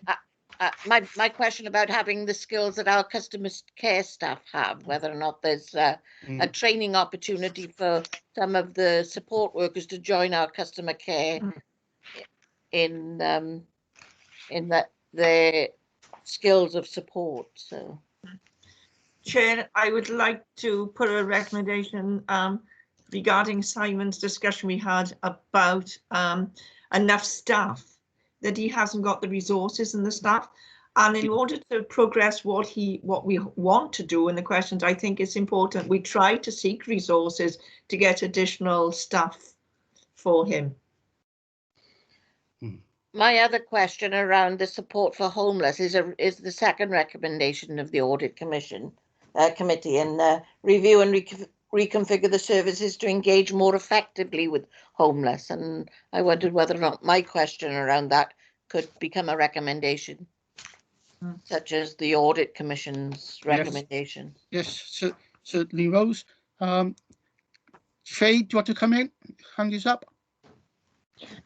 my question about having the skills that our customer care staff have, whether or not there's a training opportunity for some of the support workers to join our customer care in that their skills of support. So, Chair, I would like to put a recommendation regarding Simon's discussion we had about enough staff, that he hasn't got the resources and the staff. And in order to progress what we want to do in the questions, I think it's important we try to seek resources to get additional staff for him. my other question around the support for homeless is the second recommendation of the Audit Commission committee, and review and reconfigure the services to engage more effectively with homeless. And I wondered whether or not my question around that could become a recommendation, such as the Audit Commission's recommendation. Yes, certainly, Rose. Faye, do you want to come in? Hand this up.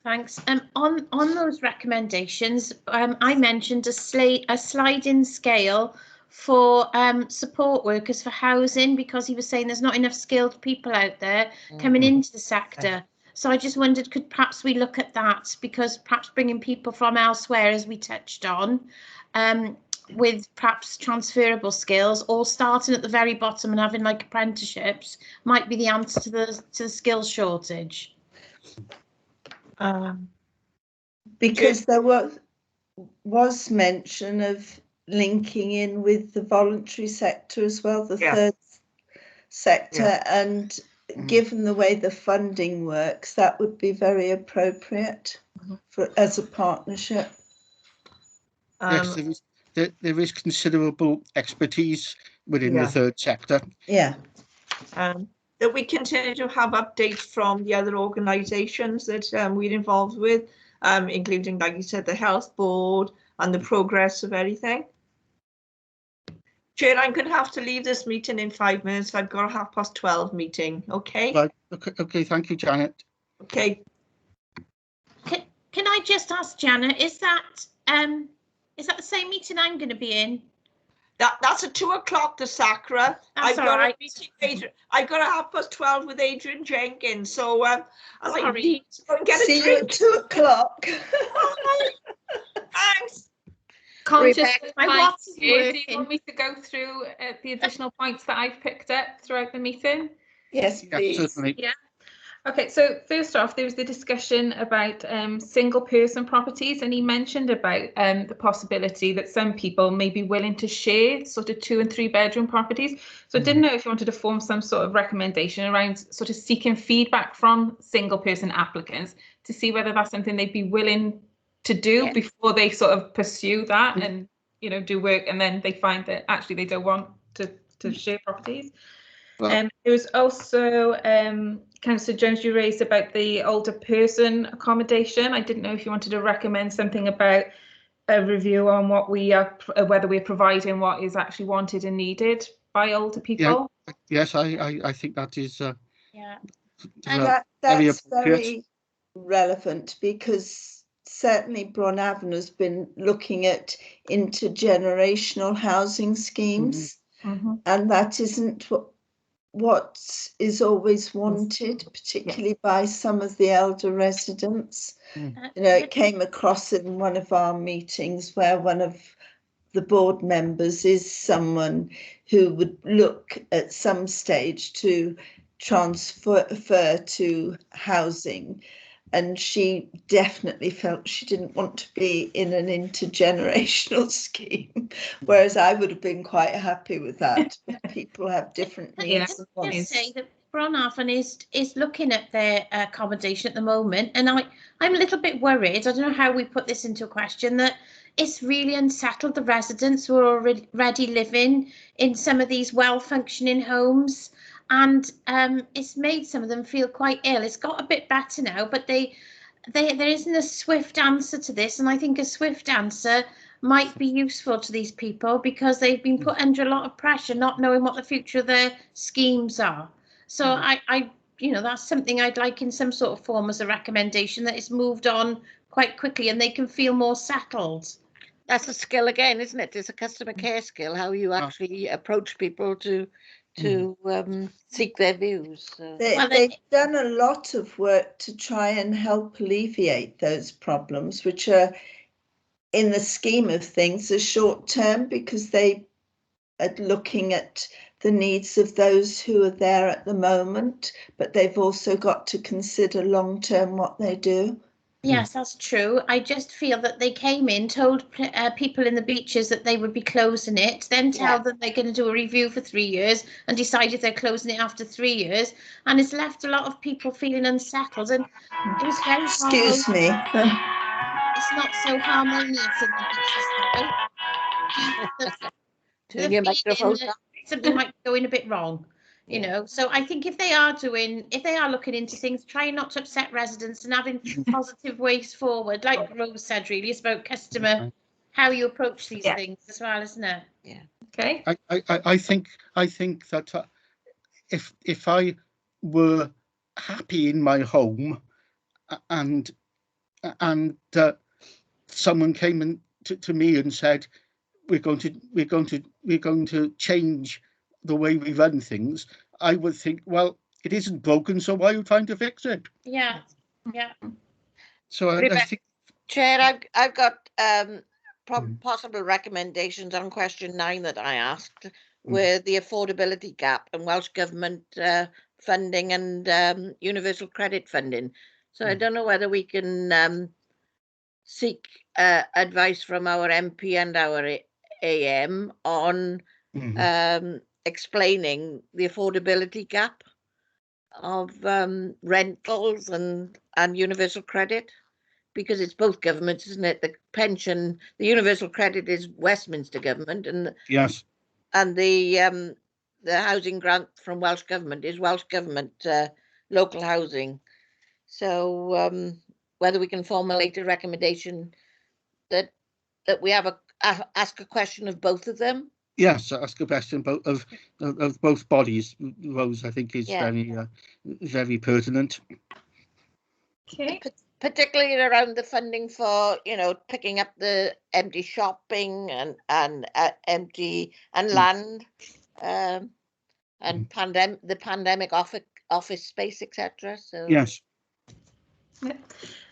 Thanks. On those recommendations, I mentioned a sliding scale for support workers for housing, because he was saying there's not enough skilled people out there coming into the sector. So I just wondered, could perhaps we look at that, because perhaps bringing people from elsewhere, as we touched on, with perhaps transferable skills, or starting at the very bottom and having like apprenticeships, might be the answer to the skills shortage. Because there was mention of linking in with the voluntary sector as well, the third sector, and given the way the funding works, that would be very appropriate as a partnership. Yes, there is considerable expertise within the third sector. Yeah. That we continue to have updates from the other organisations that we're involved with, including, like you said, the health board and the progress of everything. Chair, I'm going to have to leave this meeting in 5 minutes. I've got a 12:30 meeting. Okay. Right. Okay. Thank you, Janet. Okay. Can I just ask Janet, is that the same meeting I'm going to be in? That's at 2 o'clock, the Sacra. I've got a meeting. I've got a 12:30 with Adrian Jenkins. So I'll like get a See drink. you at 2 o'clock. Thanks. Conscious of my time, watch is do you working. want me to go through the additional points that I've picked up throughout the meeting? Yes, please. Yes, certainly. Yeah. Okay, so first off, there was the discussion about single person properties, and he mentioned about the possibility that some people may be willing to share sort of 2 and 3 bedroom properties. So I didn't know if you wanted to form some sort of recommendation around sort of seeking feedback from single person applicants to see whether that's something they'd be willing to do before they sort of pursue that and, you know, do work, and then they find that actually they don't want to share properties. There was also Councillor Jones, you raised about the older person accommodation. I didn't know if you wanted to recommend something about a review on what we are, whether we're providing what is actually wanted and needed by older people. Yes, I think that is that's very relevant, because certainly Bronavon has been looking at intergenerational housing schemes, and that isn't what is always wanted, particularly by some of the elder residents. You know, it came across in one of our meetings where one of the board members is someone who would look at some stage to transfer to housing, and she definitely felt she didn't want to be in an intergenerational scheme, whereas I would have been quite happy with that. People have different needs. I just say that Bronavon is looking at their accommodation at the moment, and I'm a little bit worried. I don't know how we put this into a question, that it's really unsettled the residents who are already living in some of these well-functioning homes. And it's made some of them feel quite ill. It's got a bit better now, but there isn't a swift answer to this. And I think a swift answer might be useful to these people, because they've been put under a lot of pressure, not knowing what the future of their schemes are. So I you know, that's something I'd like in some sort of form as a recommendation, that it's moved on quite quickly and they can feel more settled. That's a skill again, isn't it? It's a customer care skill, how you actually approach people to seek their views. So. They've done a lot of work to try and help alleviate those problems, which are, in the scheme of things, are short term because they are looking at the needs of those who are there at the moment, but they've also got to consider long term what they do. Yes, that's true. I just feel that they came in, told people in the beaches that they would be closing it, then tell them they're going to do a review for 3 years and decided they're closing it after 3 years. And it's left a lot of people feeling unsettled. And it was very Excuse me. It's not so harmonious in the beaches now. Turn your microphone down. Something might be going a bit wrong. You know, so I think if they are looking into things, trying not to upset residents and having positive ways forward, like Rose said, really, it's about customer, how you approach these things as well, isn't it? Yeah. Okay. I think that if I were happy in my home and someone came to me and said, we're going to change the way we run things, I would think, well, it isn't broken, so why are you trying to fix it? Yeah. So I think, Chair, I've got possible recommendations on question 9 that I asked, where the affordability gap and Welsh Government funding and universal credit funding. So I don't know whether we can seek advice from our MP and our AM on explaining the affordability gap of rentals and universal credit, because it's both governments, isn't it? The pension, the universal credit is Westminster government, and yes, and the housing grant from Welsh government is Welsh government local housing. So whether we can formulate a recommendation that we have ask a question of both of them. Yes, ask a question of both bodies, Rose, I think is very pertinent. Okay. Particularly around the funding for, picking up the empty shopping and empty and land, and the pandemic office space, etc. So yes. Yeah.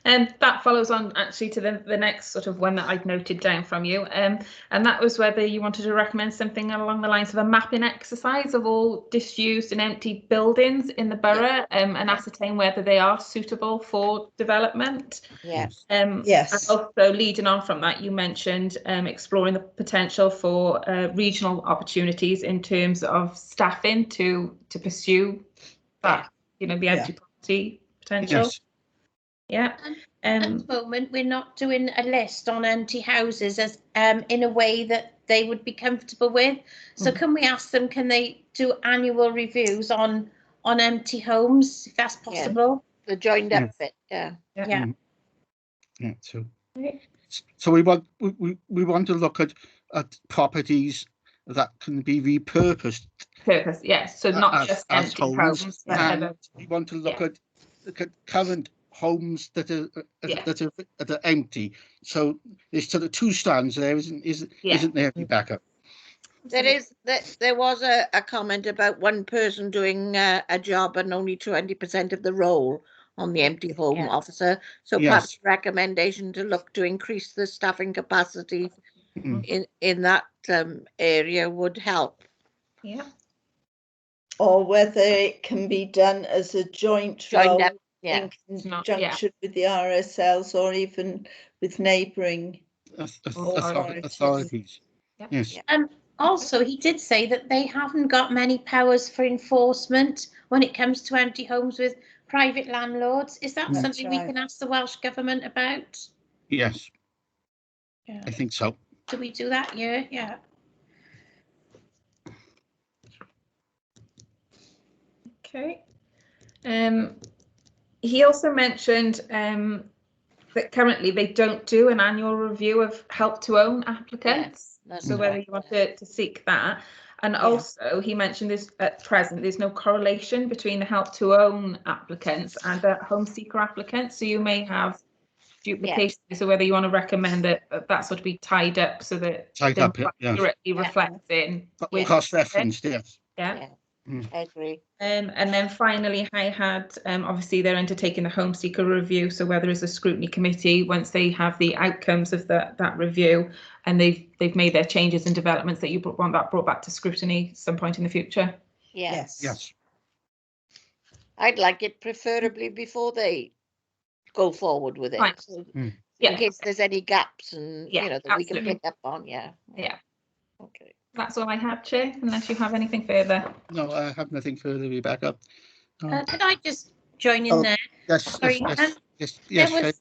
And that follows on actually to the next sort of one that I'd noted down from you, and that was whether you wanted to recommend something along the lines of a mapping exercise of all disused and empty buildings in the borough, and ascertain whether they are suitable for development. Yes. Yes. And also leading on from that, you mentioned exploring the potential for regional opportunities in terms of staffing to pursue that, the empty property potential. Yes. Yeah. At the moment, we're not doing a list on empty houses as in a way that they would be comfortable with. So can we ask them, can they do annual reviews on empty homes, if that's possible? The joined up bit, yeah. Yeah. Yeah. So we want to look at properties that can be repurposed. Yes. So not just as empty homes. And we want to look at current homes that are empty. So there's sort of two strands there, isn't there, Rebecca? There was a comment about one person doing a job and only 20% of the role on the empty home officer. So perhaps recommendation to look to increase the staffing capacity in that area would help. Yeah. Or whether it can be done as a joint role in conjunction with the RSLs or even with neighbouring authorities. Yes. Also, he did say that they haven't got many powers for enforcement when it comes to empty homes with private landlords. Is that something we can ask the Welsh Government about? Yes. I think so. Do we do that? Yeah. Okay. He also mentioned that currently they don't do an annual review of help to own applicants. So whether you want to seek that. And also he mentioned this at present, there's no correlation between the help to own applicants and the home seeker applicants. So you may have duplication. So whether you want to recommend that that sort of be tied up so that Tied they're up, yeah. accurately reflecting with Cross-referenced, yes. yeah. I agree. And then finally, I had obviously they're undertaking the Home Seeker review. So whether it's a scrutiny committee, once they have the outcomes of that review, and they've made their changes and developments, that you want that brought back to scrutiny at some point in the future. Yes. Yes. I'd like it preferably before they go forward with it. Right. So Mm. in case there's any gaps and Yeah, you know that absolutely. we can pick up on. Yeah. Okay. That's all I have, Chair, unless you have anything further. No, I have nothing further, Rebecca. Could I just join in Oh, there? Yes, Sorry, yes.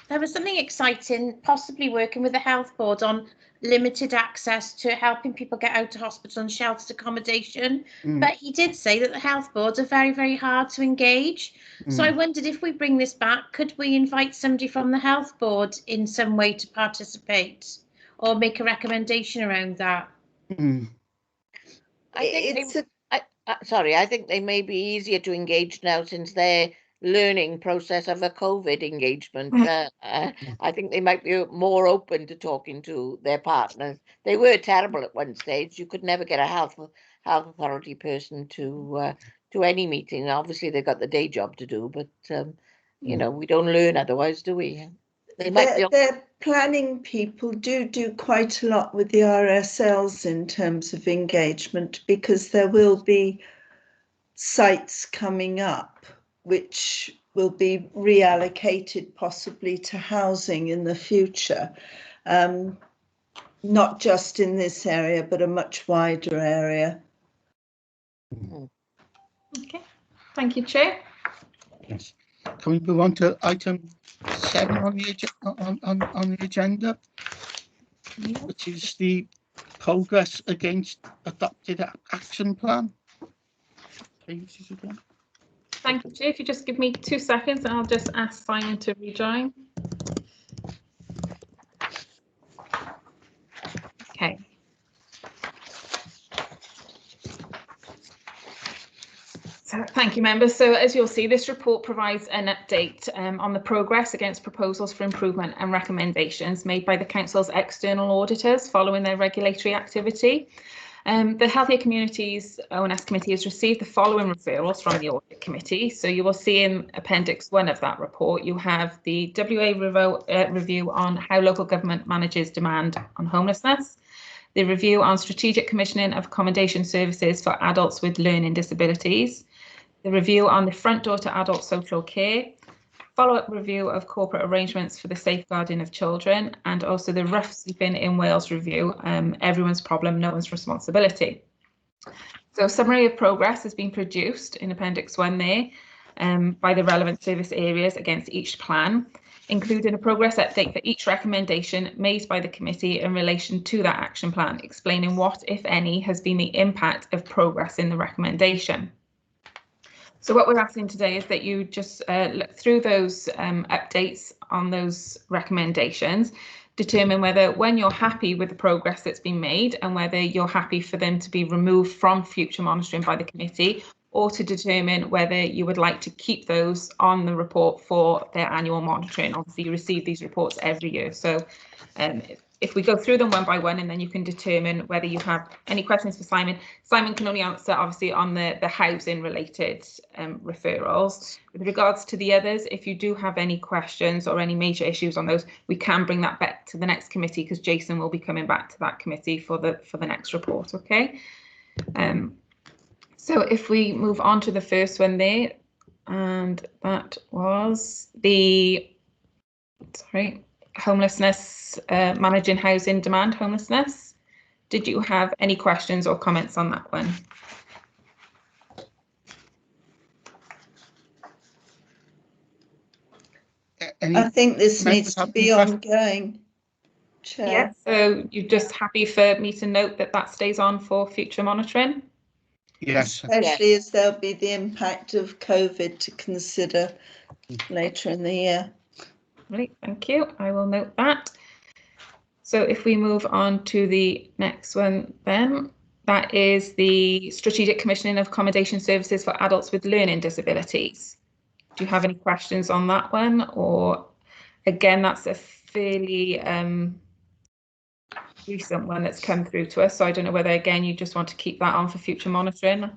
There was something exciting, possibly working with the health board on limited access to helping people get out of hospital and sheltered accommodation. But he did say that the health boards are very, very hard to engage. So I wondered if we bring this back, could we invite somebody from the health board in some way to participate or make a recommendation around that? I think I think they may be easier to engage now since they're learning process of a COVID engagement. I think they might be more open to talking to their partners. They were terrible at one stage. You could never get a health authority person to any meeting. Obviously, they've got the day job to do, but you know, we don't learn otherwise, do we? Their planning people do quite a lot with the RSLs in terms of engagement, because there will be sites coming up which will be reallocated possibly to housing in the future, not just in this area, but a much wider area. Okay, thank you, Chair. Yes. Can we move on to item 7 on the agenda, which is the progress against adopted action plan? Thank you, Chair. If you just give me 2 seconds, and I'll just ask Simon to rejoin. Okay. So, thank you, members. So as you'll see, this report provides an update on the progress against proposals for improvement and recommendations made by the Council's external auditors following their regulatory activity. The Healthier Communities ONS Committee has received the following referrals from the Audit Committee. So you will see in Appendix 1 of that report, you have the WA review on how local government manages demand on homelessness, the review on strategic commissioning of accommodation services for adults with learning disabilities, the review on the front door to adult social care, follow-up review of corporate arrangements for the safeguarding of children, and also the rough sleeping in Wales review, everyone's problem, no one's responsibility. So a summary of progress has been produced in Appendix 1 there by the relevant service areas against each plan, including a progress update for each recommendation made by the committee in relation to that action plan, explaining what, if any, has been the impact of progress in the recommendation. So what we're asking today is that you just look through those updates on those recommendations, determine whether, when you're happy with the progress that's been made, and whether you're happy for them to be removed from future monitoring by the committee, or to determine whether you would like to keep those on the report for their annual monitoring. Obviously, you receive these reports every year. So if we go through them one by one, and then you can determine whether you have any questions for Simon. Simon can only answer, obviously, on the housing related referrals. With regards to the others, if you do have any questions or any major issues on those, we can bring that back to the next committee, because Jason will be coming back to that committee for the next report. Okay. So if we move on to the first one there, and that was the, homelessness, managing housing demand homelessness. Did you have any questions or comments on that one? I think this needs to be ongoing, Chair. Yeah, so you're just happy for me to note that that stays on for future monitoring? Yes. Especially as there'll be the impact of COVID to consider later in the year. Right, thank you. I will note that. So if we move on to the next one then, that is the strategic commissioning of accommodation services for adults with learning disabilities. Do you have any questions on that one, or Again, that's a fairly recent one that's come through to us. So I don't know whether, again, you just want to keep that on for future monitoring.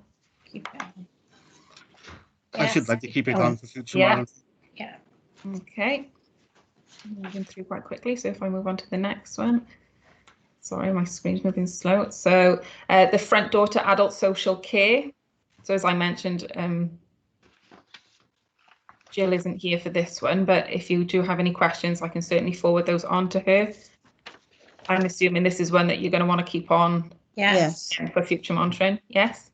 Keep it on. I should Yes. like to keep it Oh, on for future yeah. monitoring. Yeah. Okay. Moving through quite quickly. So if I move on to the next one. Sorry, my screen's moving slow. So the front door to adult social care. So as I mentioned, Jill isn't here for this one, but if you do have any questions, I can certainly forward those on to her. I'm assuming this is one that you're going to want to keep on Yes. for future monitoring. Yes.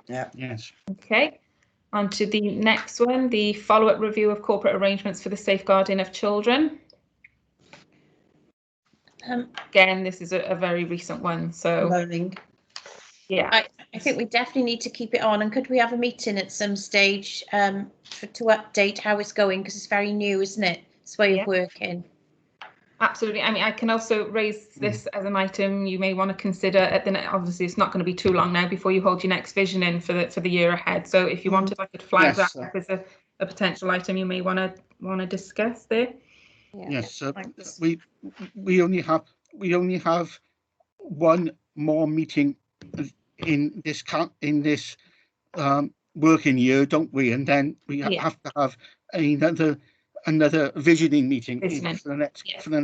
Yes. Okay. On to the next one, the follow-up review of corporate arrangements for the safeguarding of children. Again, this is a very recent one. So Moaning. yeah. I think we definitely need to keep it on. And could we have a meeting at some stage to update how it's going? Because it's very new, isn't it? It's way Yeah. of working. Absolutely. I mean, I can also raise this as an item you may want to consider at the obviously it's not going to be too long now before you hold your next vision in for the year ahead. So if you wanted, I could flag Yes, that up as a potential item you may want to discuss there. Yeah. Yes. Thanks. We only have one more meeting in this working year, don't we? And then we Yeah. have to have another visioning meeting Visioning. for the next Yes. for the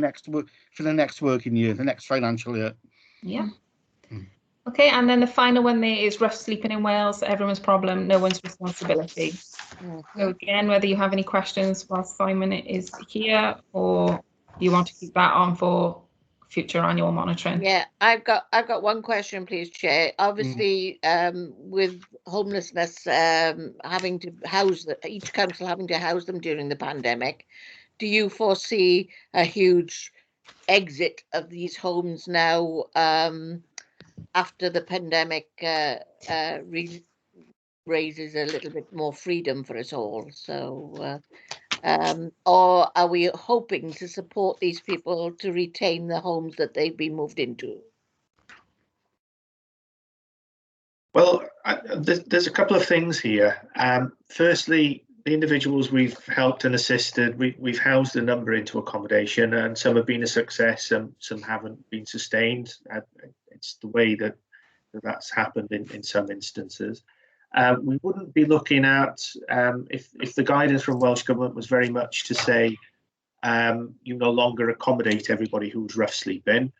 next working year, the next financial year. Yeah. Okay, and then the final one there is rough sleeping in Wales, everyone's problem, no one's responsibility. So again, whether you have any questions while Simon is here or you want to keep that on for future annual monitoring. Yeah, I've got one question, please, Chair. Obviously, with homelessness, having to house each council having to house them during the pandemic, do you foresee a huge exit of these homes now after the pandemic raises a little bit more freedom for us all? So, or are we hoping to support these people to retain the homes that they've been moved into? Well, there's a couple of things here. Firstly, the individuals we've helped and assisted, we've housed a number into accommodation, and some have been a success, and some haven't been sustained. It's the way that's happened in some instances. We wouldn't be looking at, if the guidance from Welsh Government was very much to say, you no longer accommodate everybody who's rough sleeping,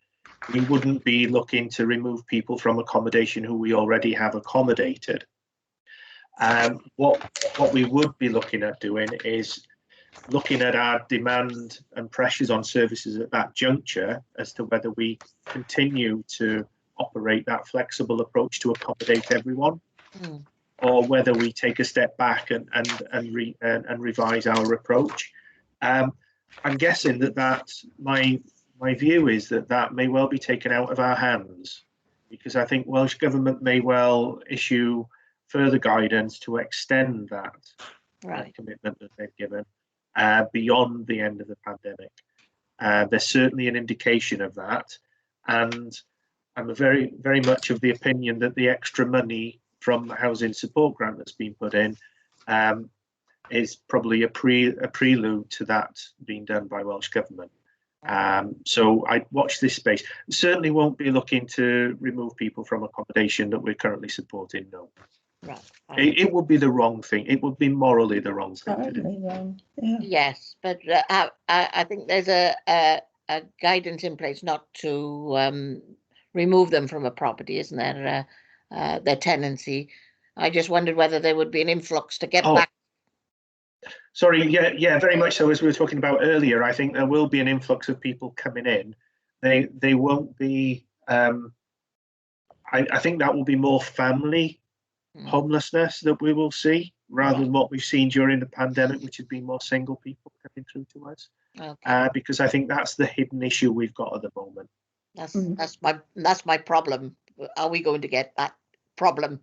we wouldn't be looking to remove people from accommodation who we already have accommodated. What we would be looking at doing is looking at our demand and pressures on services at that juncture as to whether we continue to operate that flexible approach to accommodate everyone, or whether we take a step back and revise our approach. I'm guessing that my view is that may well be taken out of our hands, because I think Welsh Government may well issue further guidance to extend that commitment that they've given beyond the end of the pandemic. There's certainly an indication of that, and I'm very, very much of the opinion that the extra money from the housing support grant that's been put in is probably a prelude to that being done by Welsh Government. So I watch this space. Certainly won't be looking to remove people from accommodation that we're currently supporting, no. Right. It would be the wrong thing. It would be morally the wrong thing to do. Apparently wrong. Yeah. Yes, but I think there's a guidance in place not to remove them from a property, isn't there? Their tenancy. I just wondered whether there would be an influx to get back. Sorry, yeah, very much so. As we were talking about earlier, I think there will be an influx of people coming in. They won't be. I think that will be more family homelessness that we will see, rather than what we've seen during the pandemic, which has been more single people coming through to us. Okay. Because I think that's the hidden issue we've got at the moment. That's my problem. Are we going to get that problem?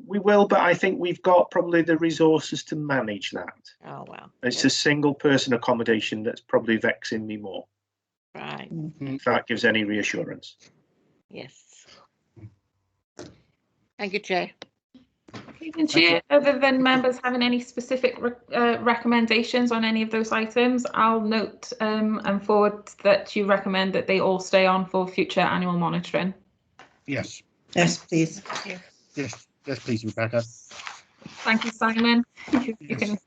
We will, but I think we've got probably the resources to manage that. Oh, wow. It's a single person accommodation that's probably vexing me more. Right. If that gives any reassurance. Yes. Thank you, Chair. Okay, Stephen Chair, other than members having any specific recommendations on any of those items, I'll note and forward that you recommend that they all stay on for future annual monitoring. Yes, Yes, please. yes, please, Rebecca. Thank you, Simon. You Yes. can.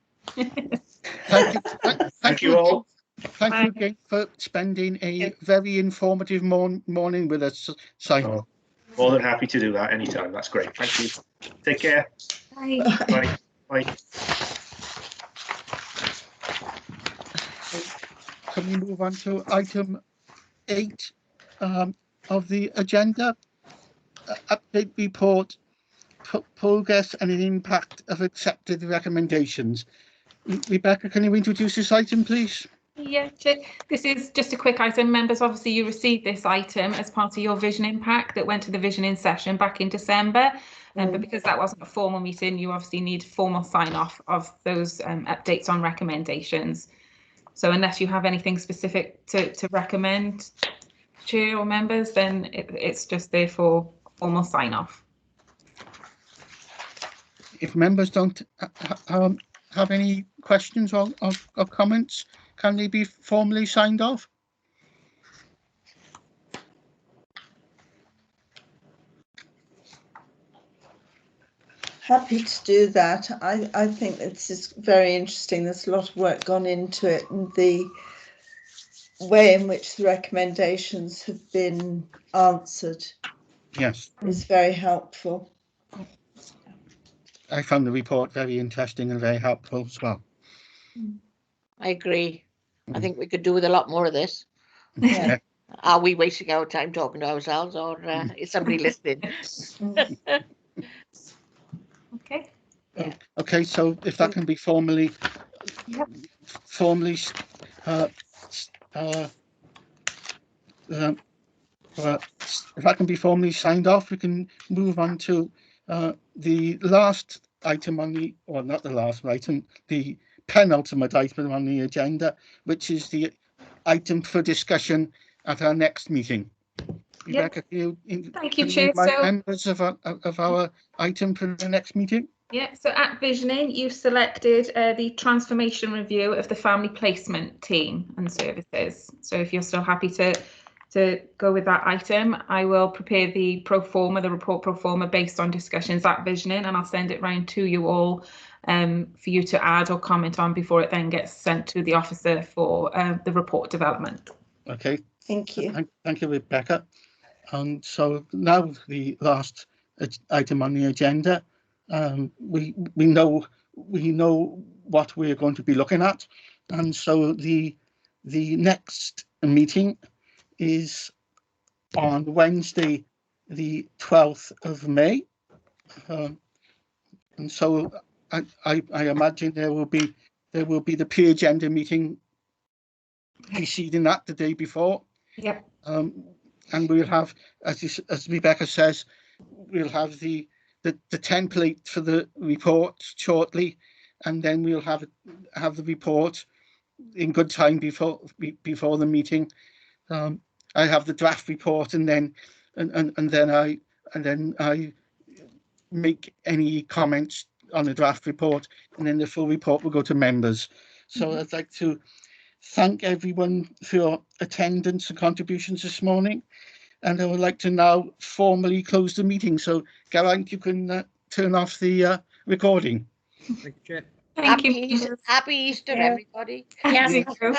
Thank you. Thank you all. Thank you again for spending a very informative morning with us, Simon. Oh, more than happy to do that anytime. That's great. Thank you. Take care. Bye. Bye. Bye. Can we move on to item 8 of the agenda? Update report, progress and the impact of accepted recommendations. Rebecca, can you introduce this item, please? Yeah, Chair. This is just a quick item. Members, obviously you received this item as part of your vision impact that went to the visioning session back in December. But because that wasn't a formal meeting, you obviously need formal sign off of those updates on recommendations. So unless you have anything specific to recommend, Chair or members, then it's just there for formal sign off. If members don't have any questions or comments, can they be formally signed off? Happy to do that. I think this is very interesting. There's a lot of work gone into it, and the way in which the recommendations have been answered Yes, is very helpful. I found the report very interesting and very helpful as well. I agree. I think we could do with a lot more of this. Yeah. Are we wasting our time talking to ourselves, or is somebody listening? Okay. Yeah. Okay, so if that can be formally, Yep. If that can be formally signed off, we can move on to the last item on the, or not the last item, the penultimate item on the agenda, which is the item for discussion at our next meeting. Rebecca, Thank you, can Chair. remind So, members of our item for the next meeting? yeah, so at Visioning, you've selected the transformation review of the family placement team and services. So if you're still happy to go with that item, I will prepare the report pro forma based on discussions at Visioning, and I'll send it round to you all for you to add or comment on before it then gets sent to the officer for the report development. Okay. Thank you. Thank you, Rebecca. And so now the last item on the agenda. We know what we're going to be looking at, and so the next meeting is on Wednesday, the 12th of May, and so I imagine there will be the pre-agenda meeting preceding that the day before. Yep. And we'll have, as Rebecca says, we'll have the template for the report shortly, and then we'll have the report in good time before the meeting. I have the draft report, and then I make any comments on the draft report, and then the full report will go to members. So I'd like to thank everyone for your attendance and contributions this morning, and I would like to now formally close the meeting. So Geraint, you can turn off the recording. Thank you, Chair. Thank you. Happy Easter, Yeah. everybody. Yes. Thank you.